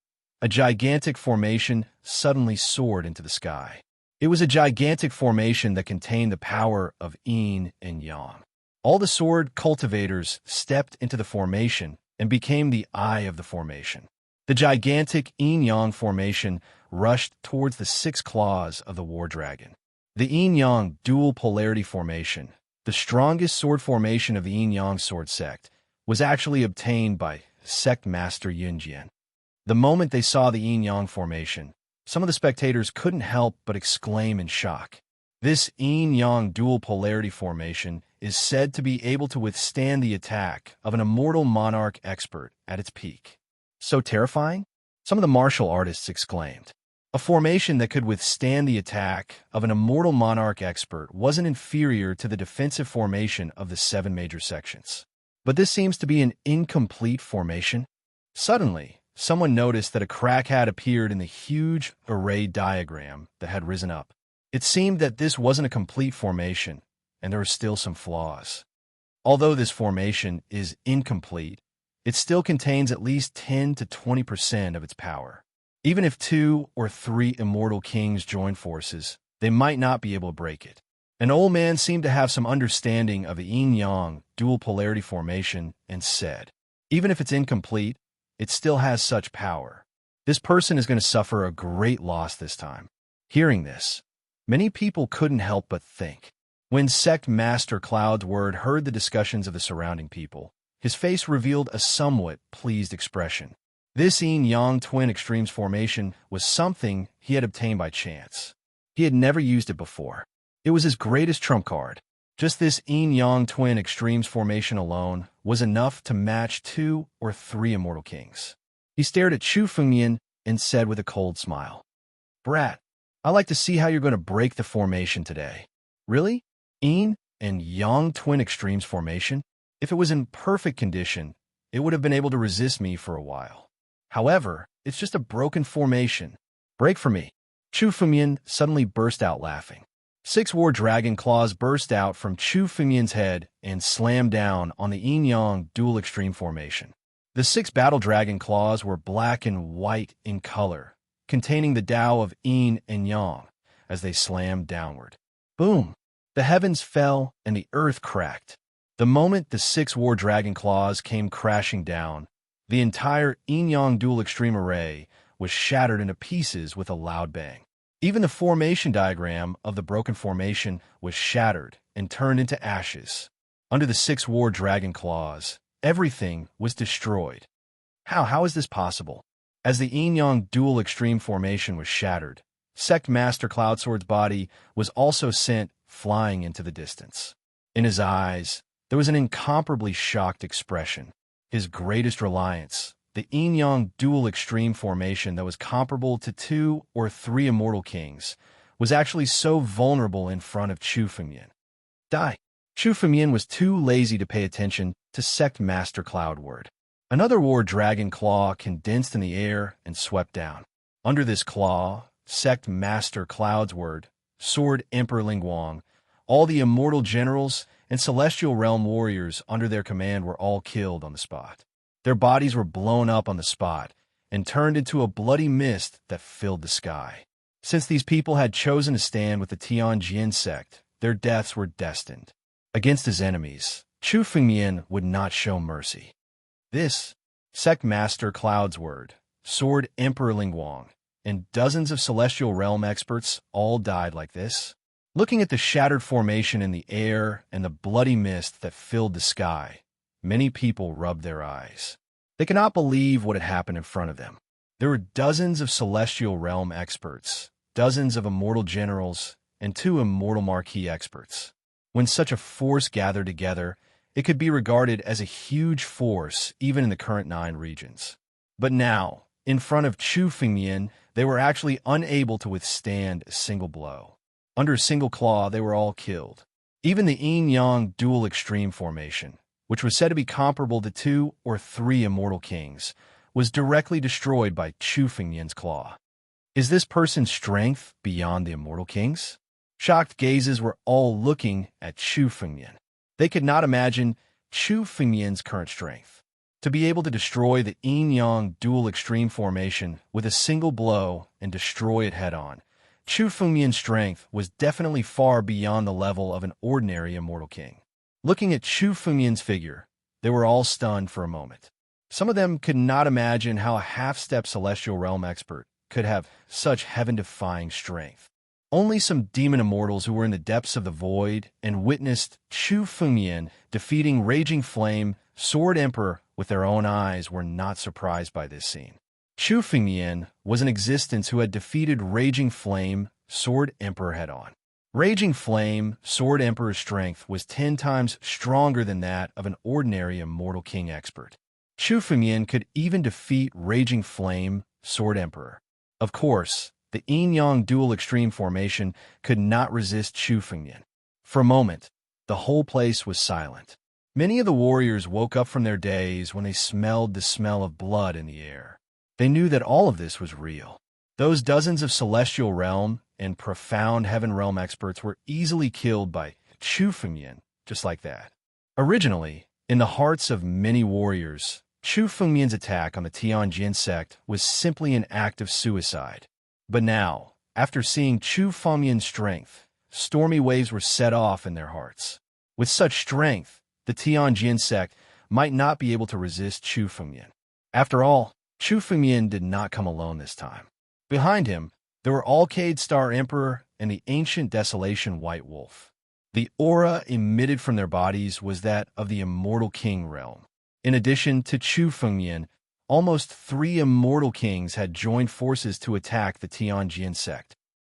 a gigantic formation suddenly soared into the sky. It was a gigantic formation that contained the power of yin and yang. All the sword cultivators stepped into the formation and became the eye of the formation. The gigantic yin-yang formation rushed towards the 6 claws of the war dragon. The yin-yang dual polarity formation, the strongest sword formation of the yin-yang sword sect, was actually obtained by Sect Master Yunjian. The moment they saw the yin-yang formation, some of the spectators couldn't help but exclaim in shock. This yin-yang dual polarity formation is said to be able to withstand the attack of an immortal monarch expert at its peak. "So terrifying?" some of the martial artists exclaimed. A formation that could withstand the attack of an immortal monarch expert wasn't inferior to the defensive formation of the 7 major sections. But this seems to be an incomplete formation. Suddenly, someone noticed that a crack had appeared in the huge array diagram that had risen up. It seemed that this wasn't a complete formation, and there were still some flaws. Although this formation is incomplete, it still contains at least 10 to 20% of its power. Even if 2 or 3 immortal kings join forces, they might not be able to break it. An old man seemed to have some understanding of the yin-yang dual polarity formation and said, "Even if it's incomplete, it still has such power. This person is going to suffer a great loss this time." Hearing this, many people couldn't help but think. When Sect Master Cloudward heard the discussions of the surrounding people, his face revealed a somewhat pleased expression. This yin-yang twin extremes formation was something he had obtained by chance. He had never used it before. It was his greatest trump card. Just this yin-yang twin extremes formation alone was enough to match 2 or 3 immortal kings. He stared at Chu Fengmian and said with a cold smile, "Brat, I'd like to see how you're going to break the formation today." "Really? Yin and yang twin extremes formation? If it was in perfect condition, it would have been able to resist me for a while. However, it's just a broken formation. Break for me." Chu Fengmian suddenly burst out laughing. 6 war dragon claws burst out from Chu Fengmian's head and slammed down on the yin-yang dual extreme formation. The 6 battle dragon claws were black and white in color, containing the Tao of yin and yang, as they slammed downward. Boom! The heavens fell and the earth cracked. The moment the 6 war dragon claws came crashing down, the entire yin-yang dual extreme array was shattered into pieces with a loud bang. Even the formation diagram of the broken formation was shattered and turned into ashes. Under the 6 war dragon claws, everything was destroyed. How is this possible? As the yin-yang dual extreme formation was shattered, Sect Master Cloudsword's body was also sent flying into the distance. In his eyes, there was an incomparably shocked expression. His greatest reliance the yin-yang dual extreme formation that was comparable to 2 or 3 immortal kings, was actually so vulnerable in front of Chu Fengmian. Chu Fengmian was too lazy to pay attention to Sect Master Cloud Word. Another war dragon claw condensed in the air and swept down. Under this claw, Sect Master Cloud's Word, Sword Emperor Lingguang, all the immortal generals and celestial realm warriors under their command were all killed on the spot. Their bodies were blown up on the spot and turned into a bloody mist that filled the sky. Since these people had chosen to stand with the Tianjin sect, their deaths were destined. Against his enemies, Chu Fengmian would not show mercy. This, Sect Master Cloud's Word, Sword Emperor Lingguang, and dozens of celestial realm experts all died like this. Looking at the shattered formation in the air and the bloody mist that filled the sky, many people rubbed their eyes. They could not believe what had happened in front of them. There were dozens of celestial realm experts, dozens of immortal generals, and 2 immortal marquee experts. When such a force gathered together, it could be regarded as a huge force even in the current 9 regions. But now, in front of Chu Fengmian, they were actually unable to withstand a single blow. Under a single claw, they were all killed. Even the yin-yang dual extreme formation, which was said to be comparable to 2 or 3 immortal kings, was directly destroyed by Chu Fengmian's claw. Is this person's strength beyond the immortal kings? Shocked gazes were all looking at Chu Fengmian. They could not imagine Chu Fengmian's current strength. To be able to destroy the yin-yang dual extreme formation with a single blow and destroy it head-on, Chu Fengmian's strength was definitely far beyond the level of an ordinary immortal king. Looking at Chu Fengmian's figure, they were all stunned for a moment. Some of them could not imagine how a half-step celestial realm expert could have such heaven-defying strength. Only some demon immortals who were in the depths of the void and witnessed Chu Fengmian defeating Raging Flame, Sword Emperor with their own eyes were not surprised by this scene. Chu Fengmian was an existence who had defeated Raging Flame, Sword Emperor head-on. Raging Flame, Sword Emperor's strength was 10 times stronger than that of an ordinary immortal king expert. Chu Fengmian could even defeat Raging Flame, Sword Emperor. Of course, the yin-yang dual extreme formation could not resist Chu Fengmian. For a moment, the whole place was silent. Many of the warriors woke up from their daze when they smelled the smell of blood in the air. They knew that all of this was real. Those dozens of celestial realm and profound heaven realm experts were easily killed by Chu Fengmian, just like that. Originally, in the hearts of many warriors, Chu Fengmian's attack on the Tianjin sect was simply an act of suicide. But now, after seeing Chu Fengmian's strength, stormy waves were set off in their hearts. With such strength, the Tianjin sect might not be able to resist Chu Fengmian. After all, Chu Fengmian did not come alone this time. Behind him, there were Alcade Star Emperor and the ancient Desolation White Wolf. The aura emitted from their bodies was that of the Immortal King realm. In addition to Chu Fengmian, almost 3 immortal kings had joined forces to attack the Tianjin sect.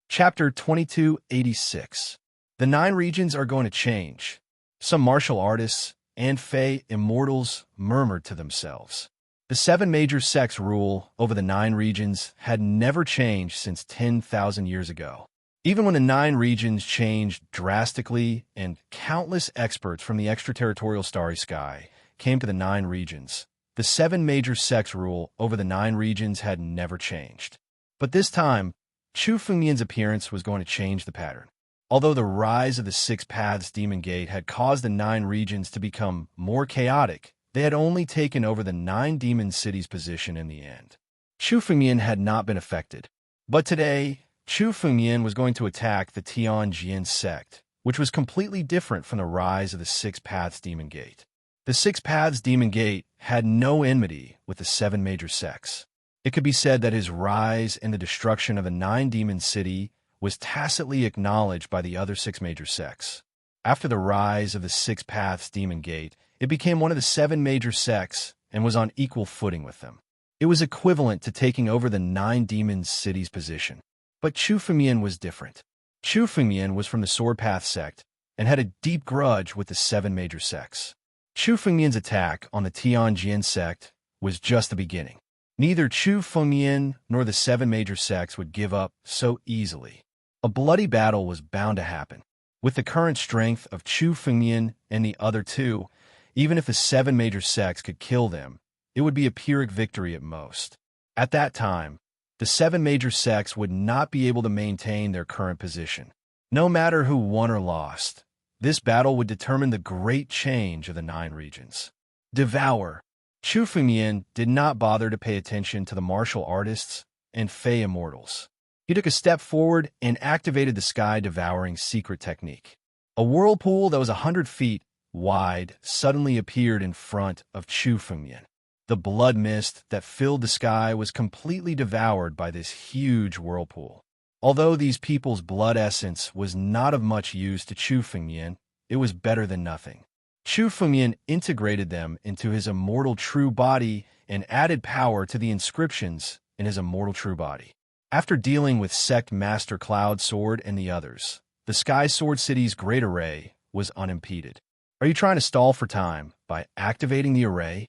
Chapter 2286. The 9 regions are going to change. Some martial artists and Fey immortals murmured to themselves. The 7 major sects' rule over the 9 regions had never changed since 10,000 years ago. Even when the 9 regions changed drastically and countless experts from the extraterritorial starry sky came to the 9 regions, the 7 major sects' rule over the 9 regions had never changed. But this time, Chu Fengmian's appearance was going to change the pattern. Although the rise of the 6 Paths Demon Gate had caused the 9 regions to become more chaotic, they had only taken over the 9 demon cities' position in the end. Chu Fengmian had not been affected. But today, Chu Fengmian was going to attack the Tianjin sect, which was completely different from the rise of the 6 Paths Demon Gate. The 6 Paths Demon Gate had no enmity with the 7 major sects. It could be said that his rise and the destruction of the 9 demon city was tacitly acknowledged by the other 6 major sects. After the rise of the 6 Paths Demon Gate, it became one of the 7 major sects and was on equal footing with them. It was equivalent to taking over the 9 demon cities' position. But Chu Fengmian was different. Chu Fengmian was from the Sword Path sect and had a deep grudge with the 7 major sects. Chu Fengmian's attack on the Tianjin sect was just the beginning. Neither Chu Fengmian nor the seven major sects would give up so easily. A bloody battle was bound to happen. With the current strength of Chu Fengmian and the other two, even if the seven major sects could kill them, it would be a Pyrrhic victory at most. At that time, the seven major sects would not be able to maintain their current position. No matter who won or lost, this battle would determine the great change of the 9 regions. Devour. Chu Fengmian did not bother to pay attention to the martial artists and Fey immortals. He took a step forward and activated the sky-devouring secret technique. A whirlpool that was 100 feet wide suddenly appeared in front of Chu Fengmian. The blood mist that filled the sky was completely devoured by this huge whirlpool. Although these people's blood essence was not of much use to Chu Fengmian, it was better than nothing. Chu Fengmian integrated them into his immortal true body and added power to the inscriptions in his immortal true body. After dealing with Sect Master Cloud Sword and the others, the Sky Sword City's great array was unimpeded. Are you trying to stall for time by activating the array?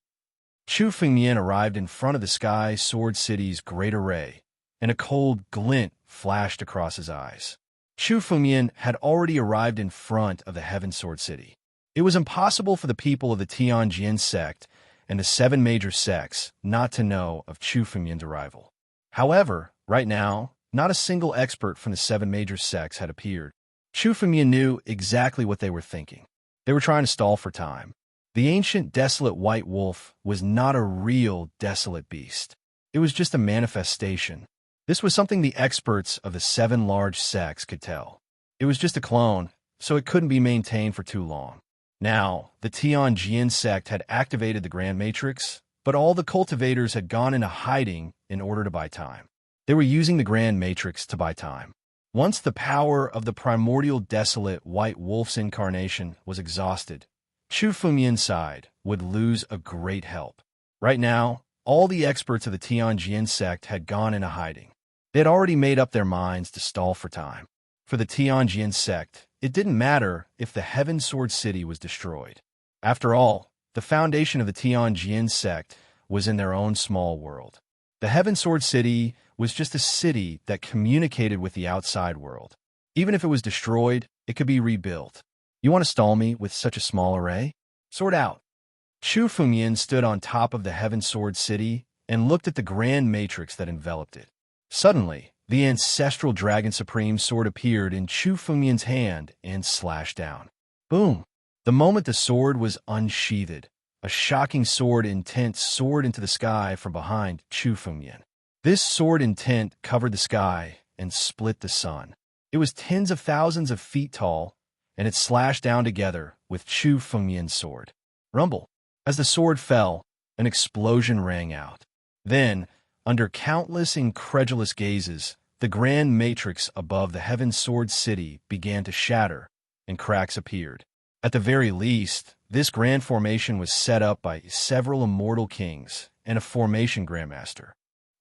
Chu Fengmian arrived in front of the Sky Sword City's great array, and a cold glint flashed across his eyes. Chu Fengmian had already arrived in front of the Heaven Sword City. It was impossible for the people of the Tianjin sect and the 7 major sects not to know of Chu Fengmian's arrival. However, right now, not a single expert from the 7 major sects had appeared. Chu Fengmian knew exactly what they were thinking. They were trying to stall for time. The ancient desolate white wolf was not a real desolate beast. It was just a manifestation. This was something the experts of the 7 large sects could tell. It was just a clone, so it couldn't be maintained for too long. Now, the Tianjin sect had activated the Grand Matrix, but all the cultivators had gone into hiding in order to buy time. They were using the Grand Matrix to buy time. Once the power of the primordial desolate white wolf's incarnation was exhausted, Chu Fengmian's side would lose a great help. Right now, all the experts of the Tianjin sect had gone into hiding. They had already made up their minds to stall for time. For the Tianjin sect, it didn't matter if the Heaven Sword City was destroyed. After all, the foundation of the Tianjin sect was in their own small world. The Heaven Sword City was just a city that communicated with the outside world. Even if it was destroyed, it could be rebuilt. You want to stall me with such a small array? Sort out. Chu Fengmian stood on top of the Heaven Sword City and looked at the grand matrix that enveloped it. Suddenly, the ancestral Dragon Supreme sword appeared in Chu Fengmian's hand and slashed down. Boom! The moment the sword was unsheathed, a shocking sword intent soared into the sky from behind Chu Fengmian. This sword intent covered the sky and split the sun. It was tens of thousands of feet tall, and it slashed down together with Chu Fengmian's sword. Rumble! As the sword fell, an explosion rang out. Then, under countless incredulous gazes, the grand matrix above the Heaven Sword City began to shatter, and cracks appeared. At the very least, this grand formation was set up by several immortal kings and a formation grandmaster.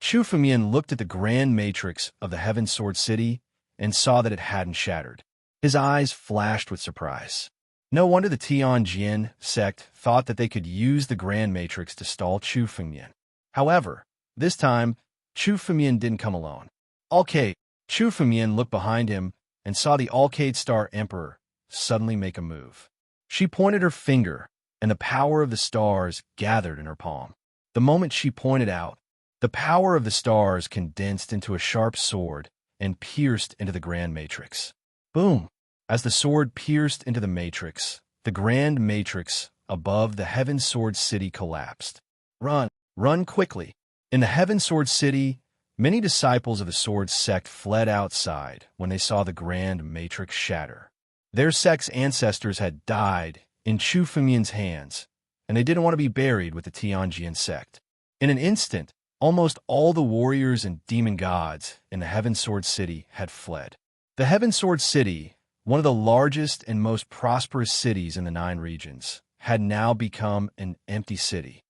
Chu Fengmian looked at the grand matrix of the Heaven Sword City and saw that it hadn't shattered. His eyes flashed with surprise. No wonder the Tianjin sect thought that they could use the grand matrix to stall Chu Fengmian. However, this time, Chu Fengmian didn't come alone. Alcade. Chu Fengmian looked behind him and saw the Alcade Star Emperor suddenly make a move. She pointed her finger, and the power of the stars gathered in her palm. The moment she pointed out, the power of the stars condensed into a sharp sword and pierced into the grand matrix. Boom! As the sword pierced into the matrix, the grand matrix above the Heaven Sword City collapsed. Run! Run quickly! In the Heaven Sword City, many disciples of the Sword sect fled outside when they saw the grand matrix shatter. Their sect's ancestors had died in Chu Fengmian's hands, and they didn't want to be buried with the Tianjin sect. In an instant, almost all the warriors and demon gods in the Heaven Sword City had fled. The Heaven Sword City, one of the largest and most prosperous cities in the 9 regions, had now become an empty city.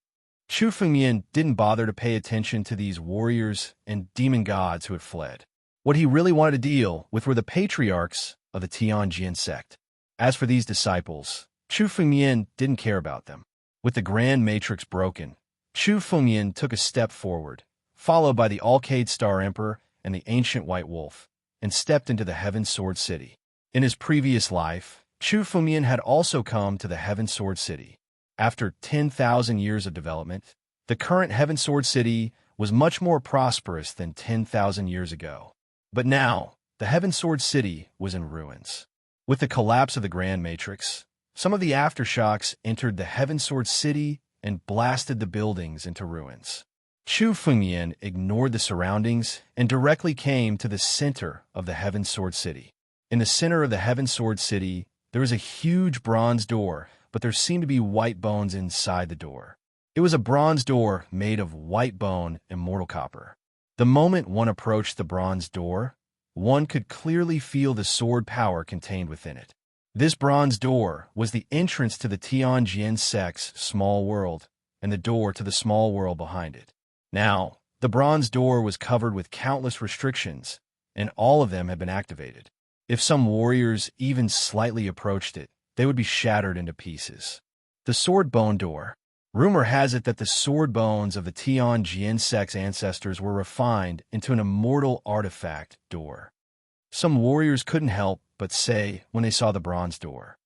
Chu Fengmian didn't bother to pay attention to these warriors and demon gods who had fled. What he really wanted to deal with were the patriarchs of the Tianjin sect. As for these disciples, Chu Fengmian didn't care about them. With the grand matrix broken, Chu Fengyan took a step forward, followed by the Alcade Star Emperor and the ancient White Wolf, and stepped into the Heaven Sword City. In his previous life, Chu Fengyan had also come to the Heaven Sword City. After 10,000 years of development, the current Heaven Sword City was much more prosperous than 10,000 years ago. But now, the Heaven Sword City was in ruins. With the collapse of the Grand Matrix, some of the aftershocks entered the Heaven Sword City and blasted the buildings into ruins. Chu Fengyan ignored the surroundings and directly came to the center of the Heaven Sword City. In the center of the Heaven Sword City, there was a huge bronze door, but there seemed to be white bones inside the door. It was a bronze door made of white bone and mortal copper. The moment one approached the bronze door, one could clearly feel the sword power contained within it. This bronze door was the entrance to the Tianjin sect's small world and the door to the small world behind it. Now, the bronze door was covered with countless restrictions, and all of them had been activated. If some warriors even slightly approached it, they would be shattered into pieces. The sword bone door. Rumor has it that the sword bones of the Tianjin sect's ancestors were refined into an immortal artifact door. Some warriors couldn't help but say when they saw the bronze door.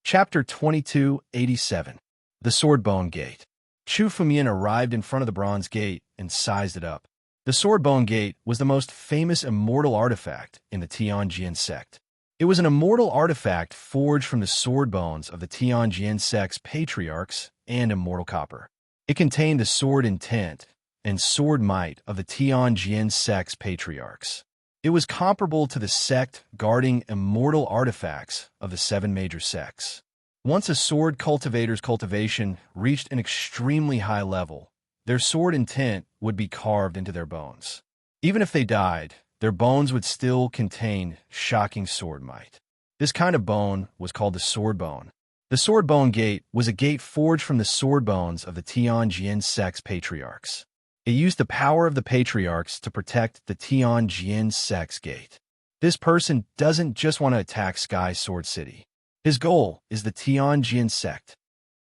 Chapter 2287. The Swordbone Gate. Chu Fengyan arrived in front of the bronze gate and sized it up. The Swordbone Gate was the most famous immortal artifact in the Tianjin sect. It was an immortal artifact forged from the sword bones of the Tianjin sect's patriarchs and immortal copper. It contained the sword intent and sword might of the Tianjin sect's patriarchs. It was comparable to the sect guarding immortal artifacts of the 7 major sects. Once a sword cultivator's cultivation reached an extremely high level, their sword intent would be carved into their bones. Even if they died, their bones would still contain shocking sword might. This kind of bone was called the sword bone. The sword bone gate was a gate forged from the sword bones of the Tianjin sect's patriarchs. It used the power of the patriarchs to protect the Tianjin sect's gate. This person doesn't just want to attack Sky Sword City. His goal is the Tianjin sect.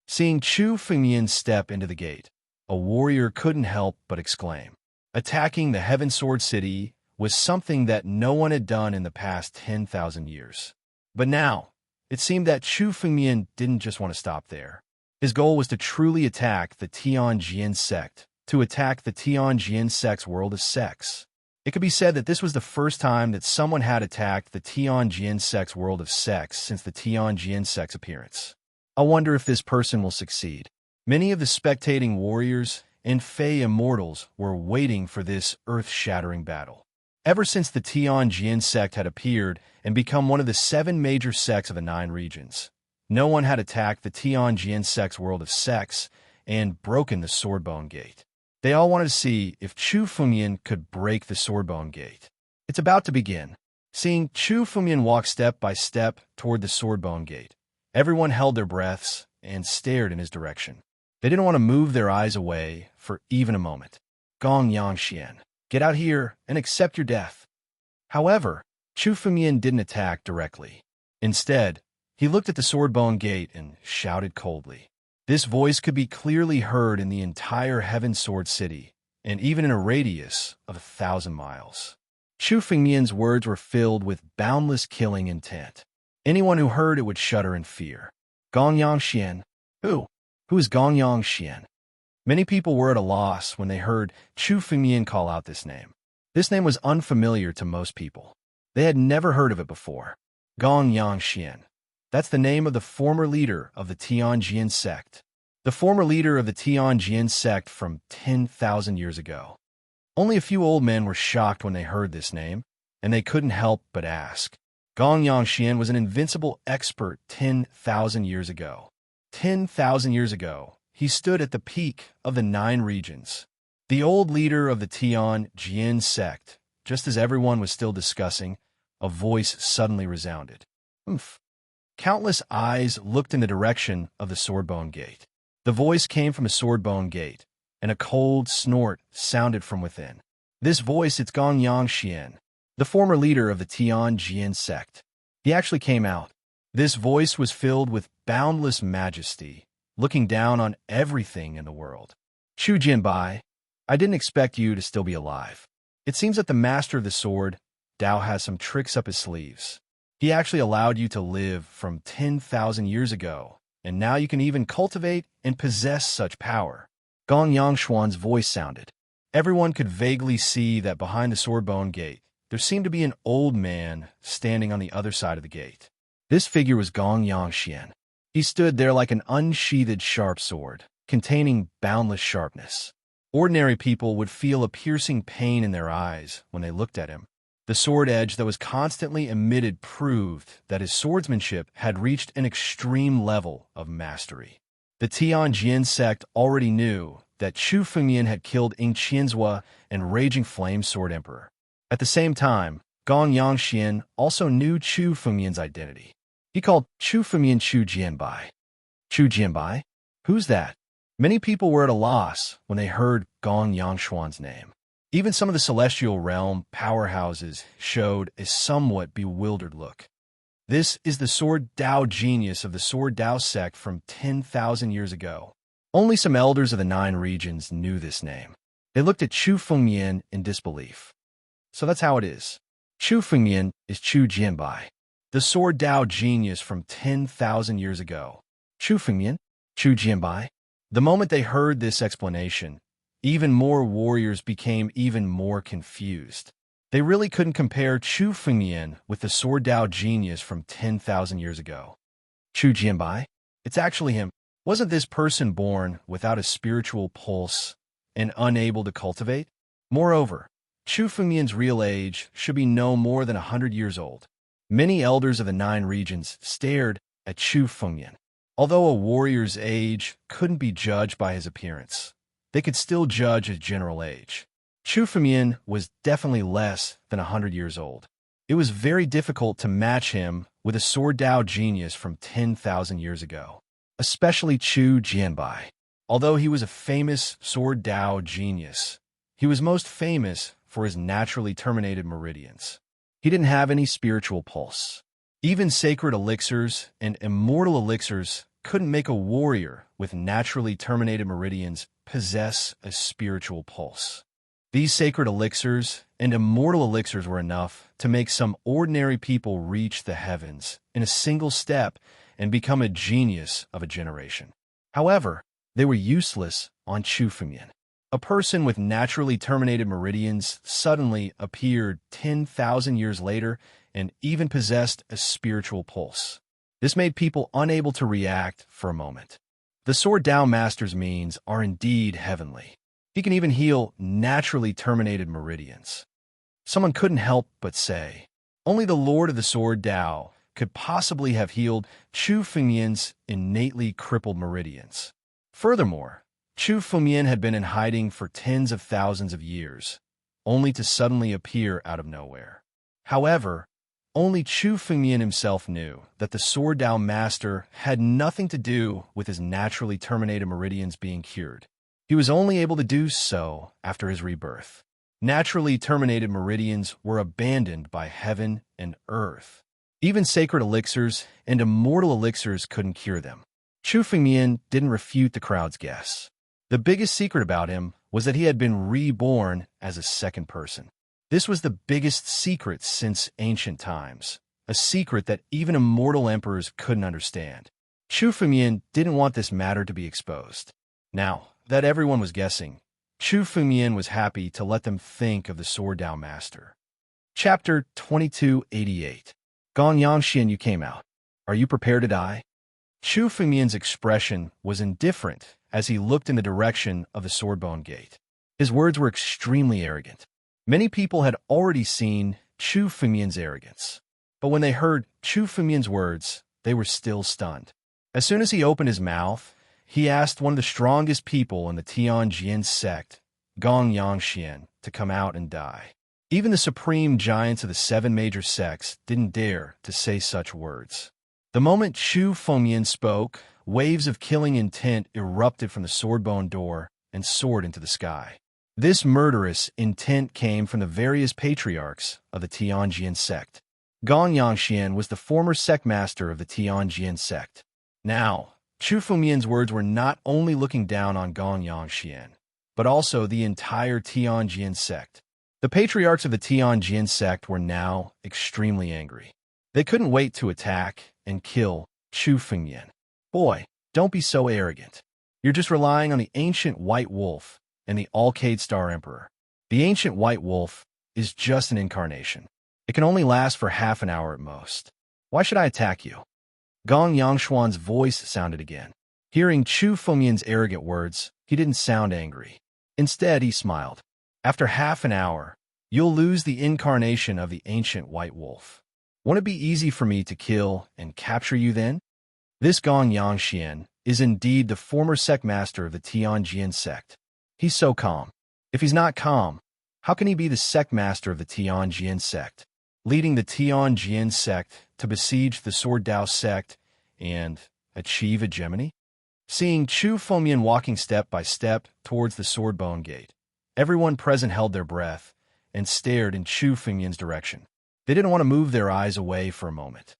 Seeing Chu Fengyan step into the gate, a warrior couldn't help but exclaim. Attacking the Heaven Sword City was something that no one had done in the past 10,000 years. But now, it seemed that Chu Fengyan didn't just want to stop there. His goal was to truly attack the Tianjin sect, to attack the Tianjin sect's world of sects. It could be said that this was the first time that someone had attacked the Tianjin sect's world of sects since the Tianjin sect's appearance. I wonder if this person will succeed. Many of the spectating warriors and Fey immortals were waiting for this earth-shattering battle. Ever since the Tianjin sect had appeared and become one of the 7 major sects of the 9 regions, no one had attacked the Tianjin sect's world of sects and broken the Swordbone Gate. They all wanted to see if Chu Fengyan could break the Swordbone Gate. It's about to begin. Seeing Chu Fengyan walk step by step toward the Swordbone Gate, everyone held their breaths and stared in his direction. They didn't want to move their eyes away for even a moment. Gong Yangxian, get out here and accept your death. However, Chu Fengyan didn't attack directly. Instead, he looked at the Swordbone Gate and shouted coldly. This voice could be clearly heard in the entire Heaven Sword City, and even in a radius of 1,000 miles. Chu Fengyan's words were filled with boundless killing intent. Anyone who heard it would shudder in fear. Gong Yangxian. Who is Gong Yangxian? Many people were at a loss when they heard Chu Fengyan call out this name. This name was unfamiliar to most people. They had never heard of it before. Gong Yangxian. That's the name of the former leader of the Tianjin sect. The former leader of the Tianjin sect from 10,000 years ago. Only a few old men were shocked when they heard this name, and they couldn't help but ask. Gong Yangxian was an invincible expert 10,000 years ago. 10,000 years ago, he stood at the peak of the 9 regions. The old leader of the Tianjin sect. Just as everyone was still discussing, a voice suddenly resounded. Oomph. Countless eyes looked in the direction of the Swordbone Gate. The voice came from a Swordbone Gate, and a cold snort sounded from within. This voice, it's Gong Yangxian, the former leader of the Tianjin sect. He actually came out. This voice was filled with boundless majesty, looking down on everything in the world. Chu Jianbai, I didn't expect you to still be alive. It seems that the master of the sword, Dao, has some tricks up his sleeves. He actually allowed you to live from 10,000 years ago, and now you can even cultivate and possess such power. Gong Yangshuan's voice sounded. Everyone could vaguely see that behind the swordbone gate, there seemed to be an old man standing on the other side of the gate. This figure was Gong Yangxian. He stood there like an unsheathed sharp sword, containing boundless sharpness. Ordinary people would feel a piercing pain in their eyes when they looked at him. The sword edge that was constantly emitted proved that his swordsmanship had reached an extreme level of mastery. The Tianjin sect already knew that Chu Fengyan had killed Ying Qianzhua and Raging Flame Sword Emperor. At the same time, Gong Yangxian also knew Chu Fengyan's identity. He called Chu Fengyan Chu Jianbai. Chu Jianbai? Who's that? Many people were at a loss when they heard Gong Yangshuan's name. Even some of the celestial realm powerhouses showed a somewhat bewildered look. This is the Sword Dao genius of the Sword Dao sect from 10,000 years ago. Only some elders of the 9 regions knew this name. They looked at Chu Fengyan in disbelief. So that's how it is. Chu Fengyan is Chu Jianbai, the Sword Dao genius from 10,000 years ago. Chu Fengyan? Chu Jianbai? The moment they heard this explanation, even more warriors became even more confused. They really couldn't compare Chu Fengyan with the Sword Dao genius from 10,000 years ago. Chu Jianbai? It's actually him. Wasn't this person born without a spiritual pulse and unable to cultivate? Moreover, Chu Fengyan's real age should be no more than 100 years old. Many elders of the 9 regions stared at Chu Fengyan. Although a warrior's age couldn't be judged by his appearance, they could still judge his general age. Chu Fengyan was definitely less than 100 years old. It was very difficult to match him with a Sword Dao genius from 10,000 years ago, especially Chu Jianbai. Although he was a famous Sword Dao genius, he was most famous for his naturally terminated meridians. He didn't have any spiritual pulse. Even sacred elixirs and immortal elixirs couldn't make a warrior with naturally terminated meridians possess a spiritual pulse. These sacred elixirs and immortal elixirs were enough to make some ordinary people reach the heavens in a single step and become a genius of a generation. However, they were useless on Chu Fengyan. A person with naturally terminated meridians suddenly appeared 10,000 years later and even possessed a spiritual pulse. This made people unable to react for a moment. The Sword Dao Master's means are indeed heavenly. He can even heal naturally terminated meridians. Someone couldn't help but say, only the Lord of the Sword Dao could possibly have healed Chu Fengyan's innately crippled meridians. Furthermore, Chu Fengyan had been in hiding for tens of thousands of years, only to suddenly appear out of nowhere. However, only Chu Fengyan himself knew that the Sword Dao Master had nothing to do with his naturally terminated meridians being cured. He was only able to do so after his rebirth. Naturally terminated meridians were abandoned by heaven and earth. Even sacred elixirs and immortal elixirs couldn't cure them. Chu Fengyan didn't refute the crowd's guess. The biggest secret about him was that he had been reborn as a second person. This was the biggest secret since ancient times, a secret that even immortal emperors couldn't understand. Chu Fengyan didn't want this matter to be exposed. Now that everyone was guessing, Chu Fengyan was happy to let them think of the Sword Dao Master. Chapter 2288. Gong Yangxian, you came out. Are you prepared to die? Chu Fengyan's expression was indifferent as he looked in the direction of the Swordbone Gate. His words were extremely arrogant. Many people had already seen Chu Fengyan's arrogance, but when they heard Chu Fengyan's words, they were still stunned. As soon as he opened his mouth, he asked one of the strongest people in the Tianjin sect, Gong Yangxian, to come out and die. Even the supreme giants of the 7 major sects didn't dare to say such words. The moment Chu Fengyan spoke, waves of killing intent erupted from the Swordbone door and soared into the sky. This murderous intent came from the various patriarchs of the Tianjin sect. Gong Yangxian was the former sect master of the Tianjin sect. Now, Chu Fengyan's words were not only looking down on Gong Yangxian, but also the entire Tianjin sect. The patriarchs of the Tianjin sect were now extremely angry. They couldn't wait to attack and kill Chu Fengyan. Boy, don't be so arrogant. You're just relying on the ancient White Wolf and the Alcade Star Emperor. The ancient White Wolf is just an incarnation. It can only last for half an hour at most. Why should I attack you? Gong Yangshuan's voice sounded again. Hearing Chu Fengyan's arrogant words, he didn't sound angry. Instead, he smiled. After half an hour, you'll lose the incarnation of the ancient White Wolf. Won't it be easy for me to kill and capture you then? This Gong Yangxian is indeed the former sect master of the Tianjin sect. He's so calm. If he's not calm, how can he be the sect master of the Tianjin sect, leading the Tianjin sect to besiege the Sword Dao sect and achieve hegemony? Seeing Chu Fengyan walking step by step towards the Swordbone Gate, everyone present held their breath and stared in Chu Fengyan's direction. They didn't want to move their eyes away for a moment.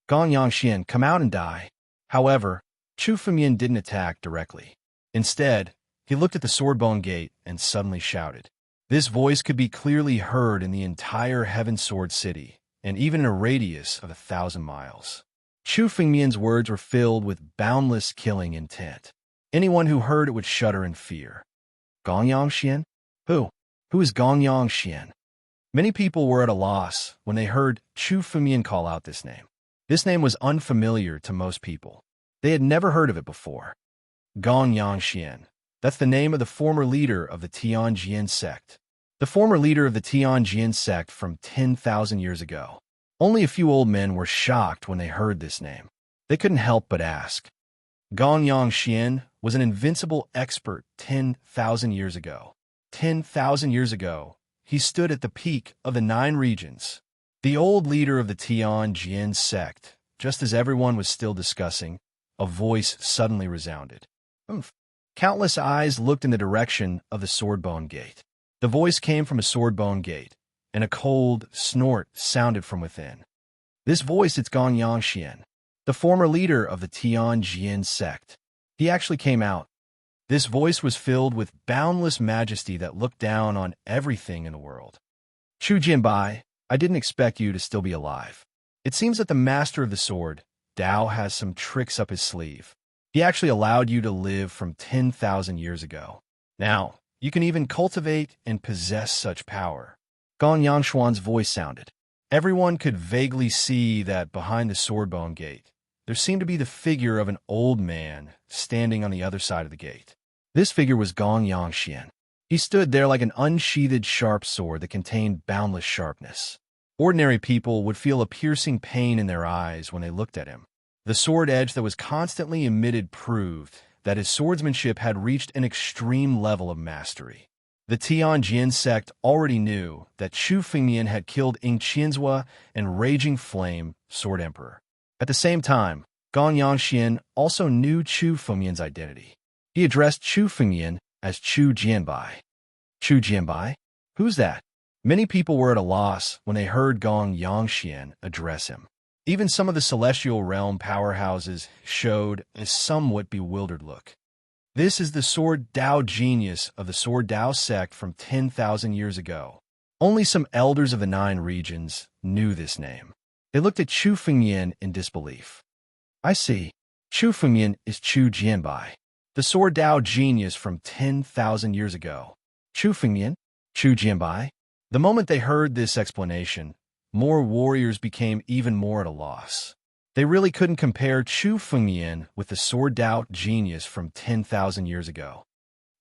Gong Yangxian, come out and die. However, Chu Fengyan didn't attack directly. Instead, he looked at the Swordbone Gate and suddenly shouted. This voice could be clearly heard in the entire Heaven Sword City, and even in a radius of 1,000 miles. Chu Fengyan's words were filled with boundless killing intent. Anyone who heard it would shudder in fear. Gong Yangxian? Who is Gong Yangxian? Many people were at a loss when they heard Chu Fengyan call out this name. This name was unfamiliar to most people. They had never heard of it before. Gong Yangxian. That's the name of the former leader of the Tianjin sect. The former leader of the Tianjin sect from 10,000 years ago. Only a few old men were shocked when they heard this name. They couldn't help but ask. Gong Yangxian was an invincible expert 10,000 years ago. 10,000 years ago, he stood at the peak of the 9 regions. The old leader of the Tianjin sect, just as everyone was still discussing, a voice suddenly resounded. Countless eyes looked in the direction of the Swordbone Gate. The voice came from a Swordbone Gate, and a cold snort sounded from within. This voice, it's Gong Yangxian, the former leader of the Tianjin sect. He actually came out. This voice was filled with boundless majesty that looked down on everything in the world. Chu Jinbai, I didn't expect you to still be alive. It seems that the master of the sword, Dao, has some tricks up his sleeve. He actually allowed you to live from 10,000 years ago. Now, you can even cultivate and possess such power. Gong Yangshuan's voice sounded. Everyone could vaguely see that behind the Swordbone Gate, there seemed to be the figure of an old man standing on the other side of the gate. This figure was Gong Yangxian. He stood there like an unsheathed sharp sword that contained boundless sharpness. Ordinary people would feel a piercing pain in their eyes when they looked at him. The sword edge that was constantly emitted proved that his swordsmanship had reached an extreme level of mastery. The Tianjin sect already knew that Chu Fengyan had killed Ying Qianzhua and Raging Flame, Sword Emperor. At the same time, Gong Yangxian also knew Chu Fengyan's identity. He addressed Chu Fengyan as Chu Jianbai. Chu Jianbai? Who's that? Many people were at a loss when they heard Gong Yangxian address him. Even some of the celestial realm powerhouses showed a somewhat bewildered look. This is the Sword Dao genius of the Sword Dao sect from 10,000 years ago. Only some elders of the 9 regions knew this name. They looked at Chu Fengyan in disbelief. I see. Chu Fengyan is Chu Jianbai, the Sword Dao genius from 10,000 years ago. Chu Fengyan? Chu Jianbai? The moment they heard this explanation, more warriors became even more at a loss. They really couldn't compare Chu Fengyan with the Sword Dao genius from 10,000 years ago.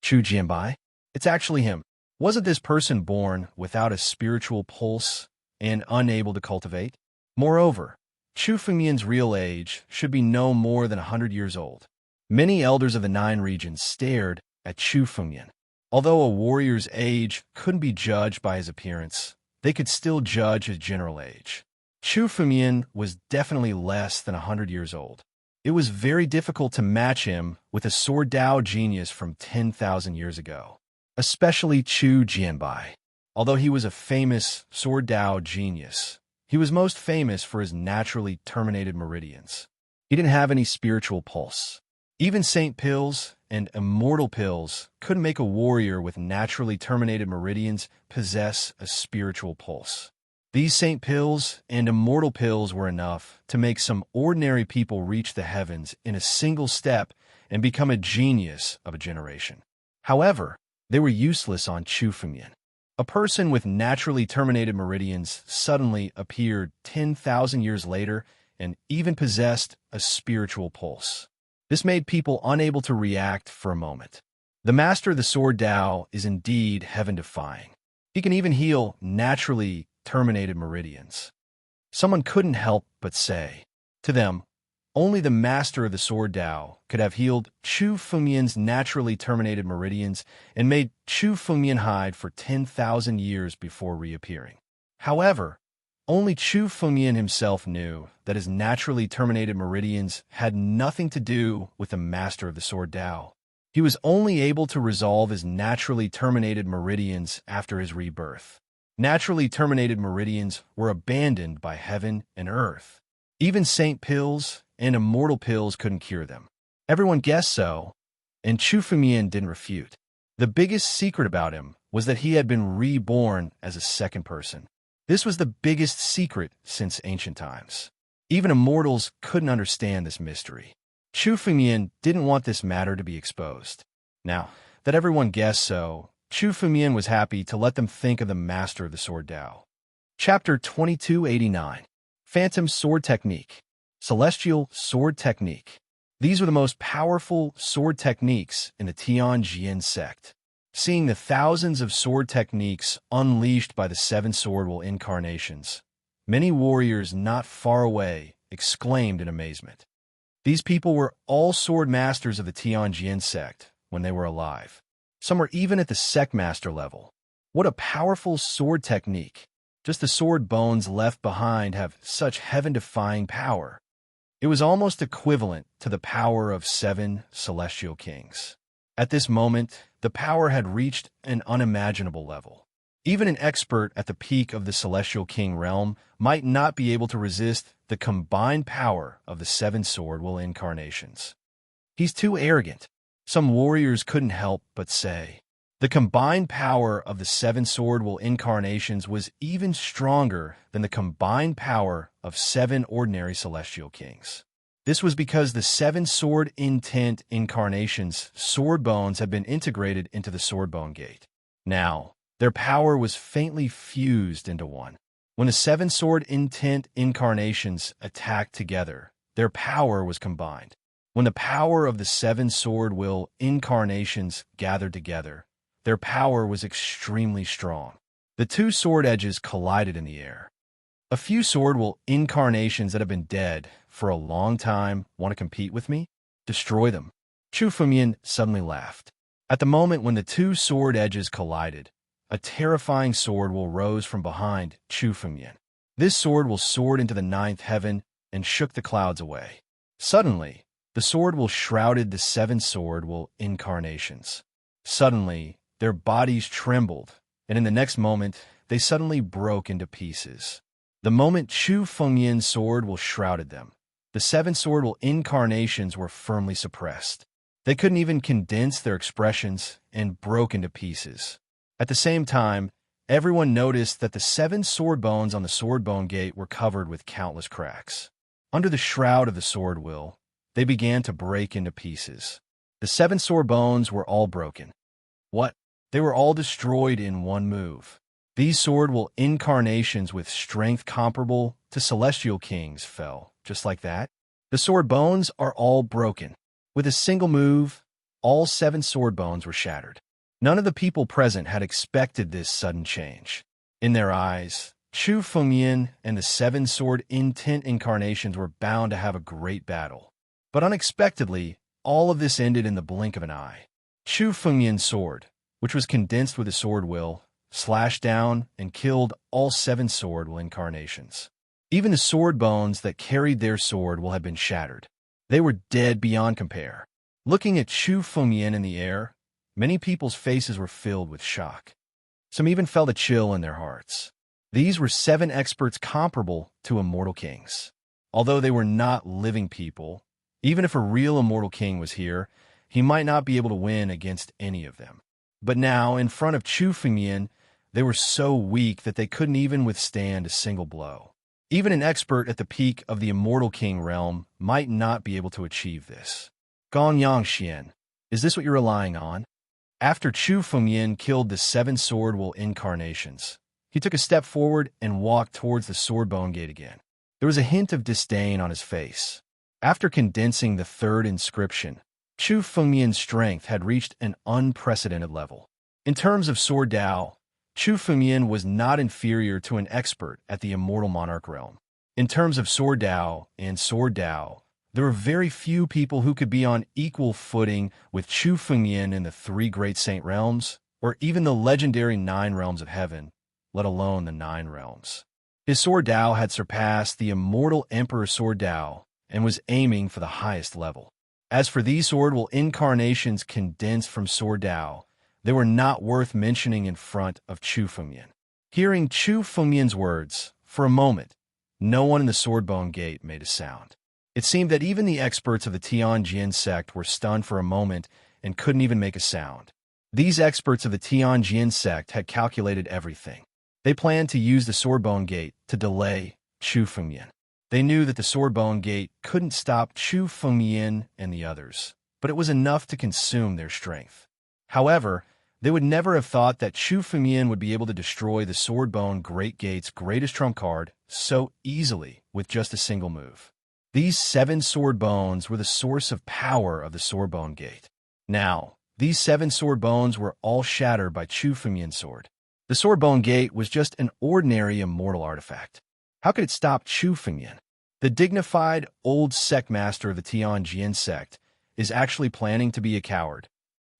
Chu Jianbai? It's actually him. Wasn't this person born without a spiritual pulse and unable to cultivate? Moreover, Chu Fengyan's real age should be no more than 100 years old. Many elders of the 9 regions stared at Chu Fengyan. Although a warrior's age couldn't be judged by his appearance, they could still judge his general age. Chu Fengyan was definitely less than 100 years old. It was very difficult to match him with a Sword Dao genius from 10,000 years ago, especially Chu Jianbai. Although he was a famous Sword Dao genius, he was most famous for his naturally terminated meridians. He didn't have any spiritual pulse. Even Saint Pills and immortal pills couldn't make a warrior with naturally terminated meridians possess a spiritual pulse. These saint pills and immortal pills were enough to make some ordinary people reach the heavens in a single step and become a genius of a generation. However, they were useless on Chu Fengmian. A person with naturally terminated meridians suddenly appeared 10,000 years later and even possessed a spiritual pulse. This made people unable to react for a moment. The master of the sword Tao is indeed heaven-defying. He can even heal naturally terminated meridians. Someone couldn't help but say, to them, only the master of the sword Tao could have healed Chu Fengmian's naturally terminated meridians and made Chu Fengmian hide for 10,000 years before reappearing. However, only Chu Fengmian himself knew that his naturally terminated meridians had nothing to do with the master of the sword Tao. He was only able to resolve his naturally terminated meridians after his rebirth. Naturally terminated meridians were abandoned by heaven and earth. Even saint pills and immortal pills couldn't cure them. Everyone guessed so, and Chu Fengmian didn't refute. The biggest secret about him was that he had been reborn as a second person. This was the biggest secret since ancient times. Even immortals couldn't understand this mystery. Chu Fengmian didn't want this matter to be exposed. Now that everyone guessed so, Chu Fengmian was happy to let them think of the master of the sword Tao. Chapter 2289. Phantom Sword Technique. Celestial Sword Technique. These were the most powerful sword techniques in the Tianjin sect. Seeing the thousands of sword techniques unleashed by the seven swordwell incarnations, many warriors not far away exclaimed in amazement. These people were all sword masters of the Tianjin sect when they were alive. Some were even at the sect master level. What a powerful sword technique! Just the sword bones left behind have such heaven-defying power. It was almost equivalent to the power of 7 celestial kings. At this moment, the power had reached an unimaginable level. Even an expert at the peak of the celestial king realm might not be able to resist the combined power of the 7 swordwell incarnations. He's too arrogant. Some warriors couldn't help but say. The combined power of the 7 swordwell incarnations was even stronger than the combined power of 7 ordinary celestial kings. This was because the 7 sword intent incarnations' sword bones had been integrated into the sword bone gate. Now, their power was faintly fused into one. When the 7 sword intent incarnations attacked together, their power was combined. When the power of the 7 sword will incarnations gathered together, their power was extremely strong. The 2 sword edges collided in the air. A few swordwell incarnations that have been dead for a long time want to compete with me? Destroy them. Chu Fengmian suddenly laughed. At the moment when the 2 sword edges collided, a terrifying swordwell rose from behind Chu Fengmian. This swordwell soared into the 9th heaven and shook the clouds away. Suddenly, the swordwell shrouded the 7 swordwell incarnations. Suddenly, their bodies trembled, and in the next moment, they suddenly broke into pieces. The moment Chu Fengmian's swordwell shrouded them, the 7 swordwell incarnations were firmly suppressed. They couldn't even condense their expressions and broke into pieces. At the same time, everyone noticed that the 7 sword bones on the sword bone gate were covered with countless cracks. Under the shroud of the sword will, they began to break into pieces. The 7 sword bones were all broken. What? They were all destroyed in one move. These swordwell incarnations with strength comparable to celestial kings fell, just like that. The sword bones are all broken. With a single move, all 7 sword bones were shattered. None of the people present had expected this sudden change. In their eyes, Chu Fengmian and the 7 sword intent incarnations were bound to have a great battle. But unexpectedly, all of this ended in the blink of an eye. Chu Fengmian's sword, which was condensed with a sword will, slashed down and killed all 7 swordwell incarnations. Even the sword bones that carried their sword will have been shattered. They were dead beyond compare. Looking at Chu Fengmian in the air, many people's faces were filled with shock. Some even felt a chill in their hearts. These were 7 experts comparable to immortal kings. Although they were not living people, even if a real immortal king was here, he might not be able to win against any of them. But now, in front of Chu Fengmian, they were so weak that they couldn't even withstand a single blow. Even an expert at the peak of the Immortal King realm might not be able to achieve this. Gong Xian, is this what you're relying on? After Chu Fengmian killed the 7 Sword Will incarnations, he took a step forward and walked towards the Swordbone Gate again. There was a hint of disdain on his face. After condensing the 3rd inscription, Chu Fengmian's strength had reached an unprecedented level. In terms of Sword Dao, Chu Fengmian was not inferior to an expert at the Immortal Monarch realm. In terms of Sword Dao and Sword Dao, there were very few people who could be on equal footing with Chu Fengmian in the 3 Great Saint Realms, or even the legendary 9 Realms of Heaven, let alone the 9 Realms. His Sword Dao had surpassed the Immortal Emperor Sword Dao and was aiming for the highest level. As for these Sword Will incarnations condensed from Sword Dao, they were not worth mentioning in front of Chu Fengmian. Hearing Chu Fengmian's words, for a moment, no one in the Swordbone Gate made a sound. It seemed that even the experts of the Tianjin sect were stunned for a moment and couldn't even make a sound. These experts of the Tianjin sect had calculated everything. They planned to use the Swordbone Gate to delay Chu Fengmian. They knew that the Swordbone Gate couldn't stop Chu Fengmian and the others, but it was enough to consume their strength. However, they would never have thought that Chu Fengmian would be able to destroy the Swordbone Great Gate's greatest trump card so easily with just a single move. These 7 sword bones were the source of power of the Swordbone Gate. Now, these 7 sword bones were all shattered by Chu Fengmian's sword. The Swordbone Gate was just an ordinary immortal artifact. How could it stop Chu Fengmian? The dignified old sect master of the Tianjin sect is actually planning to be a coward.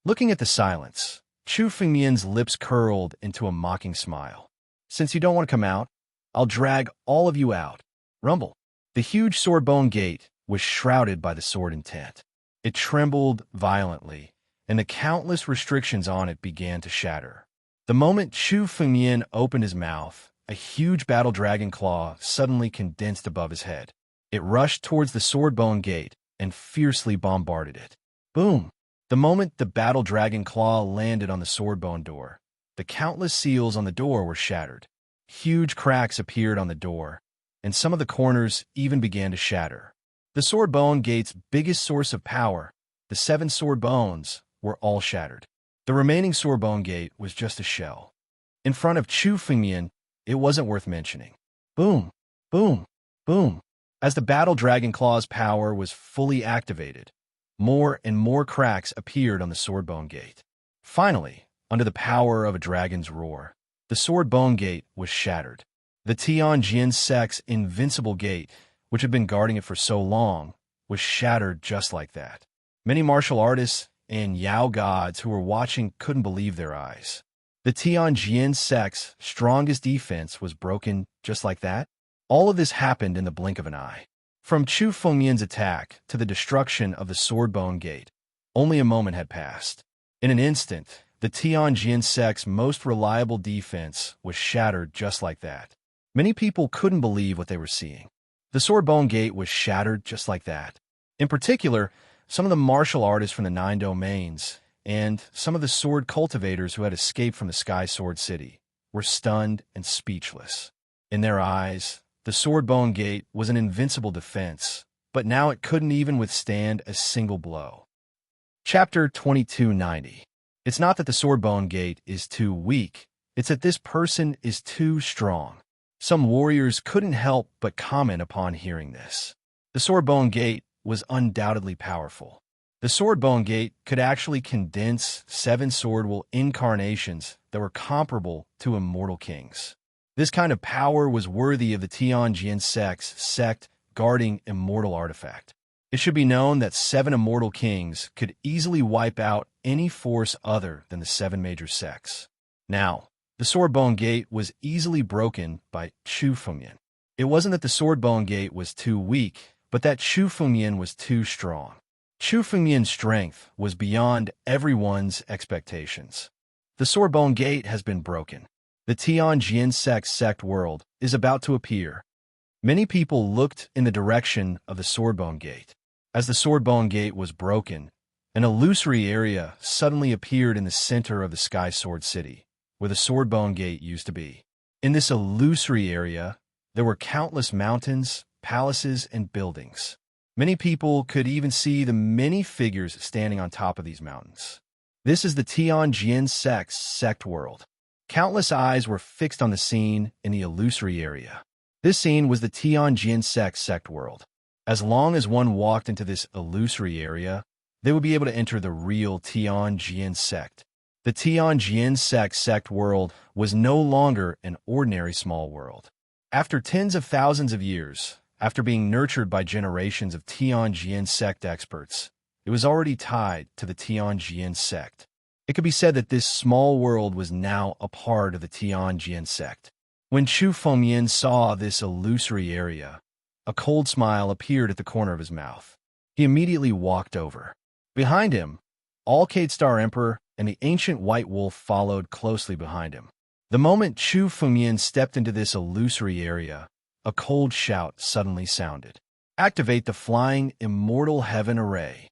Looking at the silence, Chu Fengmian's lips curled into a mocking smile. Since you don't want to come out, I'll drag all of you out. Rumble. The huge Swordbone Gate was shrouded by the sword intent. It trembled violently, and the countless restrictions on it began to shatter. The moment Chu Fengmian opened his mouth, a huge battle dragon claw suddenly condensed above his head. It rushed towards the Swordbone Gate and fiercely bombarded it. Boom! The moment the battle dragon claw landed on the Swordbone door, the countless seals on the door were shattered. Huge cracks appeared on the door, and some of the corners even began to shatter. The Swordbone Gate's biggest source of power, the 7 sword bones, were all shattered. The remaining Swordbone Gate was just a shell. In front of Chu Fengmian, it wasn't worth mentioning. Boom, boom, boom. As the battle dragon claw's power was fully activated, more and more cracks appeared on the Swordbone Gate. Finally, under the power of a dragon's roar, the Swordbone Gate was shattered. The Tianjin sect's invincible gate, which had been guarding it for so long, was shattered just like that. Many martial artists and Yao gods who were watching couldn't believe their eyes. The Tianjin sect's strongest defense was broken just like that. All of this happened in the blink of an eye. From Chu Fengmian's attack to the destruction of the Swordbone Gate, only a moment had passed. In an instant, the Tianjin sect's most reliable defense was shattered just like that. Many people couldn't believe what they were seeing. The Swordbone Gate was shattered just like that. In particular, some of the martial artists from the 9 domains and some of the sword cultivators who had escaped from the Sky Sword City were stunned and speechless. In their eyes, the Swordbone Gate was an invincible defense, but now it couldn't even withstand a single blow. Chapter 2290. It's not that the Swordbone Gate is too weak, it's that this person is too strong. Some warriors couldn't help but comment upon hearing this. The Swordbone Gate was undoubtedly powerful. The Swordbone Gate could actually condense 7 sword will incarnations that were comparable to immortal kings. This kind of power was worthy of the Tianjin sect's sect guarding immortal artifact. It should be known that 7 immortal kings could easily wipe out any force other than the 7 major sects. Now, the Swordbone Gate was easily broken by Chu Fengmian. It wasn't that the Swordbone Gate was too weak, but that Chu Fengmian was too strong. Chu Fengmian's strength was beyond everyone's expectations. The Swordbone Gate has been broken. The Tianjin sect's sect world is about to appear. Many people looked in the direction of the Swordbone Gate. As the Swordbone Gate was broken, An illusory area suddenly appeared in the center of the Sky Sword City, where the Swordbone Gate used to be. In this illusory area, there were countless mountains, palaces, and buildings. Many people could even see the many figures standing on top of these mountains. This is the Tianjin sect world. Countless eyes were fixed on the scene in the illusory area. This scene was the Tianjin sect world. As long as one walked into this illusory area, they would be able to enter the real Tianjin sect. The Tianjin sect world was no longer an ordinary small world. After tens of thousands of years, after being nurtured by generations of Tianjin sect experts, it was already tied to the Tianjin sect. It could be said that this small world was now a part of the Tianjin sect. When Chu Fengmian saw this illusory area, a cold smile appeared at the corner of his mouth. He immediately walked over. Behind him, Alcade Star Emperor and the ancient white wolf followed closely behind him. The moment Chu Fengmian stepped into this illusory area, a cold shout suddenly sounded. Activate the Flying Immortal Heaven Array.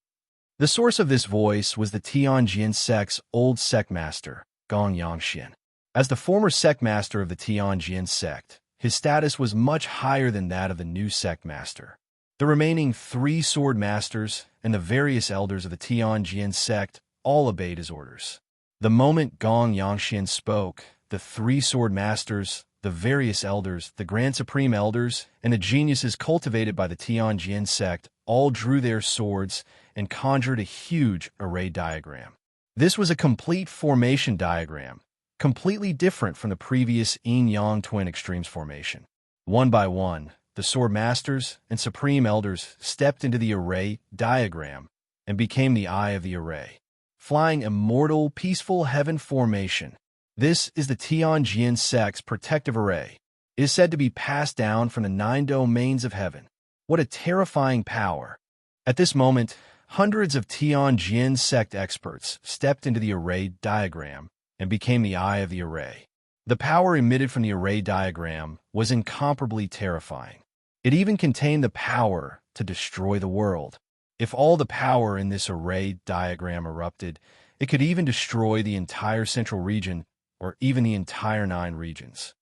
The source of this voice was the Tianjin sect's old sect master, Gong Yangxian. As the former sect master of the Tianjin sect, his status was much higher than that of the new sect master. The remaining 3 sword masters and the various elders of the Tianjin sect all obeyed his orders. The moment Gong Yangxian spoke, the 3 sword masters, the various elders, the Grand Supreme Elders, and the geniuses cultivated by the Tianjin sect all drew their swords and conjured a huge array diagram. This was a complete formation diagram, completely different from the previous yin-yang twin extremes formation. One by one, the sword masters and supreme elders stepped into the array diagram and became the eye of the array. Flying immortal, peaceful heaven formation. This is the Tianjin sect's protective array. It is said to be passed down from the 9 domains of heaven. What a terrifying power! At this moment, hundreds of Tianjin sect experts stepped into the array diagram and became the eye of the array. The power emitted from the array diagram was incomparably terrifying. It even contained the power to destroy the world. If all the power in this array diagram erupted, it could even destroy the entire central region or even the entire 9 regions.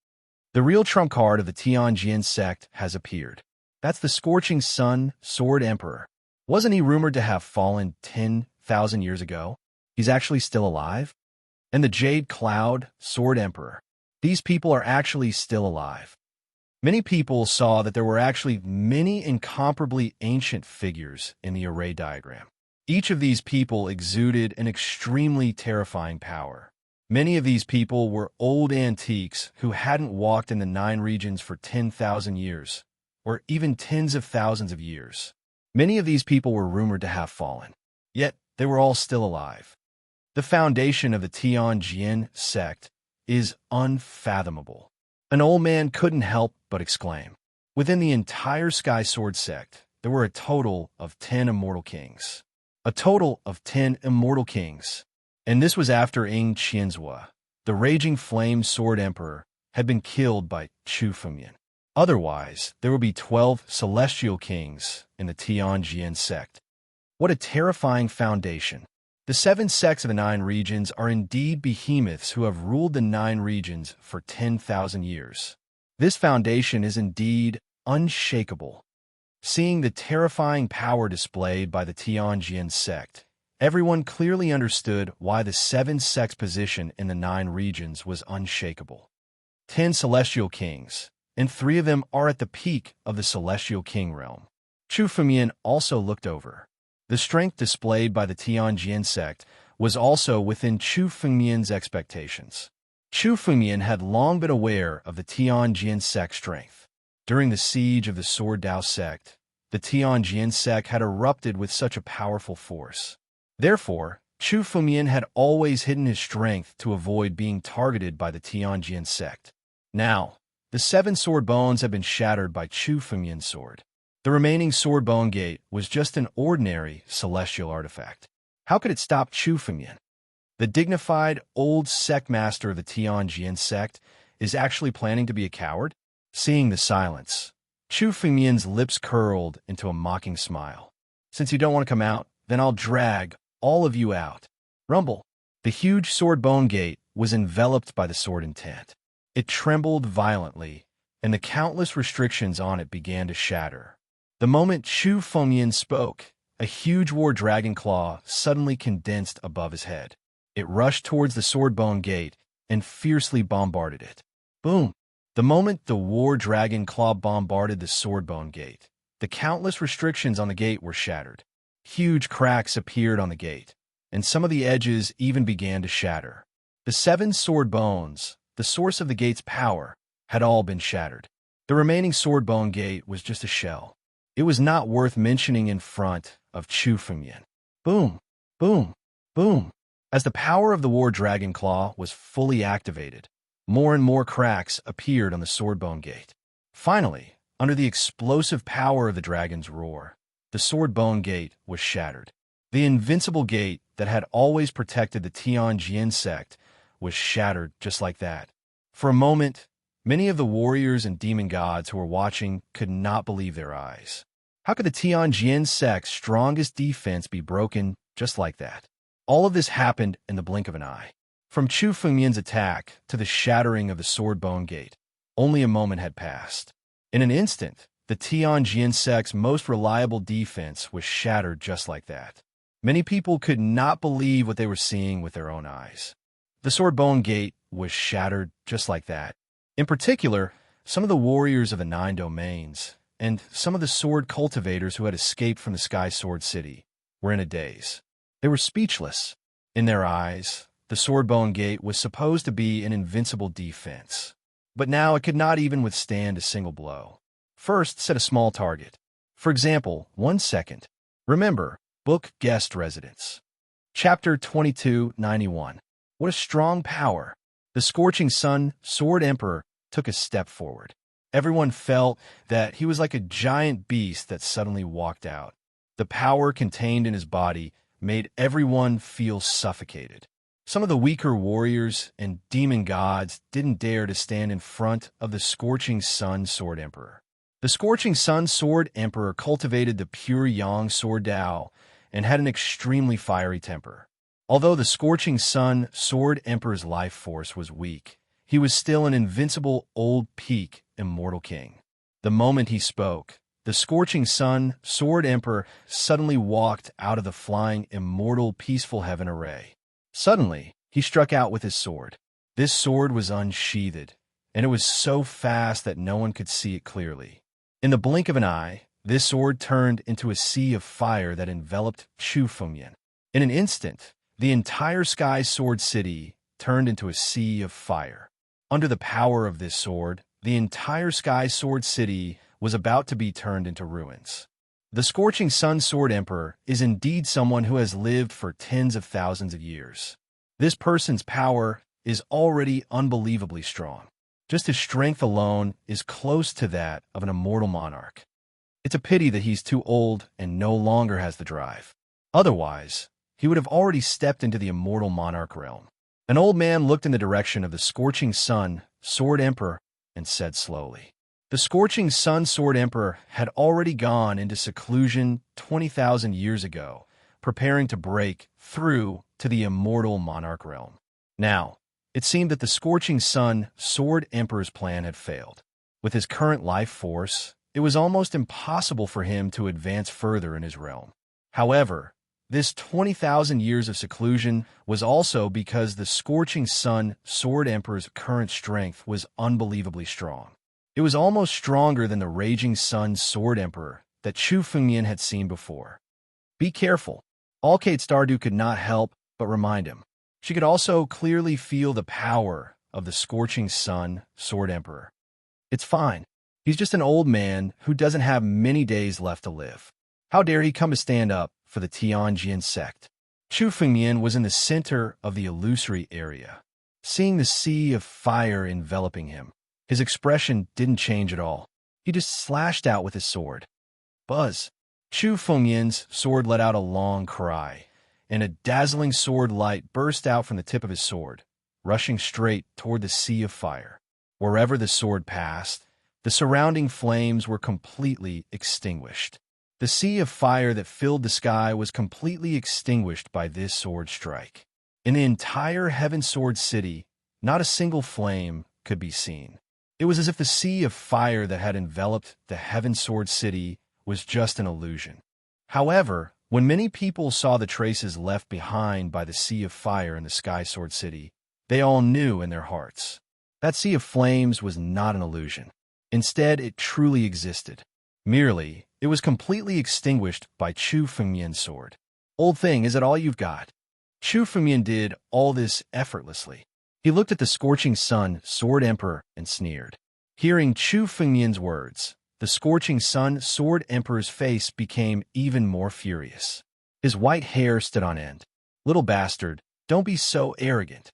The real trump card of the Tianjin sect has appeared. That's the Scorching Sun Sword Emperor. Wasn't he rumored to have fallen 10,000 years ago? He's actually still alive? And the Jade Cloud Sword Emperor. These people are actually still alive. Many people saw that there were actually many incomparably ancient figures in the array diagram. Each of these people exuded an extremely terrifying power. Many of these people were old antiques who hadn't walked in the 9 regions for 10,000 years, or even tens of thousands of years. Many of these people were rumored to have fallen, yet they were all still alive. The foundation of the Tianjin sect is unfathomable. An old man couldn't help but exclaim. Within the entire Sky Sword sect, there were a total of 10 immortal kings. A total of 10 immortal kings. And this was after Ing Qianzhua, the Raging Flame Sword Emperor, had been killed by Chu Fengmian. Otherwise, there would be 12 celestial kings in the Tianjin sect. What a terrifying foundation. The 7 sects of the 9 regions are indeed behemoths who have ruled the 9 regions for 10,000 years. This foundation is indeed unshakable. Seeing the terrifying power displayed by the Tianjin sect, everyone clearly understood why the 7 sects' position in the 9 regions was unshakable. 10 celestial kings, and 3 of them are at the peak of the celestial king realm. Chu Fengmian also looked over. The strength displayed by the Tianjin sect was also within Chu Fengmian's expectations. Chu Fengmian had long been aware of the Tianjin sect's strength. During the siege of the Sword Dao sect, the Tianjin sect had erupted with such a powerful force. Therefore, Chu Fengmian had always hidden his strength to avoid being targeted by the Tianjin sect. Now, the 7 sword bones had been shattered by Chu Fengmian's sword. The remaining sword bone gate was just an ordinary celestial artifact. How could it stop Chu Fengmian? The dignified old sect master of the Tianjin sect is actually planning to be a coward? Seeing the silence, Chu Fengmian's lips curled into a mocking smile. Since you don't want to come out, then I'll drag All of you out. Rumble. The huge sword bone gate was enveloped by the sword intent. It trembled violently, and the countless restrictions on it began to shatter. The moment Chu Fengyan spoke, a huge war dragon claw suddenly condensed above his head. It rushed towards the sword bone gate and fiercely bombarded it. Boom! The moment the war dragon claw bombarded the sword bone gate, the countless restrictions on the gate were shattered. Huge cracks appeared on the gate, and some of the edges even began to shatter. The 7 sword bones, the source of the gate's power, had all been shattered. The remaining sword bone gate was just a shell. It was not worth mentioning in front of Chu Fengyan. Boom! Boom! Boom! As the power of the war dragon claw was fully activated, more and more cracks appeared on the sword bone gate. Finally, under the explosive power of the dragon's roar, the sword bone gate was shattered. The invincible gate that had always protected the Tianjin sect was shattered just like that. For a moment, many of the warriors and demon gods who were watching could not believe their eyes. How could the Tianjin sect's strongest defense be broken just like that? All of this happened in the blink of an eye. From Chu Fengyan's attack to the shattering of the sword bone gate, only a moment had passed. In an instant, the Tianjin sect's most reliable defense was shattered just like that. Many people could not believe what they were seeing with their own eyes. The sword bone gate was shattered just like that. In particular, some of the warriors of the 9 domains and some of the sword cultivators who had escaped from the Sky Sword City were in a daze. They were speechless. In their eyes, the sword bone gate was supposed to be an invincible defense, but now it could not even withstand a single blow. First, set a small target. For example, 1 second. Remember, book guest residence. Chapter 2291. What a strong power! The Scorching Sun Sword Emperor took a step forward. Everyone felt that he was like a giant beast that suddenly walked out. The power contained in his body made everyone feel suffocated. Some of the weaker warriors and demon gods didn't dare to stand in front of the Scorching Sun Sword Emperor. The Scorching Sun Sword Emperor cultivated the pure Yang Sword Dao and had an extremely fiery temper. Although the Scorching Sun Sword Emperor's life force was weak, he was still an invincible old peak immortal king. The moment he spoke, the Scorching Sun Sword Emperor suddenly walked out of the flying immortal peaceful heaven array. Suddenly, he struck out with his sword. This sword was unsheathed, and it was so fast that no one could see it clearly. In the blink of an eye, this sword turned into a sea of fire that enveloped Chu Fengyan. In an instant, the entire Sky Sword City turned into a sea of fire. Under the power of this sword, the entire Sky Sword City was about to be turned into ruins. The Scorching Sun Sword Emperor is indeed someone who has lived for tens of thousands of years. This person's power is already unbelievably strong. Just his strength alone is close to that of an immortal monarch. It's a pity that he's too old and no longer has the drive. Otherwise, he would have already stepped into the immortal monarch realm. An old man looked in the direction of the Scorching Sun Sword Emperor and said slowly. The Scorching Sun Sword Emperor had already gone into seclusion 20,000 years ago, preparing to break through to the immortal monarch realm. Now, it seemed that the Scorching Sun Sword Emperor's plan had failed. With his current life force, it was almost impossible for him to advance further in his realm. However, this 20,000 years of seclusion was also because the Scorching Sun Sword Emperor's current strength was unbelievably strong. It was almost stronger than the Raging Sun Sword Emperor that Chu Fengyan had seen before. Be careful. Alkate Stardew could not help but remind him. She could also clearly feel the power of the Scorching Sun Sword Emperor. It's fine. He's just an old man who doesn't have many days left to live. How dare he come to stand up for the Tianjin sect? Chu Fengyan was in the center of the illusory area. Seeing the sea of fire enveloping him, his expression didn't change at all. He just slashed out with his sword. Buzz! Chu Fengyan's sword let out a long cry, and a dazzling sword light burst out from the tip of his sword, rushing straight toward the sea of fire. Wherever the sword passed, the surrounding flames were completely extinguished. The sea of fire that filled the sky was completely extinguished by this sword strike. In the entire Heaven Sword City, not a single flame could be seen. It was as if the sea of fire that had enveloped the Heaven Sword City was just an illusion. However, when many people saw the traces left behind by the sea of fire in the Sky Sword City, they all knew in their hearts that sea of flames was not an illusion. Instead, it truly existed. Merely, it was completely extinguished by Chu Fengmian's sword. Old thing, is it all you've got? Chu Fengmian did all this effortlessly. He looked at the scorching sun, Sword Emperor, and sneered. Hearing Chu Fengmian's words, the scorching sun, Sword Emperor's face became even more furious. His white hair stood on end. Little bastard, don't be so arrogant.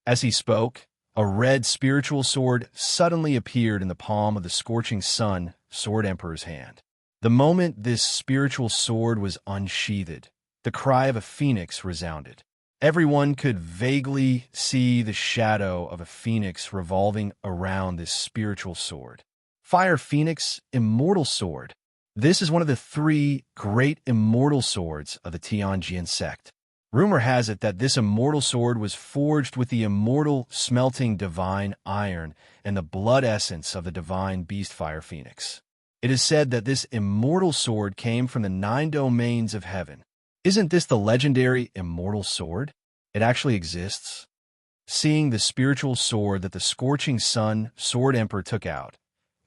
As he spoke, a red spiritual sword suddenly appeared in the palm of the scorching sun, Sword Emperor's hand. The moment this spiritual sword was unsheathed, the cry of a phoenix resounded. Everyone could vaguely see the shadow of a phoenix revolving around this spiritual sword. Fire Phoenix, Immortal Sword. This is one of the 3 great immortal swords of the Tianjin sect. Rumor has it that this immortal sword was forged with the immortal smelting divine iron and the blood essence of the divine beast Fire Phoenix. It is said that this immortal sword came from the 9 domains of heaven. Isn't this the legendary immortal sword? It actually exists. Seeing the spiritual sword that the scorching sun, Sword Emperor, took out,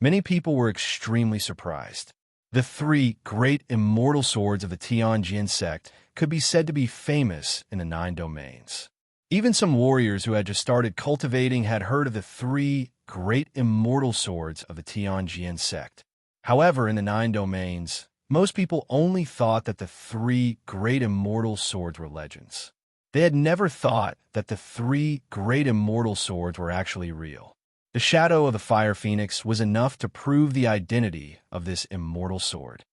many people were extremely surprised. The 3 great immortal swords of the Tianjin sect could be said to be famous in the 9 domains. Even some warriors who had just started cultivating had heard of the 3 great immortal swords of the Tianjin sect. However, in the 9 domains, most people only thought that the 3 great immortal swords were legends. They had never thought that the 3 great immortal swords were actually real. The shadow of the Fire Phoenix was enough to prove the identity of this immortal sword.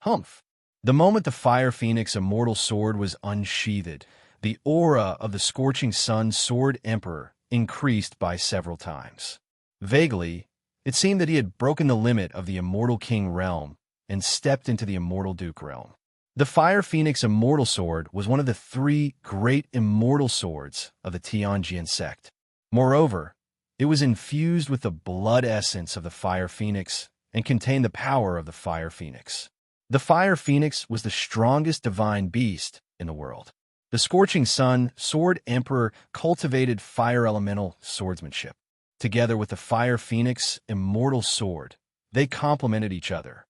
Humph! The moment the Fire Phoenix immortal sword was unsheathed, the aura of the scorching sun, Sword Emperor, increased by several times. Vaguely, it seemed that he had broken the limit of the Immortal King realm and stepped into the Immortal Duke realm. The Fire Phoenix Immortal Sword was one of the 3 great immortal swords of the Tianjin sect. Moreover, it was infused with the blood essence of the Fire Phoenix and contained the power of the Fire Phoenix. The Fire Phoenix was the strongest divine beast in the world. The scorching sun, Sword Emperor, cultivated fire elemental swordsmanship. Together with the Fire Phoenix Immortal Sword, they complemented each other.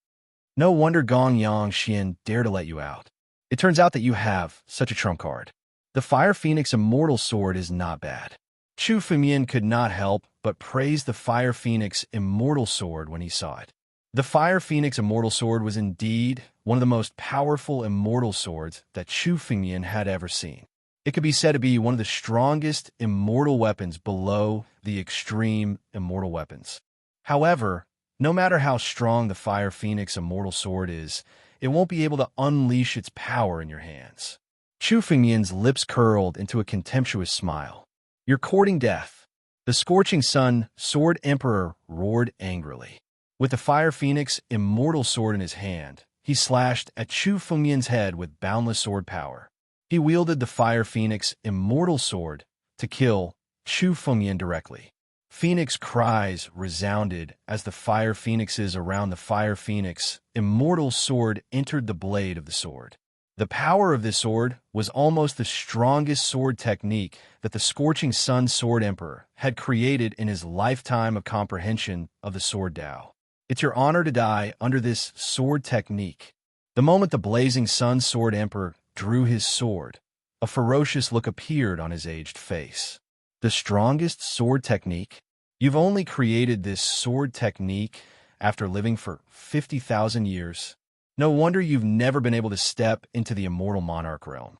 No wonder Gong Yang Xian dared to let you out. It turns out that you have such a trump card. The Fire Phoenix Immortal Sword is not bad. Chu Fengmian could not help but praise the Fire Phoenix Immortal Sword when he saw it. The Fire Phoenix Immortal Sword was indeed one of the most powerful immortal swords that Chu Fengmian had ever seen. It could be said to be one of the strongest immortal weapons below the extreme immortal weapons. However, no matter how strong the Fire Phoenix Immortal Sword is, it won't be able to unleash its power in your hands. Chu Fengmian's lips curled into a contemptuous smile. You're courting death. The scorching sun, Sword Emperor, roared angrily. With the Fire Phoenix Immortal Sword in his hand, he slashed at Chu Fengmian's head with boundless sword power. He wielded the Fire Phoenix Immortal Sword to kill Chu Fengmian directly. Phoenix cries resounded as the Fire Phoenixes around the Fire Phoenix Immortal Sword entered the blade of the sword. The power of this sword was almost the strongest sword technique that the Scorching Sun Sword Emperor had created in his lifetime of comprehension of the Sword Tao. It's your honor to die under this sword technique. The moment the Blazing Sun Sword Emperor drew his sword, a ferocious look appeared on his aged face. The strongest sword technique? You've only created this sword technique after living for 50,000 years. No wonder you've never been able to step into the immortal monarch realm.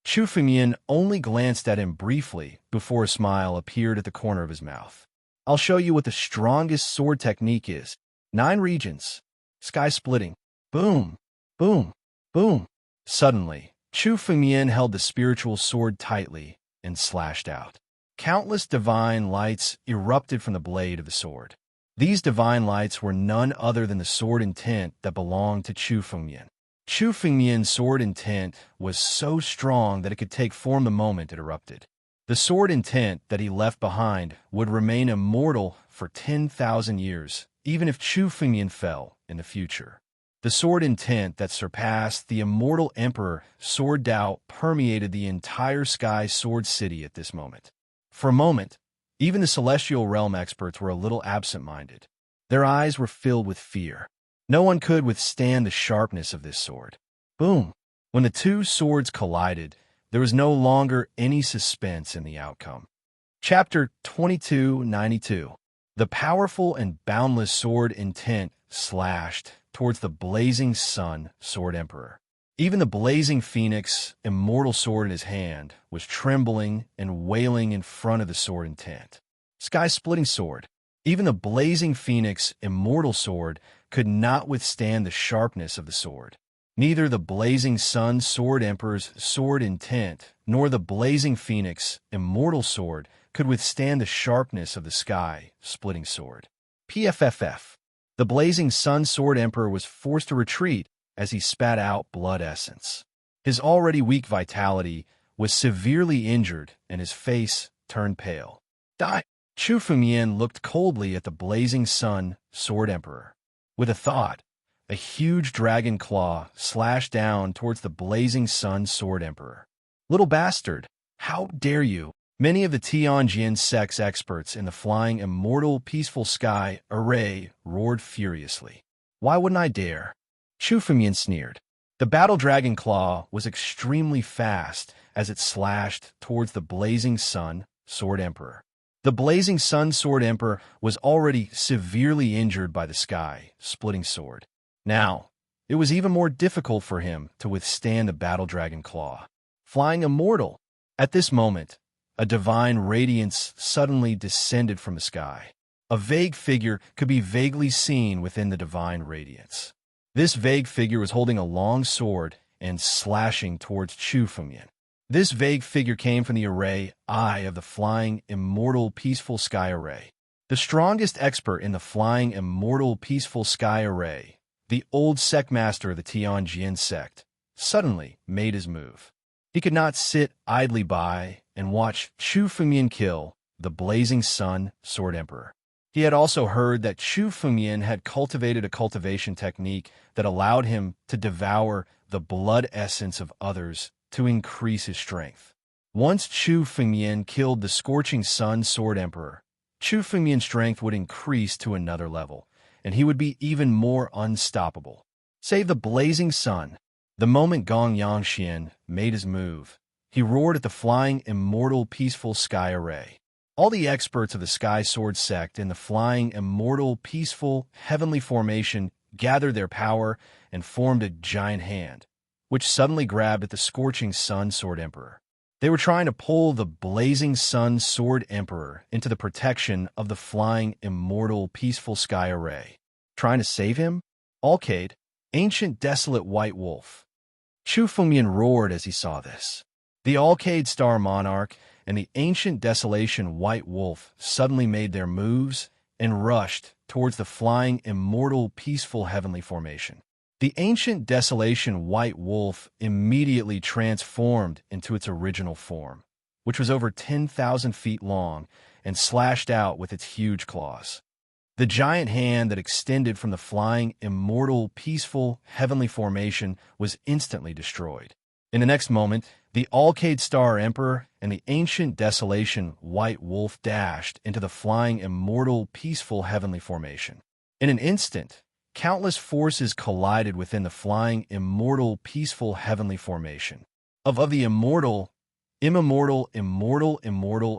Chu Fengmian only glanced at him briefly before a smile appeared at the corner of his mouth. I'll show you what the strongest sword technique is. 9 regions. Sky splitting. Boom, boom, boom. Suddenly, Chu Fengmian held the spiritual sword tightly and slashed out. Countless divine lights erupted from the blade of the sword. These divine lights were none other than the sword intent that belonged to Chu Fengmian. Chu Fengmian's sword intent was so strong that it could take form the moment it erupted. The sword intent that he left behind would remain immortal for 10,000 years, even if Chu Fengmian fell in the future. The sword intent that surpassed the immortal emperor sword doubt permeated the entire Sky Sword City at this moment. For a moment, even the celestial realm experts were a little absent-minded. Their eyes were filled with fear. No one could withstand the sharpness of this sword. Boom! When the two swords collided, there was no longer any suspense in the outcome. Chapter 2292. The powerful and boundless sword intent slashed towards the blazing sun sword emperor. Even the blazing phoenix, immortal sword in his hand, was trembling and wailing in front of the sword intent. Sky-splitting sword. Even the blazing phoenix, immortal sword, could not withstand the sharpness of the sword. Neither the blazing sun sword emperor's sword intent nor the blazing phoenix, immortal sword, could withstand the sharpness of the sky-splitting sword. PFFF. The blazing sun sword emperor was forced to retreat as he spat out blood essence. His already weak vitality was severely injured and his face turned pale. Die! Chu Fengmian looked coldly at the blazing sun sword emperor. With a thought, a huge dragon claw slashed down towards the blazing sun sword emperor. Little bastard, how dare you? Many of the Tianjin sect's experts in the flying immortal peaceful sky array roared furiously. Why wouldn't I dare? Chu Fengmian sneered. The battle dragon claw was extremely fast as it slashed towards the blazing sun sword emperor. The blazing sun sword emperor was already severely injured by the sky-splitting sword. Now, it was even more difficult for him to withstand the battle dragon claw. Flying immortal. At this moment, a divine radiance suddenly descended from the sky. A vague figure could be vaguely seen within the divine radiance. This vague figure was holding a long sword and slashing towards Chu Fengmian. This vague figure came from the array I of the flying immortal peaceful sky array. The strongest expert in the flying immortal peaceful sky array, the old sect master of the Tianjin sect, suddenly made his move. He could not sit idly by and watch Chu Fengmian kill the blazing sun sword emperor. He had also heard that Chu Fengmian had cultivated a cultivation technique that allowed him to devour the blood essence of others to increase his strength. Once Chu Fengmian killed the scorching sun sword emperor, Chu Fengmian's strength would increase to another level, and he would be even more unstoppable. Save the blazing sun. The moment Gong Yangxian made his move, he roared at the flying immortal peaceful sky array. All the experts of the Sky Sword sect in the flying immortal peaceful heavenly formation gathered their power and formed a giant hand, which suddenly grabbed at the scorching sun sword emperor. They were trying to pull the blazing sun sword emperor into the protection of the flying immortal peaceful sky array. Trying to save him? Alcade, ancient desolate white wolf. Chu Fengmian roared as he saw this. The Alcade Star Monarch and the ancient desolation white wolf suddenly made their moves and rushed towards the flying immortal peaceful heavenly formation. The ancient desolation white wolf immediately transformed into its original form, which was over 10,000 feet long and slashed out with its huge claws. The giant hand that extended from the flying immortal peaceful heavenly formation was instantly destroyed. In the next moment, the Alcade Star Emperor and the ancient desolation white wolf dashed into the flying immortal peaceful heavenly formation. In an instant, countless forces collided within the flying immortal peaceful heavenly formation. Of the immortal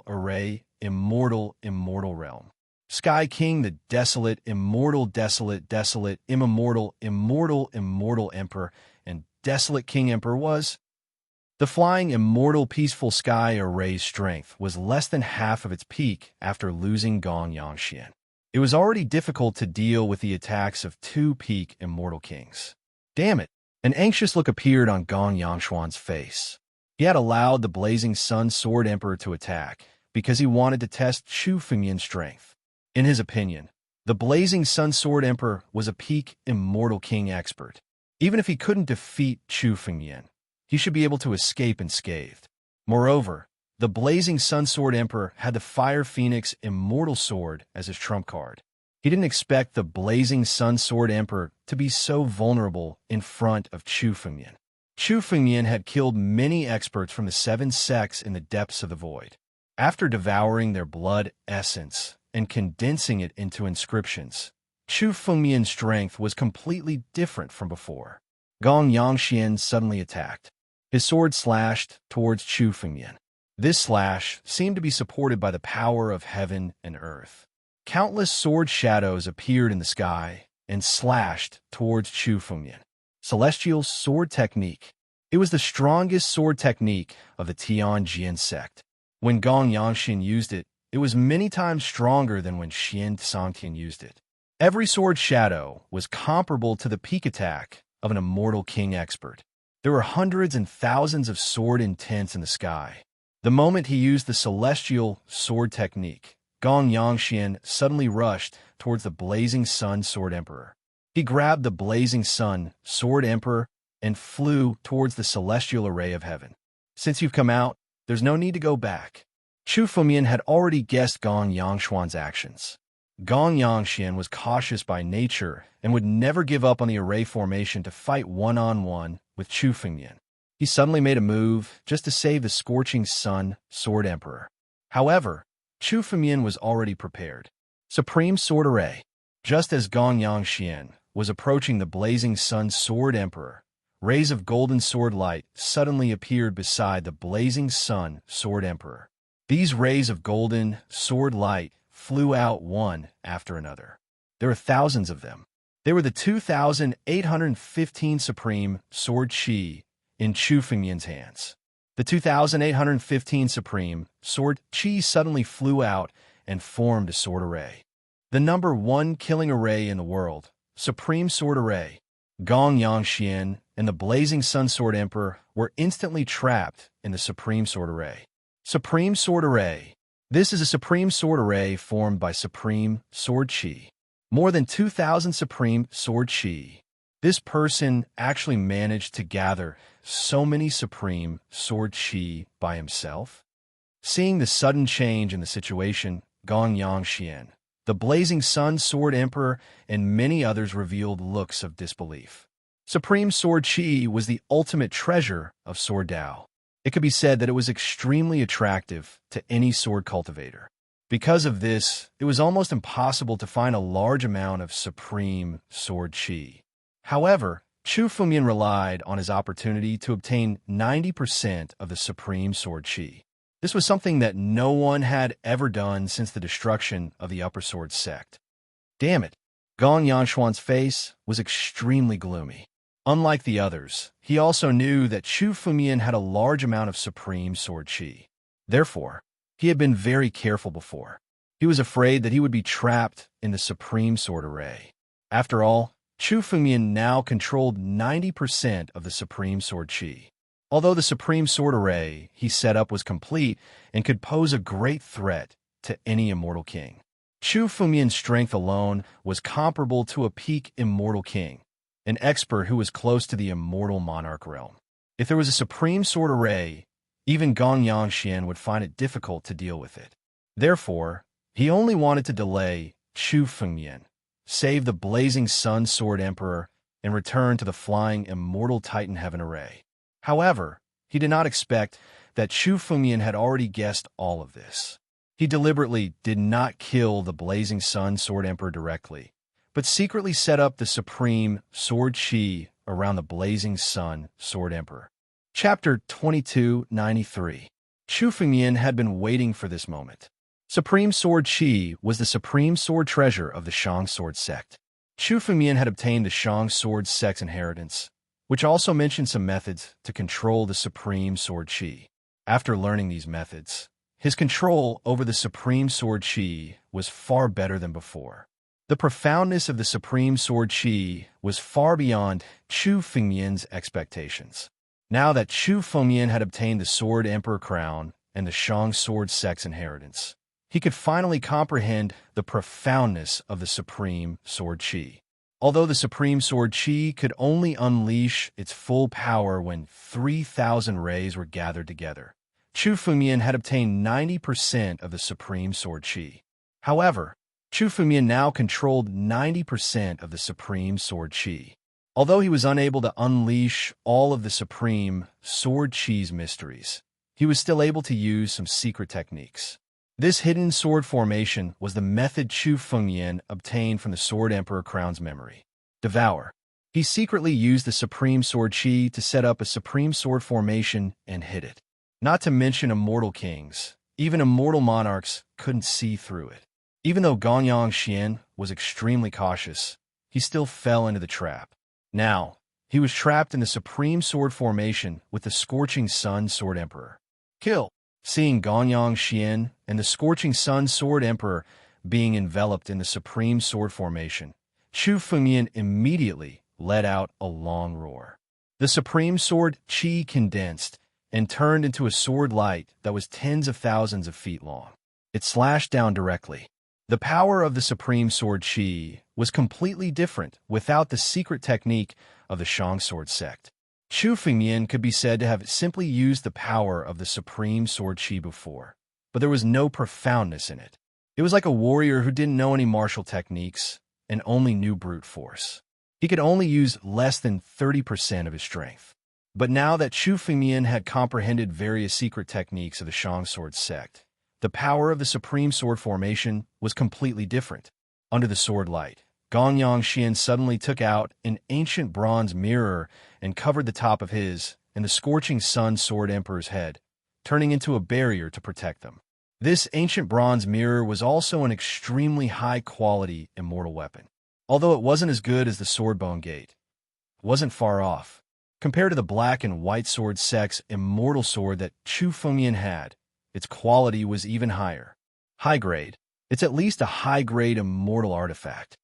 array, immortal realm. Sky King, the desolate, immortal immortal emperor, and desolate King Emperor was. The flying immortal peaceful sky array's strength was less than half of its peak after losing Gong Yangxian. It was already difficult to deal with the attacks of two peak immortal kings. Damn it! An anxious look appeared on Gong Yangshuan's face. He had allowed the blazing sun sword emperor to attack because he wanted to test Chu Fengmian's strength. In his opinion, the blazing sun sword emperor was a peak immortal king expert. Even if he couldn't defeat Chu Fengyan, he should be able to escape unscathed. Moreover, the Blazing Sun Sword Emperor had the Fire Phoenix Immortal Sword as his trump card. He didn't expect the Blazing Sun Sword Emperor to be so vulnerable in front of Chu Fengyan. Chu Fengyan had killed many experts from the 7 sects in the depths of the void. After devouring their blood essence and condensing it into inscriptions, Chu Fengyan's strength was completely different from before. Gong Yangxian suddenly attacked. His sword slashed towards Chu Fengyan. This slash seemed to be supported by the power of heaven and earth. Countless sword shadows appeared in the sky and slashed towards Chu Fengyan. Celestial Sword Technique. It was the strongest sword technique of the Tianjin sect. When Gong Yangxian used it, it was many times stronger than when Xian Songtian used it. Every sword shadow was comparable to the peak attack of an immortal king expert. There were hundreds and thousands of sword intents in the sky. The moment he used the celestial sword technique, Gong Yangxian suddenly rushed towards the Blazing Sun Sword Emperor. He grabbed the Blazing Sun Sword Emperor and flew towards the celestial array of heaven. Since you've come out, there's no need to go back. Chu Fengyan had already guessed Gong Yangxuan's actions. Gong Yangxian was cautious by nature and would never give up on the array formation to fight one-on-one with Chu Fengyan. He suddenly made a move just to save the Scorching Sun Sword Emperor. However, Chu Fengyan was already prepared. Supreme Sword Array. Just as Gong Yangxian was approaching the Blazing Sun Sword Emperor, rays of golden sword light suddenly appeared beside the Blazing Sun Sword Emperor. These rays of golden sword light flew out one after another. There were thousands of them. They were the 2,815 Supreme Sword Chi in Chu Fengyan's hands. The 2,815 Supreme Sword Chi suddenly flew out and formed a sword array. The number 1 killing array in the world, Supreme Sword Array. Gong Yangxian and the Blazing Sun Sword Emperor were instantly trapped in the Supreme Sword Array. Supreme Sword Array. This is a Supreme Sword Array formed by Supreme Sword Chi. More than 2,000 Supreme Sword Chi. This person actually managed to gather so many Supreme Sword Chi by himself. Seeing the sudden change in the situation, Gong Yangxian, the Blazing Sun Sword Emperor, and many others revealed looks of disbelief. Supreme Sword Chi was the ultimate treasure of Sword Dao. It could be said that it was extremely attractive to any sword cultivator. Because of this, it was almost impossible to find a large amount of Supreme Sword Chi. However, Chu Fengyan relied on his opportunity to obtain 90% of the Supreme Sword Chi. This was something that no one had ever done since the destruction of the Upper Sword sect. Damn it! Gong Yangxuan's face was extremely gloomy. Unlike the others, he also knew that Chu Fengyan had a large amount of Supreme Sword Chi. Therefore, he had been very careful before. He was afraid that he would be trapped in the Supreme Sword Array. After all, Chu Fengyan now controlled 90% of the Supreme Sword Chi. Although the Supreme Sword Array he set up was complete and could pose a great threat to any immortal king, Chu Fengyan's strength alone was comparable to a peak immortal king, an expert who was close to the immortal monarch realm. If there was a Supreme Sword Array, even Gong Yangxian would find it difficult to deal with it. Therefore, he only wanted to delay Chu Fengyan, save the Blazing Sun Sword Emperor, and return to the flying Immortal Titan Heaven Array. However, he did not expect that Chu Fengyan had already guessed all of this. He deliberately did not kill the Blazing Sun Sword Emperor directly, but secretly set up the Supreme Sword Chi around the Blazing Sun Sword Emperor. Chapter 2293. Chu Fengyan had been waiting for this moment. Supreme Sword Chi was the supreme sword treasure of the Shang Sword sect. Chu Fengyan had obtained the Shang Sword sect's inheritance, which also mentioned some methods to control the Supreme Sword Chi. After learning these methods, his control over the Supreme Sword Chi was far better than before. The profoundness of the Supreme Sword Chi was far beyond Chu Fengyan's expectations. Now that Chu Fengyan had obtained the Sword Emperor crown and the Shang Sword sect's inheritance, he could finally comprehend the profoundness of the Supreme Sword Chi. Although the Supreme Sword Qi could only unleash its full power when 3,000 rays were gathered together, Chu Fumian had obtained 90% of the Supreme Sword Qi. However, Chu Fumian now controlled 90% of the Supreme Sword Qi. Although he was unable to unleash all of the Supreme Sword Qi's mysteries, he was still able to use some secret techniques. This hidden sword formation was the method Chu Fumian obtained from the Sword Emperor Crown's memory. Devour. He secretly used the Supreme Sword Qi to set up a Supreme Sword formation and hid it. Not to mention immortal kings, even immortal monarchs couldn't see through it. Even though Gonyang Xian was extremely cautious, he still fell into the trap. Now, he was trapped in the Supreme Sword formation with the Scorching Sun Sword Emperor. Kill! Seeing Gonyang Xian and the Scorching Sun Sword Emperor being enveloped in the Supreme Sword formation, Chu Fumian immediately let out a long roar. The Supreme Sword Qi condensed and turned into a sword light that was tens of thousands of feet long. It slashed down directly. The power of the Supreme Sword Qi was completely different without the secret technique of the Shang Sword sect. Chu Fumian could be said to have simply used the power of the Supreme Sword Qi before, but there was no profoundness in it. It was like a warrior who didn't know any martial techniques and only knew brute force. He could only use less than 30% of his strength. But now that Chu Fumian had comprehended various secret techniques of the Shang Sword sect, the power of the Supreme Sword formation was completely different. Under the sword light, Gonyang Xian suddenly took out an ancient bronze mirror and covered the top of his and the Scorching Sun Sword Emperor's head, turning into a barrier to protect them. This ancient bronze mirror was also an extremely high-quality immortal weapon. Although it wasn't as good as the Swordbone Gate, it wasn't far off. Compared to the Black and White Sword sect's immortal sword that Chu Fumian had, its quality was even higher. High grade. It's at least a high-grade immortal artifact.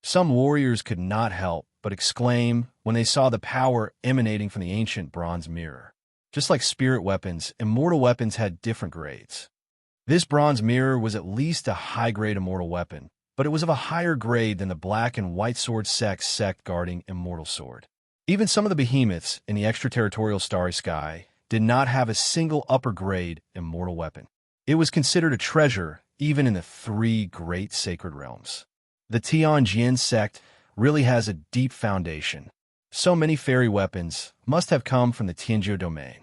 Some warriors could not help but exclaim when they saw the power emanating from the ancient bronze mirror. Just like spirit weapons, immortal weapons had different grades. This bronze mirror was at least a high-grade immortal weapon, but it was of a higher grade than the Black and White Sword sect guarding immortal sword. Even some of the behemoths in the extraterritorial starry sky did not have a single upper-grade immortal weapon. It was considered a treasure even in the three great sacred realms. The Tianjin sect really has a deep foundation. So many fairy weapons must have come from the Tianzhou domain.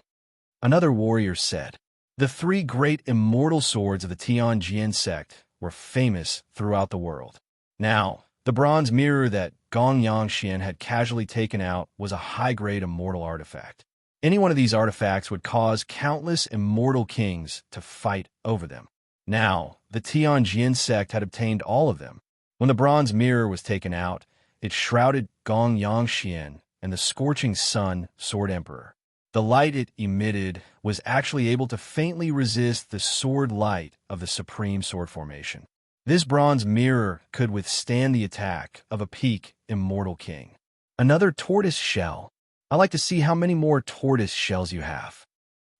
Another warrior said, the three great immortal swords of the Tianjin sect were famous throughout the world. Now, the bronze mirror that Gonyang Xian had casually taken out was a high-grade immortal artifact. Any one of these artifacts would cause countless immortal kings to fight over them. Now, the Tianjin sect had obtained all of them. When the bronze mirror was taken out, it shrouded Gonyang Xian and the Scorching Sun Sword Emperor. The light it emitted was actually able to faintly resist the sword light of the Supreme Sword formation. This bronze mirror could withstand the attack of a peak immortal king. Another tortoise shell. I like to see how many more tortoise shells you have.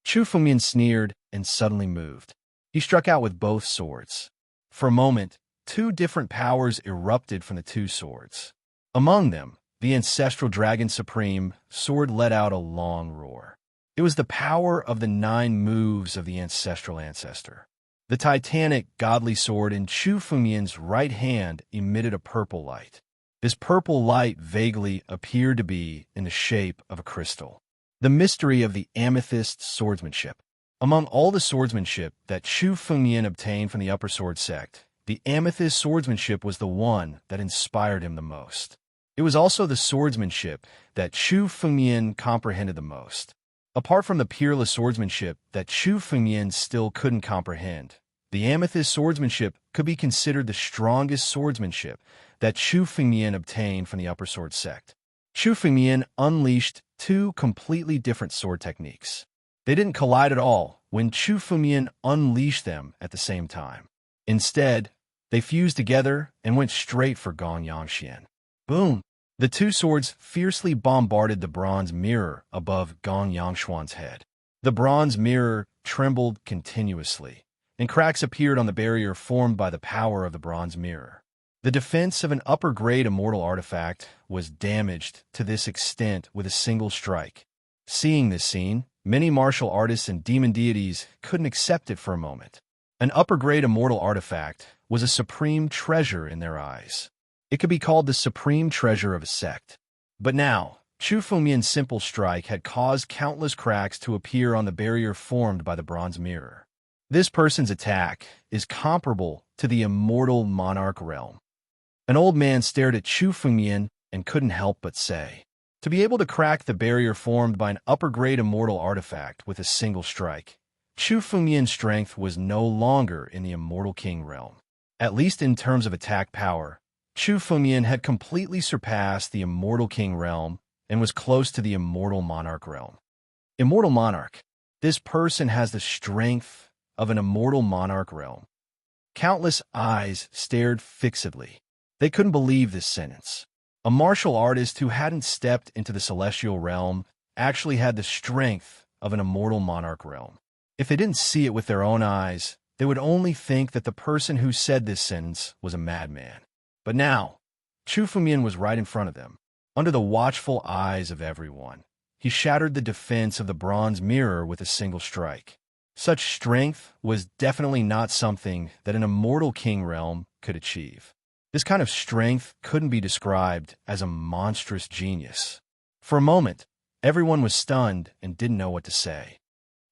Chu Fumian sneered and suddenly moved. He struck out with both swords. For a moment, two different powers erupted from the two swords. Among them, the ancestral Dragon Supreme sword let out a long roar. It was the power of the 9 moves of the ancestral ancestor. The titanic godly sword in Chu Fumian's right hand emitted a purple light. This purple light vaguely appeared to be in the shape of a crystal. The mystery of the amethyst swordsmanship. Among all the swordsmanship that Chu Fumian obtained from the Upper Sword sect, the amethyst swordsmanship was the one that inspired him the most. It was also the swordsmanship that Chu Fumian comprehended the most. Apart from the peerless swordsmanship that Chu Fumian still couldn't comprehend, the amethyst swordsmanship could be considered the strongest swordsmanship that Chu Fumian obtained from the Upper Sword sect. Chu Fumian unleashed 2 completely different sword techniques. They didn't collide at all when Chu Fumian unleashed them at the same time. Instead, they fused together and went straight for Gonyang Xian. Boom! The 2 swords fiercely bombarded the bronze mirror above Gonyang Xian's head. The bronze mirror trembled continuously, and cracks appeared on the barrier formed by the power of the bronze mirror. The defense of an upper-grade immortal artifact was damaged to this extent with a single strike. Seeing this scene, many martial artists and demon deities couldn't accept it for a moment. An upper-grade immortal artifact was a supreme treasure in their eyes. It could be called the supreme treasure of a sect. But now, Chu Fumian's simple strike had caused countless cracks to appear on the barrier formed by the bronze mirror. This person's attack is comparable to the immortal monarch realm. An old man stared at Chu Fumian and couldn't help but say, to be able to crack the barrier formed by an upper-grade immortal artifact with a single strike, Chu Fumian's strength was no longer in the immortal king realm. At least in terms of attack power, Chu Fumian had completely surpassed the immortal king realm and was close to the immortal monarch realm. Immortal monarch. This person has the strength of an immortal monarch realm. Countless eyes stared fixedly. They couldn't believe this sentence. A martial artist who hadn't stepped into the celestial realm actually had the strength of an immortal monarch realm. If they didn't see it with their own eyes, they would only think that the person who said this sentence was a madman. But now, Chu Fumian was right in front of them. Under the watchful eyes of everyone, he shattered the defense of the bronze mirror with a single strike. Such strength was definitely not something that an immortal king realm could achieve. This kind of strength couldn't be described as a monstrous genius. For a moment, everyone was stunned and didn't know what to say.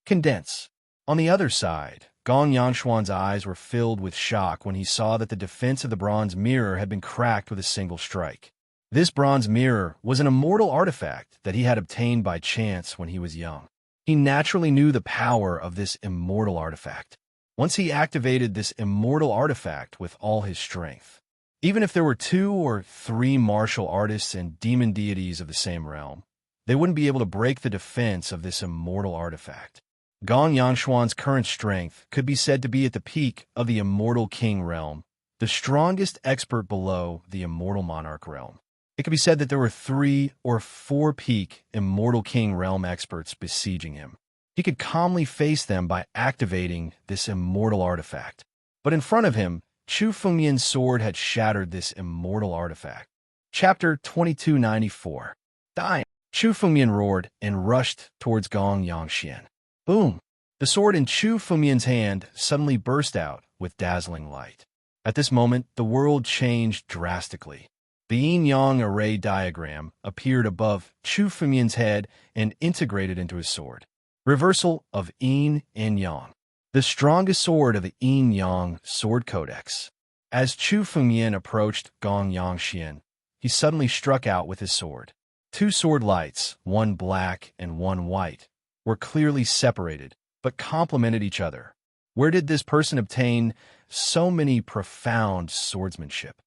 Condense. On the other side, Gong Yangshuan's eyes were filled with shock when he saw that the defense of the bronze mirror had been cracked with a single strike. This bronze mirror was an immortal artifact that he had obtained by chance when he was young. He naturally knew the power of this immortal artifact. Once he activated this immortal artifact with all his strength, even if there were 2 or 3 martial artists and demon deities of the same realm, they wouldn't be able to break the defense of this immortal artifact. Gong Yangshuan's current strength could be said to be at the peak of the immortal king realm, the strongest expert below the immortal monarch realm. It could be said that there were 3 or 4 peak immortal king realm experts besieging him. He could calmly face them by activating this immortal artifact. But in front of him, Chu Fumian's sword had shattered this immortal artifact. Chapter 2294. Dying. Chu Fumian roared and rushed towards Gong Yangshuan. Boom! The sword in Chu Fumian's hand suddenly burst out with dazzling light. At this moment, the world changed drastically. The yin-yang array diagram appeared above Chu Fumian's head and integrated into his sword. Reversal of yin and yang. The strongest sword of the yin-yang sword codex. As Chu Fumian approached Gong Yangshuan, he suddenly struck out with his sword. 2 sword lights, one black and one white, were clearly separated, but complemented each other. Where did this person obtain so many profound swordsmanship?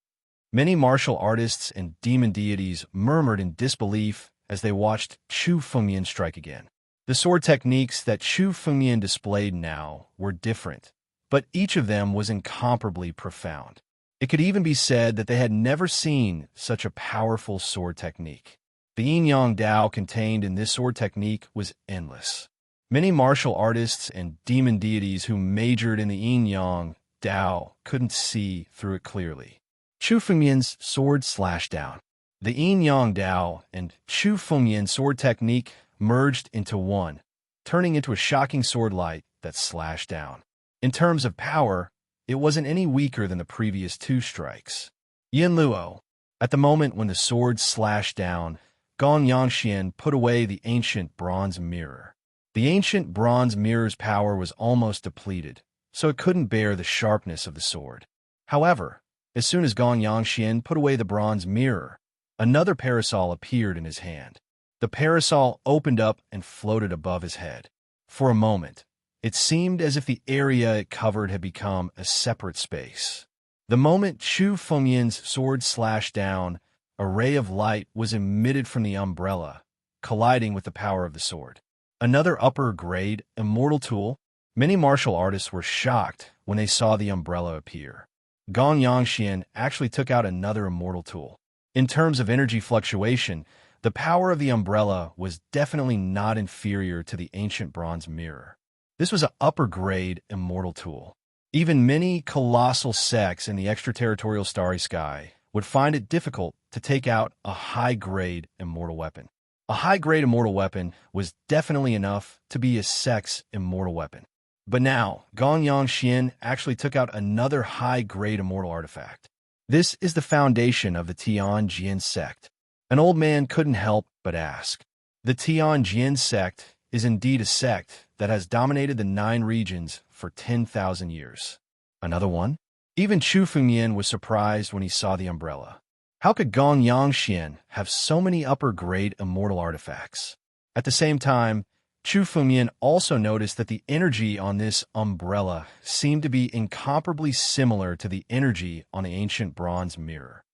Many martial artists and demon deities murmured in disbelief as they watched Chu Fumian strike again. The sword techniques that Chu Fumian displayed now were different, but each of them was incomparably profound. It could even be said that they had never seen such a powerful sword technique. The yin-yang Dao contained in this sword technique was endless. Many martial artists and demon deities who majored in the yin-yang Dao couldn't see through it clearly. Chu Fumian's sword slashed down. The yin-yang Dao and Chu Fumian's sword technique merged into one, turning into a shocking sword light that slashed down. In terms of power, it wasn't any weaker than the previous 2 strikes. Yin Luo. At the moment when the sword slashed down, Gong Yangshuan put away the ancient bronze mirror. The ancient bronze mirror's power was almost depleted, so it couldn't bear the sharpness of the sword. However, as soon as Gong Yangshuan put away the bronze mirror, another parasol appeared in his hand. The parasol opened up and floated above his head. For a moment, it seemed as if the area it covered had become a separate space. The moment Chu Fumian's sword slashed down, a ray of light was emitted from the umbrella, colliding with the power of the sword. Another upper-grade, immortal tool. Many martial artists were shocked when they saw the umbrella appear. Gong Yangshuan actually took out another immortal tool. In terms of energy fluctuation, the power of the umbrella was definitely not inferior to the ancient bronze mirror. This was an upper-grade immortal tool. Even many colossal sects in the extraterritorial starry sky would find it difficult to take out a high-grade immortal weapon. A high-grade immortal weapon was definitely enough to be a sect's immortal weapon. But now, Gong Yangxian actually took out another high-grade immortal artifact. This is the foundation of the Tianjin sect. An old man couldn't help but ask. The Tianjin sect is indeed a sect that has dominated the 9 regions for 10,000 years. Another one? Even Chu Fengyan was surprised when he saw the umbrella. How could Gong Yangxian have so many upper-grade immortal artifacts? At the same time, Chu Fengyan also noticed that the energy on this umbrella seemed to be incomparably similar to the energy on the ancient bronze mirror.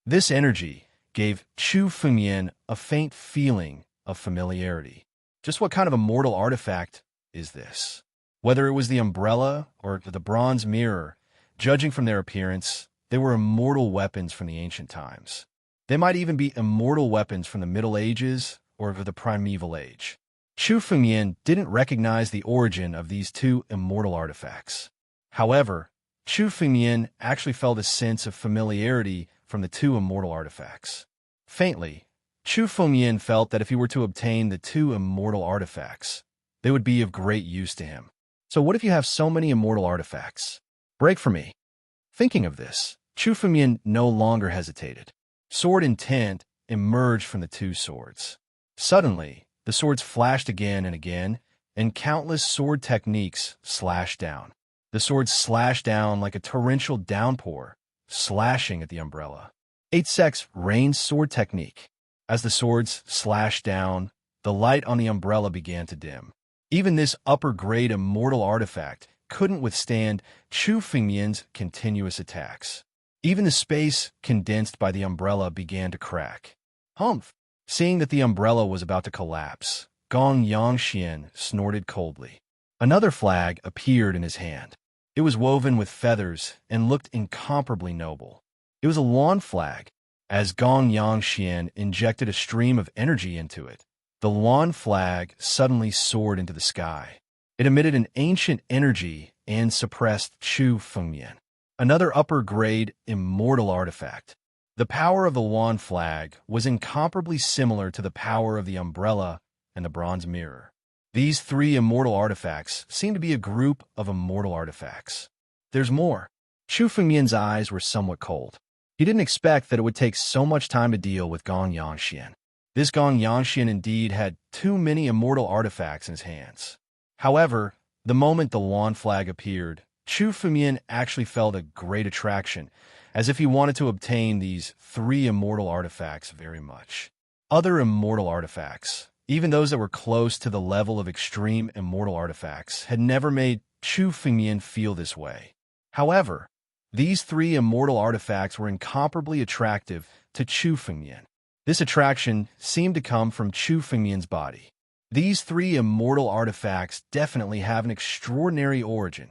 This energy gave Chu Fengyan a faint feeling of familiarity. Just what kind of immortal artifact is this? Whether it was the umbrella or the bronze mirror, judging from their appearance, they were immortal weapons from the ancient times. They might even be immortal weapons from the Middle Ages or the Primeval Age. Chu Fengyan didn't recognize the origin of these 2 immortal artifacts. However, Chu Fengyan actually felt a sense of familiarity from the 2 immortal artifacts. Faintly, Chu Fengyan felt that if he were to obtain the 2 immortal artifacts, they would be of great use to him. So what if you have so many immortal artifacts? Break for me. Thinking of this, Chu Fengyan no longer hesitated. Sword intent emerged from the 2 swords. Suddenly, the swords flashed again and again, and countless sword techniques slashed down. The swords slashed down like a torrential downpour, slashing at the umbrella. 8 sects rained sword technique. As the swords slashed down, the light on the umbrella began to dim. Even this upper-grade immortal artifact couldn't withstand Chu Fengyan's continuous attacks. Even the space condensed by the umbrella began to crack. Humph! Seeing that the umbrella was about to collapse, Gong Yangxian snorted coldly. Another flag appeared in his hand. It was woven with feathers and looked incomparably noble. It was a lawn flag. As Gong Yangxian injected a stream of energy into it, the lawn flag suddenly soared into the sky. It emitted an ancient energy and suppressed Chu Fengyan, another upper-grade immortal artifact. The power of the lawn flag was incomparably similar to the power of the umbrella and the bronze mirror. These 3 immortal artifacts seem to be a group of immortal artifacts. There's more. Chu Fengyan's eyes were somewhat cold. He didn't expect that it would take so much time to deal with Gong Yangxian. This Gong Yangxian indeed had too many immortal artifacts in his hands. However, the moment the lawn flag appeared, Chu Fengyan actually felt a great attraction, as if he wanted to obtain these 3 immortal artifacts very much. Other immortal artifacts, even those that were close to the level of extreme immortal artifacts, had never made Chu Fengyan feel this way. However, these 3 immortal artifacts were incomparably attractive to Chu Fengyan. This attraction seemed to come from Chu Fengyan's body. These 3 immortal artifacts definitely have an extraordinary origin.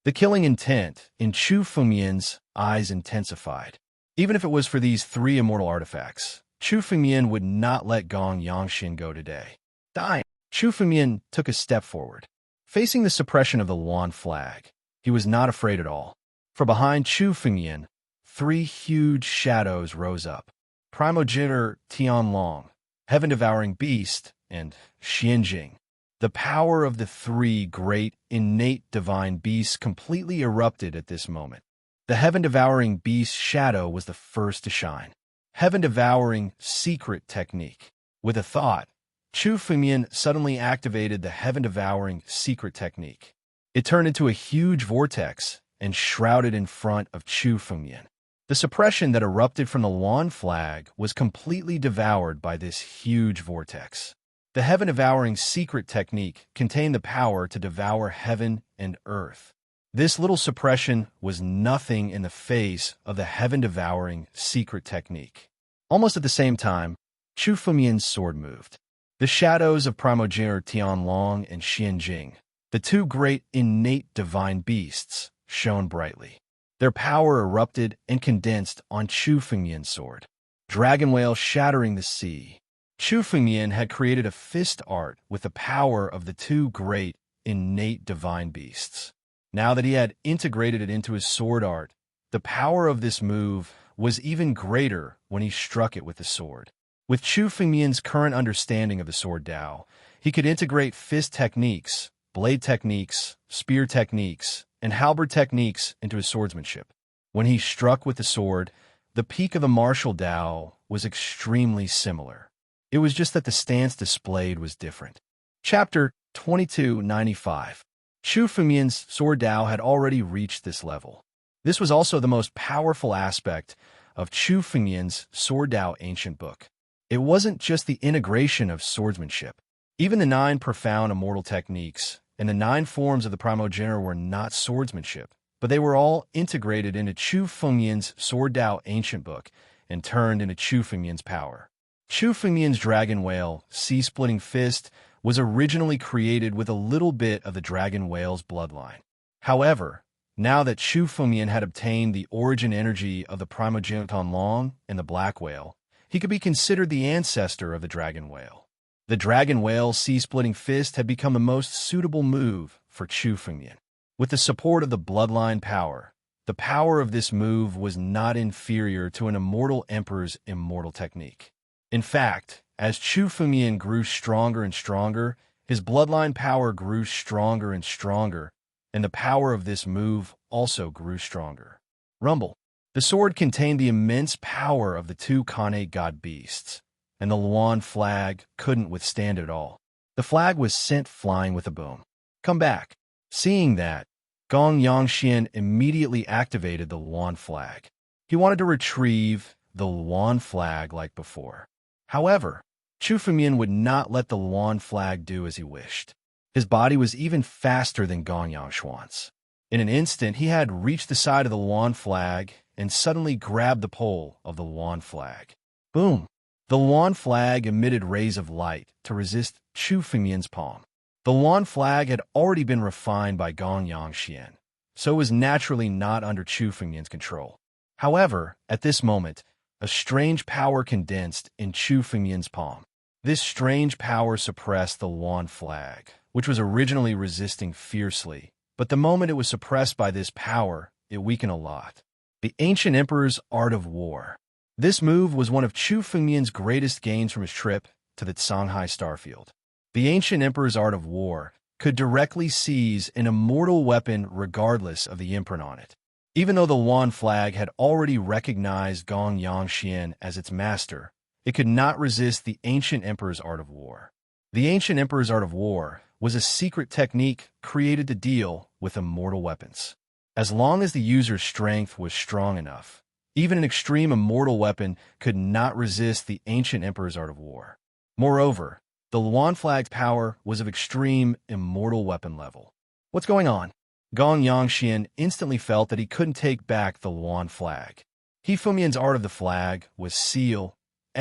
The killing intent in Chu Fengyan's eyes intensified. Even if it was for these 3 immortal artifacts, Chu Fengyan would not let Gong Yangxian go today. Dying. Chu Fengyan took a step forward. Facing the suppression of the lawn flag, he was not afraid at all. For behind Chu Fengyan, 3 huge shadows rose up. Primogenitor Tianlong, Heaven-Devouring Beast, and Xianjing. The power of the 3 great, innate divine beasts completely erupted at this moment. The Heaven-Devouring Beast's shadow was the first to shine. Heaven-Devouring Secret Technique. With a thought, Chu Fengyan suddenly activated the Heaven-Devouring Secret Technique. It turned into a huge vortex and shrouded in front of Chu Fengyan. The suppression that erupted from the lawn flag was completely devoured by this huge vortex. The Heaven-Devouring Secret Technique contained the power to devour heaven and earth. This little suppression was nothing in the face of the Heaven-Devouring Secret Technique. Almost at the same time, Chu Fengyan's sword moved. The shadows of Primogenitor Tianlong and Xianjing, the 2 great innate divine beasts, shone brightly. Their power erupted and condensed on Chu Fengyan's sword. Dragon whale shattering the sea. Chu Fengyan had created a fist art with the power of the 2 great innate divine beasts. Now that he had integrated it into his sword art, the power of this move was even greater when he struck it with the sword. With Chu Fengmian's current understanding of the sword Dao, he could integrate fist techniques, blade techniques, spear techniques, and halberd techniques into his swordsmanship. When he struck with the sword, the peak of the martial Dao was extremely similar. It was just that the stance displayed was different. Chapter 2295. Chu Fengmian's sword Dao had already reached this level. This was also the most powerful aspect of Chu Fengmian's Sword Dao ancient book. It wasn't just the integration of swordsmanship. Even the 9 profound immortal techniques and the 9 forms of the primogeniture were not swordsmanship, but they were all integrated into Chu Fengmian's Sword Dao ancient book and turned into Chu Fengmian's power. Chu Fengmian's dragon whale, sea-splitting fist, was originally created with a little bit of the dragon whale's bloodline. However, now that Chu Fengmian had obtained the origin energy of the primogeniton long and the black whale, he could be considered the ancestor of the dragon whale. The dragon whale sea-splitting fist had become the most suitable move for Chu Fengmian. With the support of the bloodline power, the power of this move was not inferior to an immortal emperor's immortal technique. In fact, as Chu Fengmian grew stronger and stronger, his bloodline power grew stronger and stronger, and the power of this move also grew stronger. Rumble. The sword contained the immense power of the 2 Khanate god beasts, and the Luan flag couldn't withstand it all. The flag was sent flying with a boom. Come back. Seeing that, Gong Yangxian immediately activated the Luan flag. He wanted to retrieve the Luan flag like before. However, Chu Fengmian would not let the Luan flag do as he wished. His body was even faster than Gong Yangshuan's. In an instant, he had reached the side of the Luan flag and suddenly grabbed the pole of the Luan flag. Boom! The Luan flag emitted rays of light to resist Chu Fengmian's palm. The Luan flag had already been refined by Gong Yangxian, so it was naturally not under Chu Fengmian's control. However, at this moment, a strange power condensed in Chu Fengmian's palm. This strange power suppressed the Luan flag, which was originally resisting fiercely, but the moment it was suppressed by this power, it weakened a lot. The Ancient Emperor's Art of War. This move was one of Chu Fengmian's greatest gains from his trip to the Shanghai Starfield. The Ancient Emperor's Art of War could directly seize an immortal weapon regardless of the imprint on it. Even though the Luan flag had already recognized Gong Yangxian as its master, it could not resist the Ancient Emperor's Art of War. The Ancient Emperor's Art of War was a secret technique created to deal with immortal weapons. As long as the user's strength was strong enough, even an extreme immortal weapon could not resist the Ancient Emperor's Art of War. Moreover, the Luan flag's power was of extreme immortal weapon level. What's going on? Gong Yangxian instantly felt that he couldn't take back the Luan flag. He Fengmian's art of the flag was seal.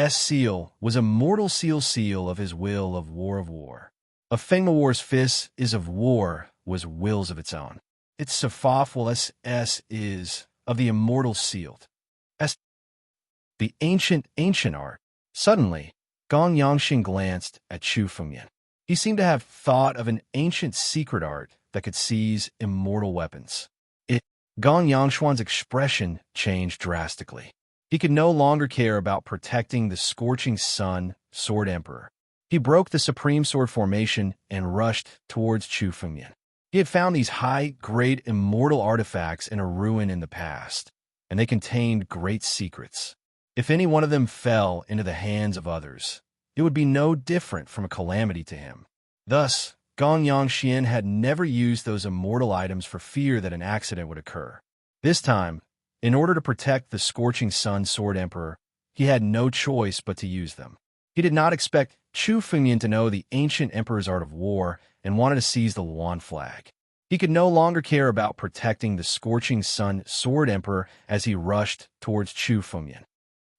Seal was a mortal seal of his will of war. A Fengma war's fist is of war, was wills of its own. Its Safafwal S is of the immortal sealed. S. The ancient art. Suddenly, Gong Yangxian glanced at Chu Fengmian. He seemed to have thought of an ancient secret art that could seize immortal weapons. Gong Yangshuan's expression changed drastically. He could no longer care about protecting the Scorching Sun Sword Emperor. He broke the Supreme Sword formation and rushed towards Chu Fengmian. He had found these high-grade immortal artifacts in a ruin in the past, and they contained great secrets. If any one of them fell into the hands of others, it would be no different from a calamity to him. Thus, Gong Yangxian had never used those immortal items for fear that an accident would occur. This time, in order to protect the Scorching Sun Sword Emperor, he had no choice but to use them. He did not expect Chu Fengmian to know the Ancient Emperor's Art of War and wanted to seize the Luan flag. He could no longer care about protecting the Scorching Sun Sword Emperor as he rushed towards Chu Fengmian.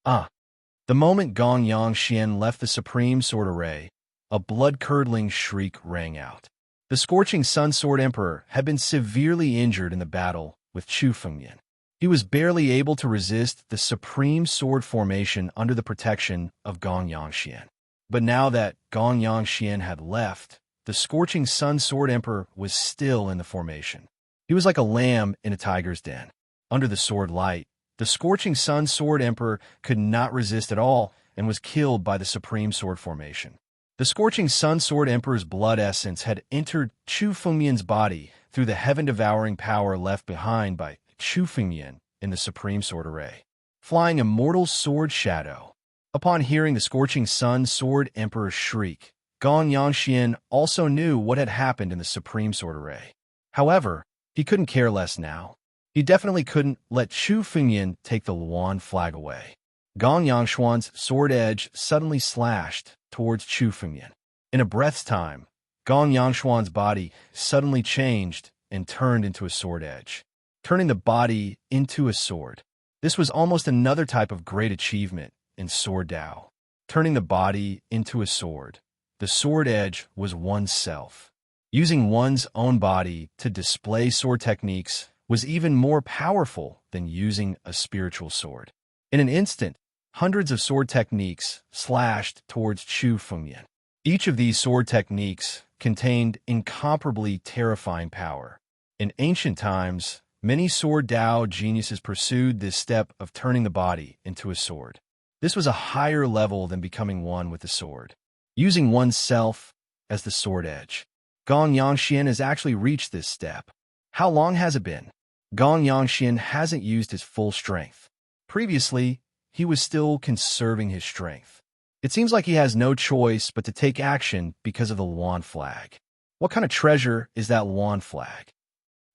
The moment Gong Yangxian left the Supreme Sword Array, a blood-curdling shriek rang out. The Scorching Sun Sword Emperor had been severely injured in the battle with Chu Fengmian. He was barely able to resist the Supreme Sword formation under the protection of Gong Yangxian. But now that Gong Yangxian had left, the Scorching Sun Sword Emperor was still in the formation. He was like a lamb in a tiger's den. Under the sword light, the Scorching Sun Sword Emperor could not resist at all and was killed by the Supreme Sword Formation. The Scorching Sun Sword Emperor's blood essence had entered Chu Fengmian's body through the heaven-devouring power left behind by Chu Fengmian in the Supreme Sword Array. Flying Immortal Sword Shadow. Upon hearing the Scorching Sun Sword Emperor's shriek, Gong Yangxian also knew what had happened in the Supreme Sword Array. However, he couldn't care less now. He definitely couldn't let Chu Fengmian take the Luan flag away. Gong Yangshuan's sword edge suddenly slashed towards Chu Fengmian. In a breath's time, Gong Yangshuan's body suddenly changed and turned into a sword edge, turning the body into a sword. This was almost another type of great achievement in Sword Dao. Turning the body into a sword. The sword edge was oneself. Using one's own body to display sword techniques was even more powerful than using a spiritual sword. In an instant, hundreds of sword techniques slashed towards Chu Fengmian. Each of these sword techniques contained incomparably terrifying power. In ancient times, many Sword Dao geniuses pursued this step of turning the body into a sword. This was a higher level than becoming one with the sword, using oneself as the sword edge. Gong Yangxian has actually reached this step. How long has it been? Gong Yangxian hasn't used his full strength. Previously, he was still conserving his strength. It seems like he has no choice but to take action because of the Luan flag. What kind of treasure is that Luan flag?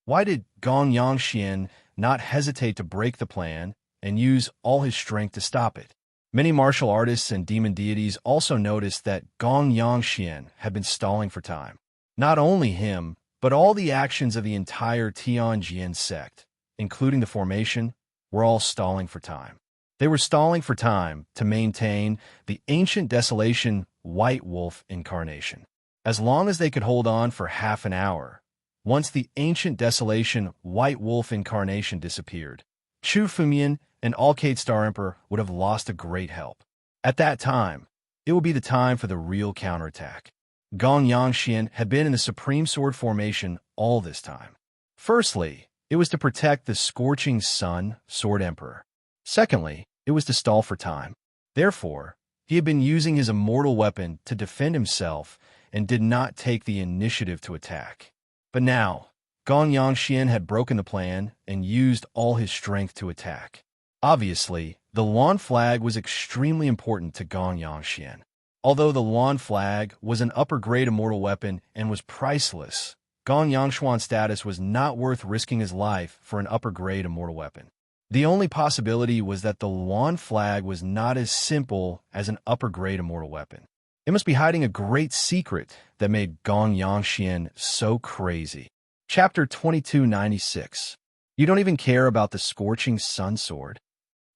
Why did Gong Yangxian not hesitate to break the plan and use all his strength to stop it? Many martial artists and demon deities also noticed that Gong Yangxian had been stalling for time. Not only him, but all the actions of the entire Tianjin sect, including the formation, were all stalling for time. They were stalling for time to maintain the ancient desolation White Wolf incarnation. As long as they could hold on for half an hour, once the ancient desolation White Wolf incarnation disappeared, Chu Fengmian and Alcate Star Emperor would have lost a great help. At that time, it would be the time for the real counterattack. Gong Yangxian had been in the Supreme Sword Formation all this time. Firstly, it was to protect the Scorching Sun Sword Emperor. Secondly, it was to stall for time. Therefore, he had been using his immortal weapon to defend himself and did not take the initiative to attack. But now, Gong Yangxian had broken the plan and used all his strength to attack. Obviously, the Luan flag was extremely important to Gong Yangxian. Although the Luan flag was an upper-grade immortal weapon and was priceless, Gong Yangshuan's status was not worth risking his life for an upper-grade immortal weapon. The only possibility was that the Luan flag was not as simple as an upper-grade immortal weapon. It must be hiding a great secret that made Gong Yangxian so crazy. Chapter 2296. You don't even care about the Scorching Sun Sword?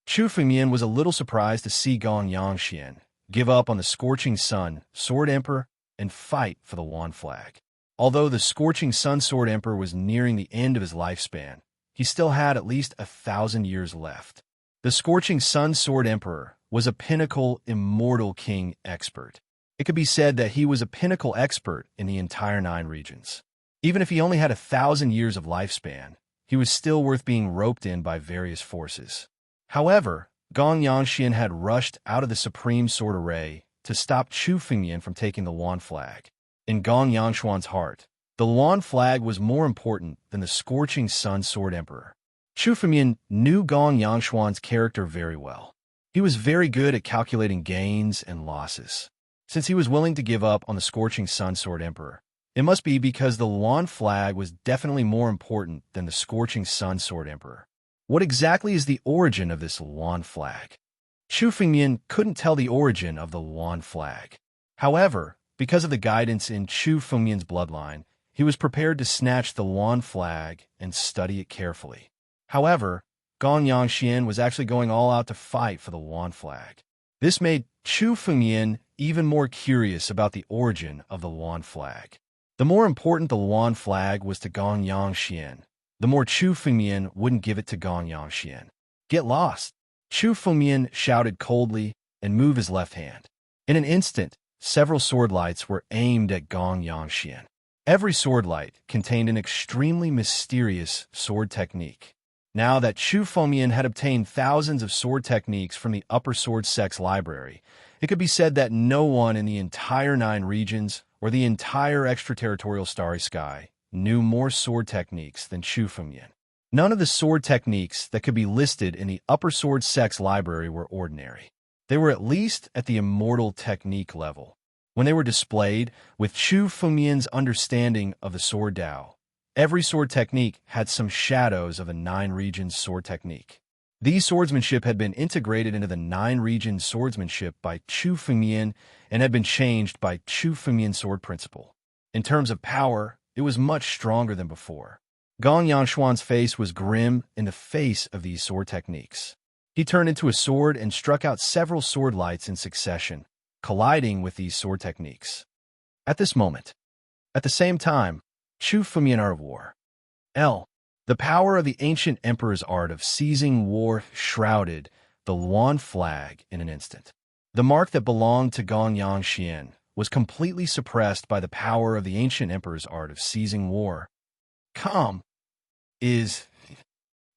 Chu Fengmian was a little surprised to see Gong Yangxian give up on the Scorching Sun Sword Emperor and fight for the Luan flag. Although the Scorching Sun Sword Emperor was nearing the end of his lifespan, he still had at least 1,000 years left. The Scorching Sun Sword Emperor was a pinnacle immortal king expert. It could be said that he was a pinnacle expert in the entire 9 regions. Even if he only had 1,000 years of lifespan, he was still worth being roped in by various forces. However, Gong Yangxian had rushed out of the Supreme Sword Array to stop Chu Fengmian from taking the Luan flag. In Gong Yangshuan's heart, the Luan flag was more important than the Scorching Sun Sword Emperor. Chu Fengmian knew Gong Yangshuan's character very well. He was very good at calculating gains and losses. Since he was willing to give up on the Scorching Sun Sword Emperor, it must be because the Luan flag was definitely more important than the Scorching Sun Sword Emperor. What exactly is the origin of this Luan flag? Chu Fengmian couldn't tell the origin of the Luan flag. However, because of the guidance in Chu Fengmian's bloodline, he was prepared to snatch the Luan flag and study it carefully. However, Gong Yangxian was actually going all out to fight for the Luan flag. This made Chu Fengmian even more curious about the origin of the Luan flag. The more important the Luan flag was to Gong Yangxian, the more Chu Fengmian wouldn't give it to Gong Yangxian. Get lost! Chu Fengmian shouted coldly and moved his left hand. In an instant, several sword lights were aimed at Gong Yangxian. Every sword light contained an extremely mysterious sword technique. Now that Chu Fengmian had obtained thousands of sword techniques from the Upper Sword Sect's library, it could be said that no one in the entire 9 regions or the entire extraterritorial starry sky knew more sword techniques than Chu Fengmian. None of the sword techniques that could be listed in the Upper Sword Sect's library were ordinary. They were at least at the immortal technique level. When they were displayed, with Chu Fengmian's understanding of the sword Dao, every sword technique had some shadows of a 9 regions sword technique. These swordsmanship had been integrated into the 9 regions swordsmanship by Chu Fengmian and had been changed by Chu Fengmian's sword principle. In terms of power, it was much stronger than before. Gong Yangshuan's face was grim in the face of these sword techniques. He turned into a sword and struck out several sword lights in succession, colliding with these sword techniques. At this moment, at the same time, Chu Fengmian art of war. The power of the ancient emperor's art of seizing war shrouded the Luan flag in an instant. The mark that belonged to Gong Yangxian was completely suppressed by the power of the ancient emperor's art of seizing war.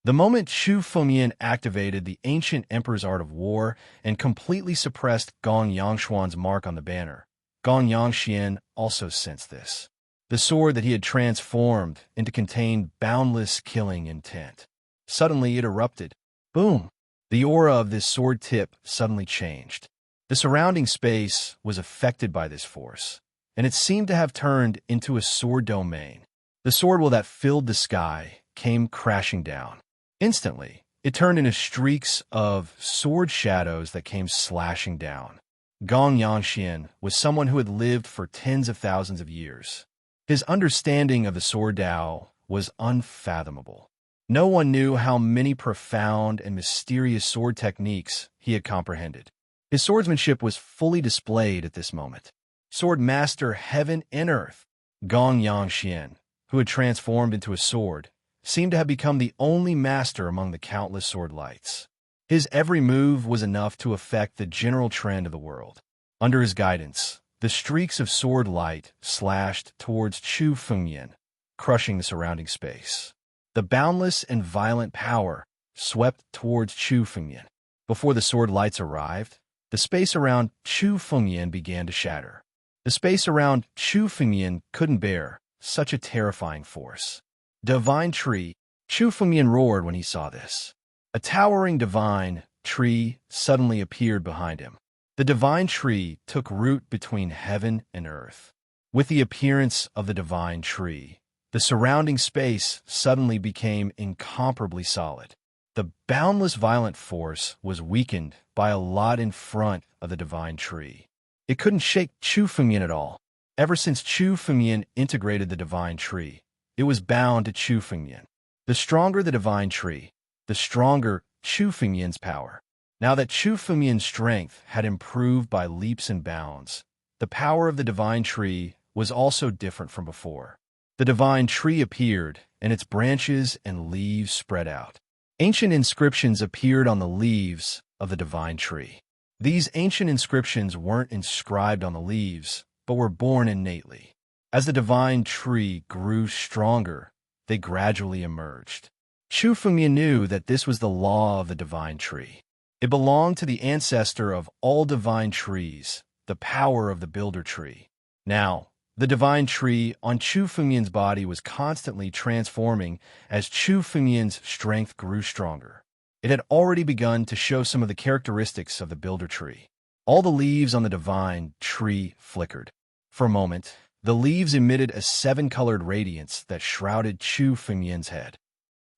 The moment Chu Fengmian activated the ancient emperor's art of war and completely suppressed Gong Yangshuan's mark on the banner, Gong Yangxian also sensed this. The sword that he had transformed into contained boundless killing intent. Suddenly it erupted. Boom! The aura of this sword tip suddenly changed. The surrounding space was affected by this force, and it seemed to have turned into a sword domain. The sword will that filled the sky came crashing down. Instantly, it turned into streaks of sword shadows that came slashing down. Gong Yangxian was someone who had lived for tens of thousands of years. His understanding of the sword Dao was unfathomable. No one knew how many profound and mysterious sword techniques he had comprehended. His swordsmanship was fully displayed at this moment. Sword Master Heaven and Earth, Gong Yangxian, who had transformed into a sword, seemed to have become the only master among the countless sword lights. His every move was enough to affect the general trend of the world. Under his guidance, the streaks of sword light slashed towards Chu Fengmian, crushing the surrounding space. The boundless and violent power swept towards Chu Fengmian. Before the sword lights arrived, the space around Chu Fengmian began to shatter. The space around Chu Fengmian couldn't bear such a terrifying force. Divine tree, Chu Fengmian roared when he saw this. A towering divine tree suddenly appeared behind him. The divine tree took root between heaven and earth. With the appearance of the divine tree, the surrounding space suddenly became incomparably solid. The boundless violent force was weakened by a lot in front of the divine tree. It couldn't shake Chu Fengmian at all. Ever since Chu Fengmian integrated the divine tree, it was bound to Chu Fengmian. The stronger the divine tree, the stronger Chu Fengmian's power. Now that Chu Fengmian's strength had improved by leaps and bounds, the power of the divine tree was also different from before. The divine tree appeared, and its branches and leaves spread out. Ancient inscriptions appeared on the leaves of the divine tree. These ancient inscriptions weren't inscribed on the leaves, but were born innately. As the divine tree grew stronger, they gradually emerged. Chu Fengmian knew that this was the law of the divine tree. It belonged to the ancestor of all divine trees, the power of the builder tree. Now, the divine tree on Chu Fengmian's body was constantly transforming as Chu Fengmian's strength grew stronger. It had already begun to show some of the characteristics of the builder tree. All the leaves on the divine tree flickered. For a moment, the leaves emitted a 7-colored radiance that shrouded Chu Fengmian's head.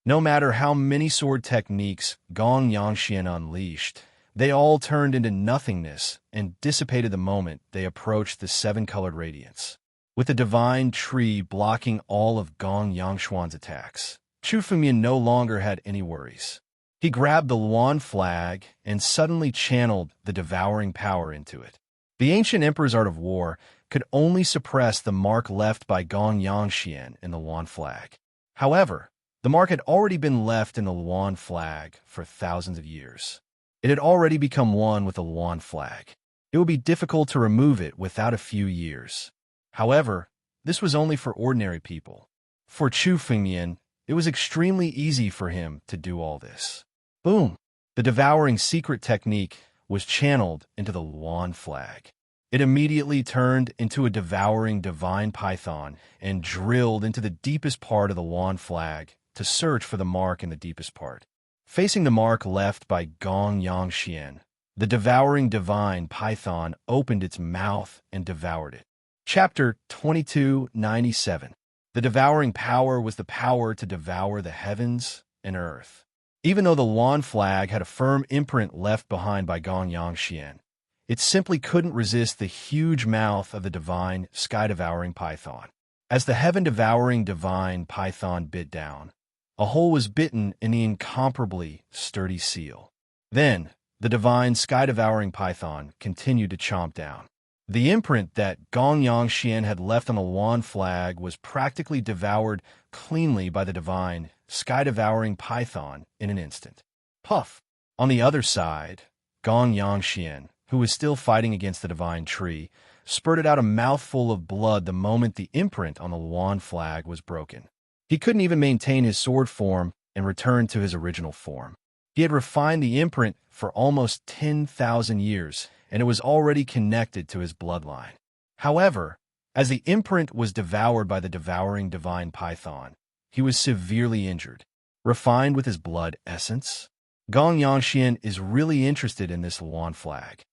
No matter how many sword techniques Gong Yangxian unleashed, they all turned into nothingness and dissipated the moment they approached the 7-colored radiance. With the divine tree blocking all of Gong Yangshuan's attacks, Chu Fengmian no longer had any worries. He grabbed the Luan flag and suddenly channeled the devouring power into it. The ancient emperor's art of war could only suppress the mark left by Gong Yangxian in the Luan flag. However, the mark had already been left in the Luan flag for thousands of years. It had already become one with the Luan flag. It would be difficult to remove it without a few years. However, this was only for ordinary people. For Chu Fengmian, it was extremely easy for him to do all this. Boom! The devouring secret technique was channeled into the Luan flag. It immediately turned into a devouring divine python and drilled into the deepest part of the Luan flag to search for the mark in the deepest part. Facing the mark left by Gong Yangxian, the devouring divine python opened its mouth and devoured it. Chapter 2297. The devouring power was the power to devour the heavens and earth. Even though the Luan flag had a firm imprint left behind by Gong Yangxian, it simply couldn't resist the huge mouth of the divine, sky-devouring python. As the heaven-devouring divine python bit down, a hole was bitten in the incomparably sturdy seal. Then, the divine, sky-devouring python continued to chomp down. The imprint that Gong Yangxian had left on the Luan flag was practically devoured cleanly by the divine, sky-devouring python in an instant. Puff! On the other side, Gong Yangxian, who was still fighting against the divine tree, spurted out a mouthful of blood the moment the imprint on the Luan flag was broken. He couldn't even maintain his sword form and return to his original form. He had refined the imprint for almost 10,000 years, and it was already connected to his bloodline. However, as the imprint was devoured by the devouring divine python, he was severely injured. Refined with his blood essence, Gong Yangxian is really interested in this Luan flag.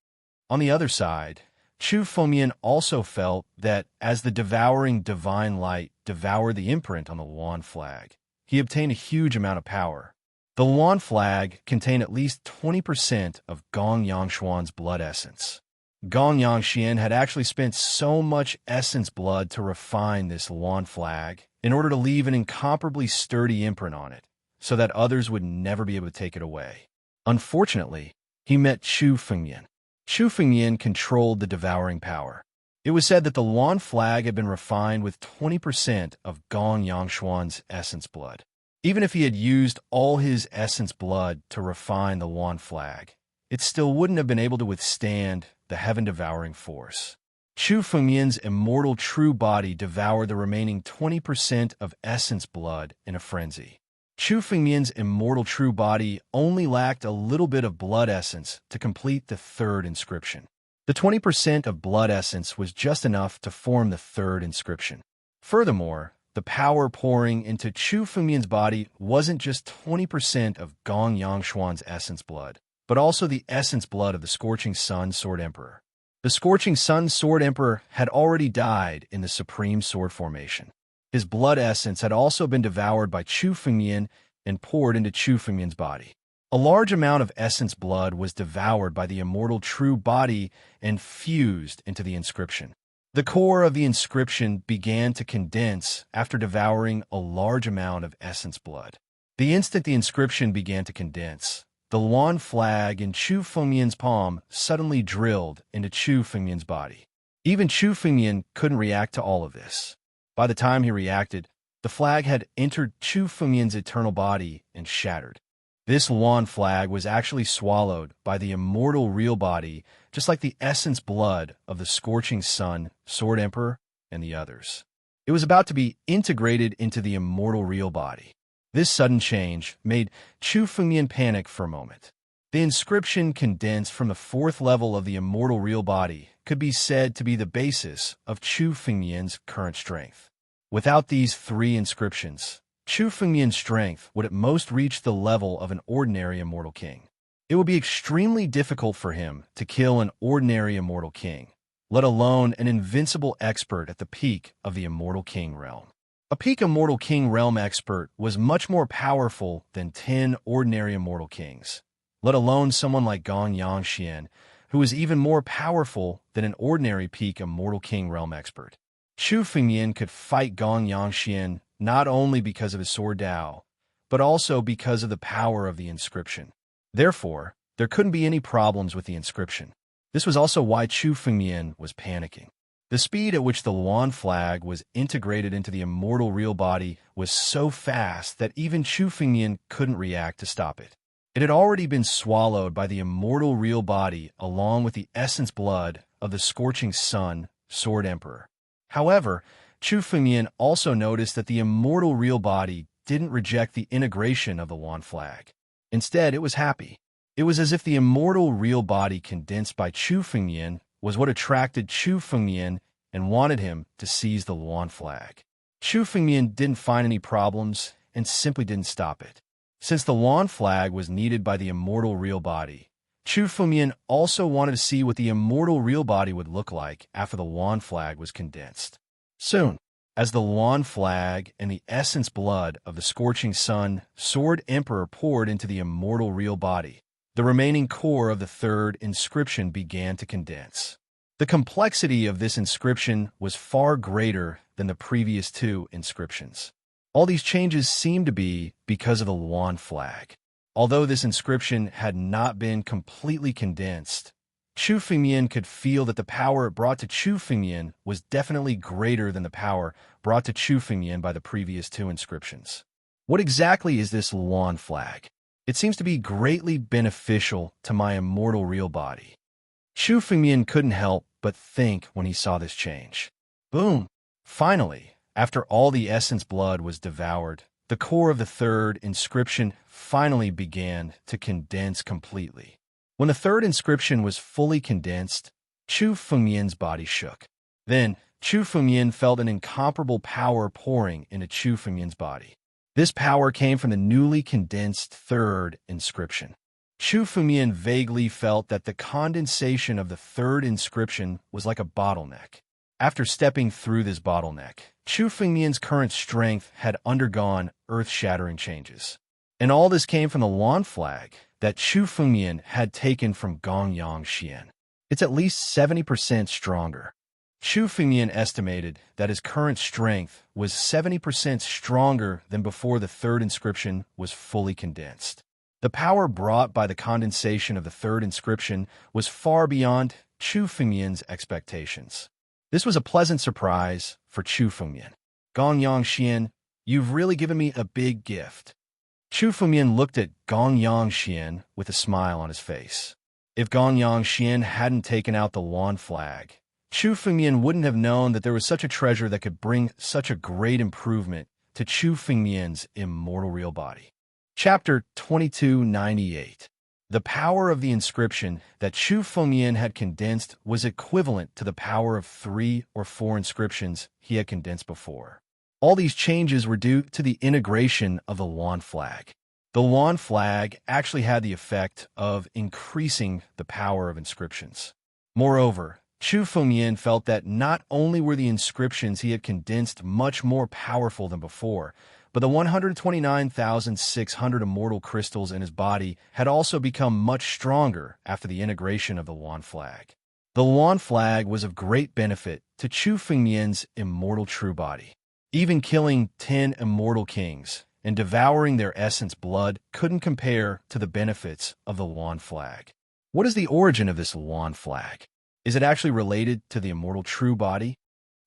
On the other side, Chu Fengmian also felt that as the devouring divine light devoured the imprint on the Luan flag, he obtained a huge amount of power. The Luan flag contained at least 20% of Gong Yangshuan's blood essence. Gong Yangxian had actually spent so much essence blood to refine this Luan flag in order to leave an incomparably sturdy imprint on it, so that others would never be able to take it away. Unfortunately, he met Chu Fengmian. Chu Fengmian controlled the devouring power. It was said that the Luan flag had been refined with 20% of Gong Yangshuan's essence blood. Even if he had used all his essence blood to refine the Luan flag, it still wouldn't have been able to withstand the heaven-devouring force. Chu Fengmian's immortal true body devoured the remaining 20% of essence blood in a frenzy. Chu Fengmian's immortal true body only lacked a little bit of blood essence to complete the third inscription. The 20% of blood essence was just enough to form the third inscription. Furthermore, the power pouring into Chu Fengmian's body wasn't just 20% of Gong Yangshuan's essence blood, but also the essence blood of the Scorching Sun Sword Emperor. The Scorching Sun Sword Emperor had already died in the Supreme Sword Formation. His blood essence had also been devoured by Chu Fengmian and poured into Chu Fengmian's body. A large amount of essence blood was devoured by the immortal true body and fused into the inscription. The core of the inscription began to condense after devouring a large amount of essence blood. The instant the inscription began to condense, the Luan flag in Chu Fengmian's palm suddenly drilled into Chu Fengmian's body. Even Chu Fengmian couldn't react to all of this. By the time he reacted, the flag had entered Chu Fengmian's eternal body and shattered. This Luan flag was actually swallowed by the immortal real body, just like the essence blood of the Scorching Sun, Sword Emperor, and the others. It was about to be integrated into the immortal real body. This sudden change made Chu Fengmian panic for a moment. The inscription condensed from the fourth level of the immortal real body could be said to be the basis of Chu Fengmian's current strength. Without these three inscriptions, Chu Fengmian's strength would at most reach the level of an ordinary immortal king. It would be extremely difficult for him to kill an ordinary immortal king, let alone an invincible expert at the peak of the immortal king realm. A peak immortal king realm expert was much more powerful than 10 ordinary immortal kings, let alone someone like Gong Yangxian, who was even more powerful than an ordinary peak immortal king realm expert. Chu Fengmian could fight Gong Yangxian not only because of his sword Dao, but also because of the power of the inscription. Therefore, there couldn't be any problems with the inscription. This was also why Chu Fengmian was panicking. The speed at which the Luan flag was integrated into the immortal real body was so fast that even Chu Fengmian couldn't react to stop it. It had already been swallowed by the immortal real body along with the essence blood of the Scorching Sun, Sword Emperor. However, Chu Fengmian also noticed that the immortal real body didn't reject the integration of the Yuan flag. Instead, it was happy. It was as if the immortal real body condensed by Chu Fengmian was what attracted Chu Fengmian and wanted him to seize the Yuan flag. Chu Fengmian didn't find any problems and simply didn't stop it. Since the Yuan flag was needed by the immortal real body, Chu Fengmian also wanted to see what the immortal real body would look like after the Yuan flag was condensed. Soon, as the Yuan flag and the essence blood of the scorching sun Sword Emperor poured into the immortal real body, the remaining core of the third inscription began to condense. The complexity of this inscription was far greater than the previous two inscriptions. All these changes seemed to be because of the Yuan flag. Although this inscription had not been completely condensed, Chu Fengmian could feel that the power it brought to Chu Fengmian was definitely greater than the power brought to Chu Fengmian by the previous two inscriptions. What exactly is this Yuan flag? It seems to be greatly beneficial to my immortal real body. Chu Fengmian couldn't help but think when he saw this change. Boom! Finally, after all the essence blood was devoured, the core of the third inscription finally began to condense completely. When the third inscription was fully condensed, Chu Fengmian's body shook. Then, Chu Fengmian felt an incomparable power pouring into Chu Fengmian's body. This power came from the newly condensed third inscription. Chu Fengmian vaguely felt that the condensation of the third inscription was like a bottleneck. After stepping through this bottleneck, Chu Fengmian's current strength had undergone earth-shattering changes. And all this came from the Yuan flag that Chu Fengmian had taken from Gongyang Xian. It's at least 70% stronger. Chu Fengmian estimated that his current strength was 70% stronger than before the third inscription was fully condensed. The power brought by the condensation of the third inscription was far beyond Chu Fengmian's expectations. This was a pleasant surprise for Chu Fengmian. Gongyang Xian, you've really given me a big gift. Chu Fengmian looked at Gongyang Xian with a smile on his face. If Gongyang Xian hadn't taken out the Yuan flag, Chu Fengmian wouldn't have known that there was such a treasure that could bring such a great improvement to Chu Fengmian's immortal real body. Chapter 2298. The power of the inscription that Chu Fengmian had condensed was equivalent to the power of 3 or 4 inscriptions he had condensed before. All these changes were due to the integration of the Yuan flag. The Yuan flag actually had the effect of increasing the power of inscriptions. Moreover, Chu Fengmian felt that not only were the inscriptions he had condensed much more powerful than before, but the 129,600 immortal crystals in his body had also become much stronger after the integration of the Yuan flag. The Yuan flag was of great benefit to Chu Fengmian's immortal true body. Even killing 10 immortal kings and devouring their essence blood couldn't compare to the benefits of the Yuan flag. What is the origin of this Yuan flag? Is it actually related to the immortal true body?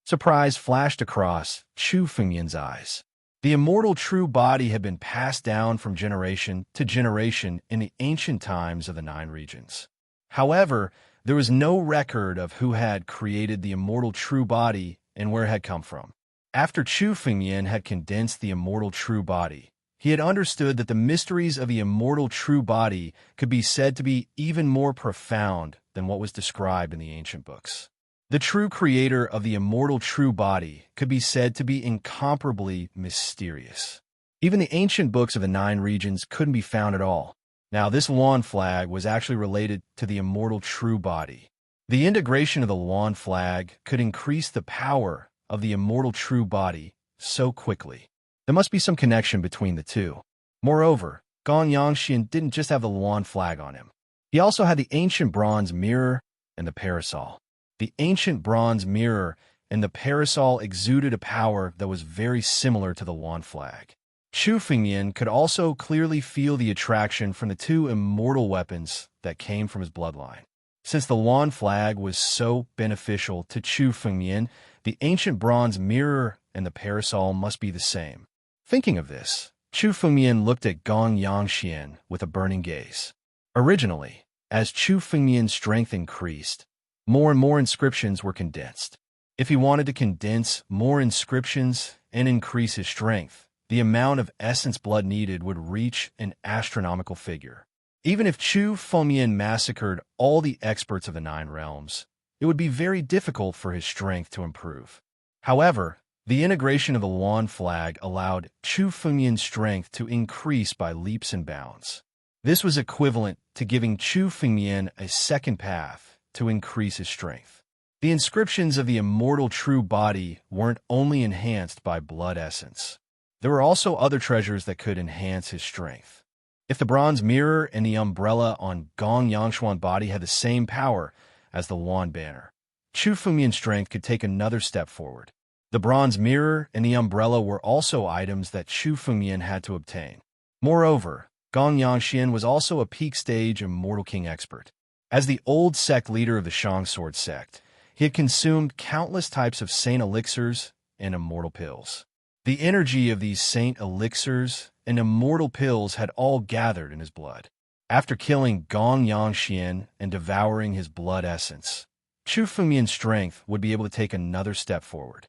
Surprise flashed across Chu Fengmian's eyes. The immortal true body had been passed down from generation to generation in the ancient times of the 9 regions. However, there was no record of who had created the immortal true body and where it had come from. After Chu Fengmian had condensed the immortal true body, he had understood that the mysteries of the immortal true body could be said to be even more profound than what was described in the ancient books. The true creator of the immortal true body could be said to be incomparably mysterious. Even the ancient books of the 9 regions couldn't be found at all. Now, this Yuan flag was actually related to the immortal true body. The integration of the Yuan flag could increase the power of the immortal true body so quickly. There must be some connection between the two. Moreover, Gongyang Xian didn't just have the Yuan flag on him. He also had the ancient bronze mirror and the parasol. The ancient bronze mirror and the parasol exuded a power that was very similar to the Yuan flag. Chu Fengmian could also clearly feel the attraction from the 2 immortal weapons that came from his bloodline. Since the Yuan flag was so beneficial to Chu Fengmian, the ancient bronze mirror and the parasol must be the same. Thinking of this, Chu Fengmian looked at Gongyang Xian with a burning gaze. Originally, as Chu Fengmian's strength increased, more and more inscriptions were condensed. If he wanted to condense more inscriptions and increase his strength, the amount of essence blood needed would reach an astronomical figure. Even if Chu Fengmian massacred all the experts of the Nine Realms, it would be very difficult for his strength to improve. However, the integration of the Luan flag allowed Chu Fengmian's strength to increase by leaps and bounds. This was equivalent to giving Chu Fengmian a second path to increase his strength. The inscriptions of the immortal true body weren't only enhanced by blood essence. There were also other treasures that could enhance his strength. If the bronze mirror and the umbrella on Gong Yangshuan's body had the same power as the Luan banner, Chu Fengmian's strength could take another step forward. The bronze mirror and the umbrella were also items that Chu Fengmian had to obtain. Moreover, Gong Yangshuan was also a peak stage Immortal King expert. As the old sect leader of the Shang Sword sect, he had consumed countless types of saint elixirs and immortal pills. The energy of these saint elixirs and immortal pills had all gathered in his blood. After killing Gong Yangshuan and devouring his blood essence, Chu Fengmian's strength would be able to take another step forward.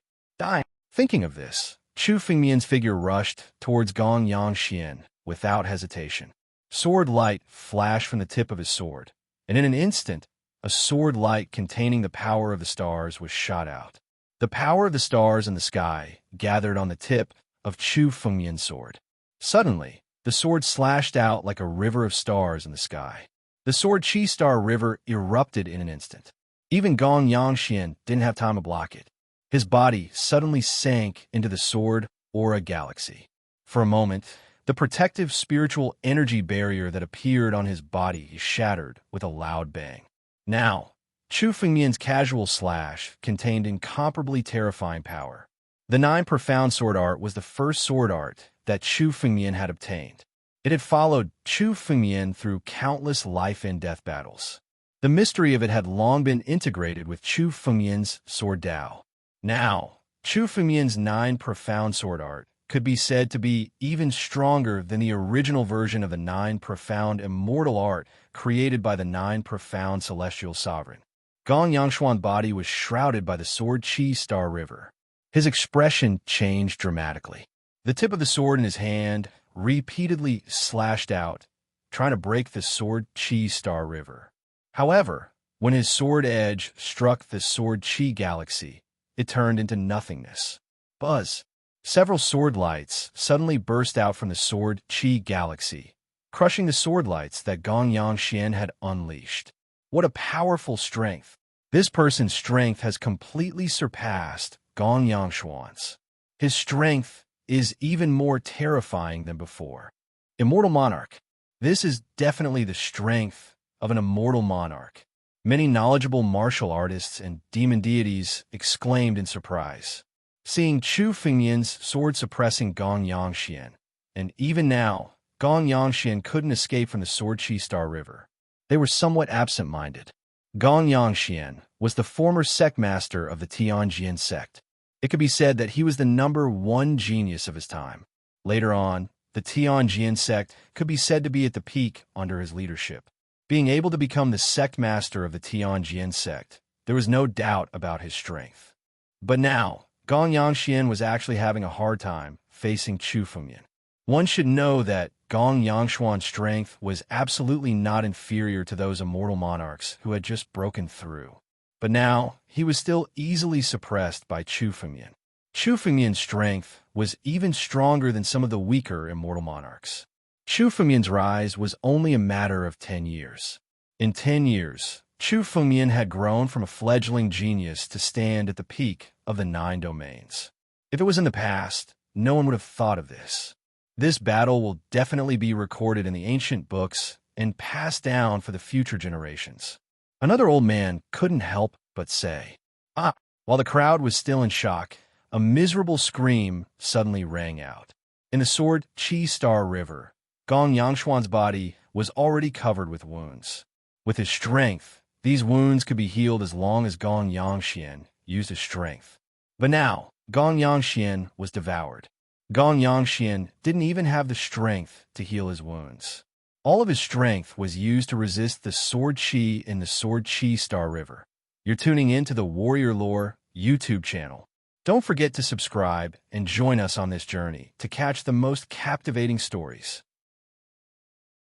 Thinking of this, Chu Fengmian's figure rushed towards Gong Yangshuan without hesitation. Sword light flashed from the tip of his sword, and in an instant, a sword light containing the power of the stars was shot out. The power of the stars in the sky gathered on the tip of Chu Fengmian's sword. Suddenly, the sword slashed out like a river of stars in the sky. The sword Chi Star River erupted in an instant. Even Gong Yangshuan didn't have time to block it. His body suddenly sank into the sword aura galaxy. For a moment, the protective spiritual energy barrier that appeared on his body shattered with a loud bang. Now, Chu Fengmian's casual slash contained incomparably terrifying power. The Nine Profound Sword Art was the first sword art that Chu Fengmian had obtained. It had followed Chu Fengmian through countless life and death battles. The mystery of it had long been integrated with Chu Fengmian's Sword Dao. Now, Chu Fengmian's Nine Profound Sword Art could be said to be even stronger than the original version of the Nine Profound Immortal Art created by the Nine Profound Celestial Sovereign. Gong Yangshuan's body was shrouded by the sword Chi Star River. His expression changed dramatically. The tip of the sword in his hand repeatedly slashed out, trying to break the sword Chi Star River. However, when his sword edge struck the sword Chi galaxy, it turned into nothingness. Buzz! Several sword lights suddenly burst out from the sword Chi galaxy, crushing the sword lights that Gong Yangshuan had unleashed. What a powerful strength! This person's strength has completely surpassed Gong Yangshuan's. His strength is even more terrifying than before. Immortal Monarch. This is definitely the strength of an immortal monarch. Many knowledgeable martial artists and demon deities exclaimed in surprise, seeing Chu Fengmian's sword suppressing Gong Yangshuan. And even now, Gong Yangshuan couldn't escape from the sword Chi Star River. They were somewhat absent-minded. Gong Yangshuan was the former sect master of the Tianjin sect. It could be said that he was the #1 genius of his time. Later on, the Tianjin sect could be said to be at the peak under his leadership. Being able to become the sect master of the Tianjin sect, there was no doubt about his strength. But now, Gong Yangshuan was actually having a hard time facing Chu Fengmian. One should know that Gong Yangshuan's strength was absolutely not inferior to those immortal monarchs who had just broken through. But now, he was still easily suppressed by Chu Fengmian. Chu Fengmian's strength was even stronger than some of the weaker immortal monarchs. Chu Fengmian's rise was only a matter of 10 years. In 10 years, Chu Fengmian had grown from a fledgling genius to stand at the peak of the 9 domains. If it was in the past, no one would have thought of this. This battle will definitely be recorded in the ancient books and passed down for the future generations. Another old man couldn't help but say, "Ah!" While the crowd was still in shock, a miserable scream suddenly rang out. In the sword Chi Star River, Gong Yangshuan's body was already covered with wounds. With his strength, these wounds could be healed as long as Gong Yangshuan used his strength. But now, Gong Yangshuan was devoured. Gong Yangshuan didn't even have the strength to heal his wounds. All of his strength was used to resist the sword Chi in the sword Chi Star River. You're tuning in to the Warrior Lore YouTube channel. Don't forget to subscribe and join us on this journey to catch the most captivating stories.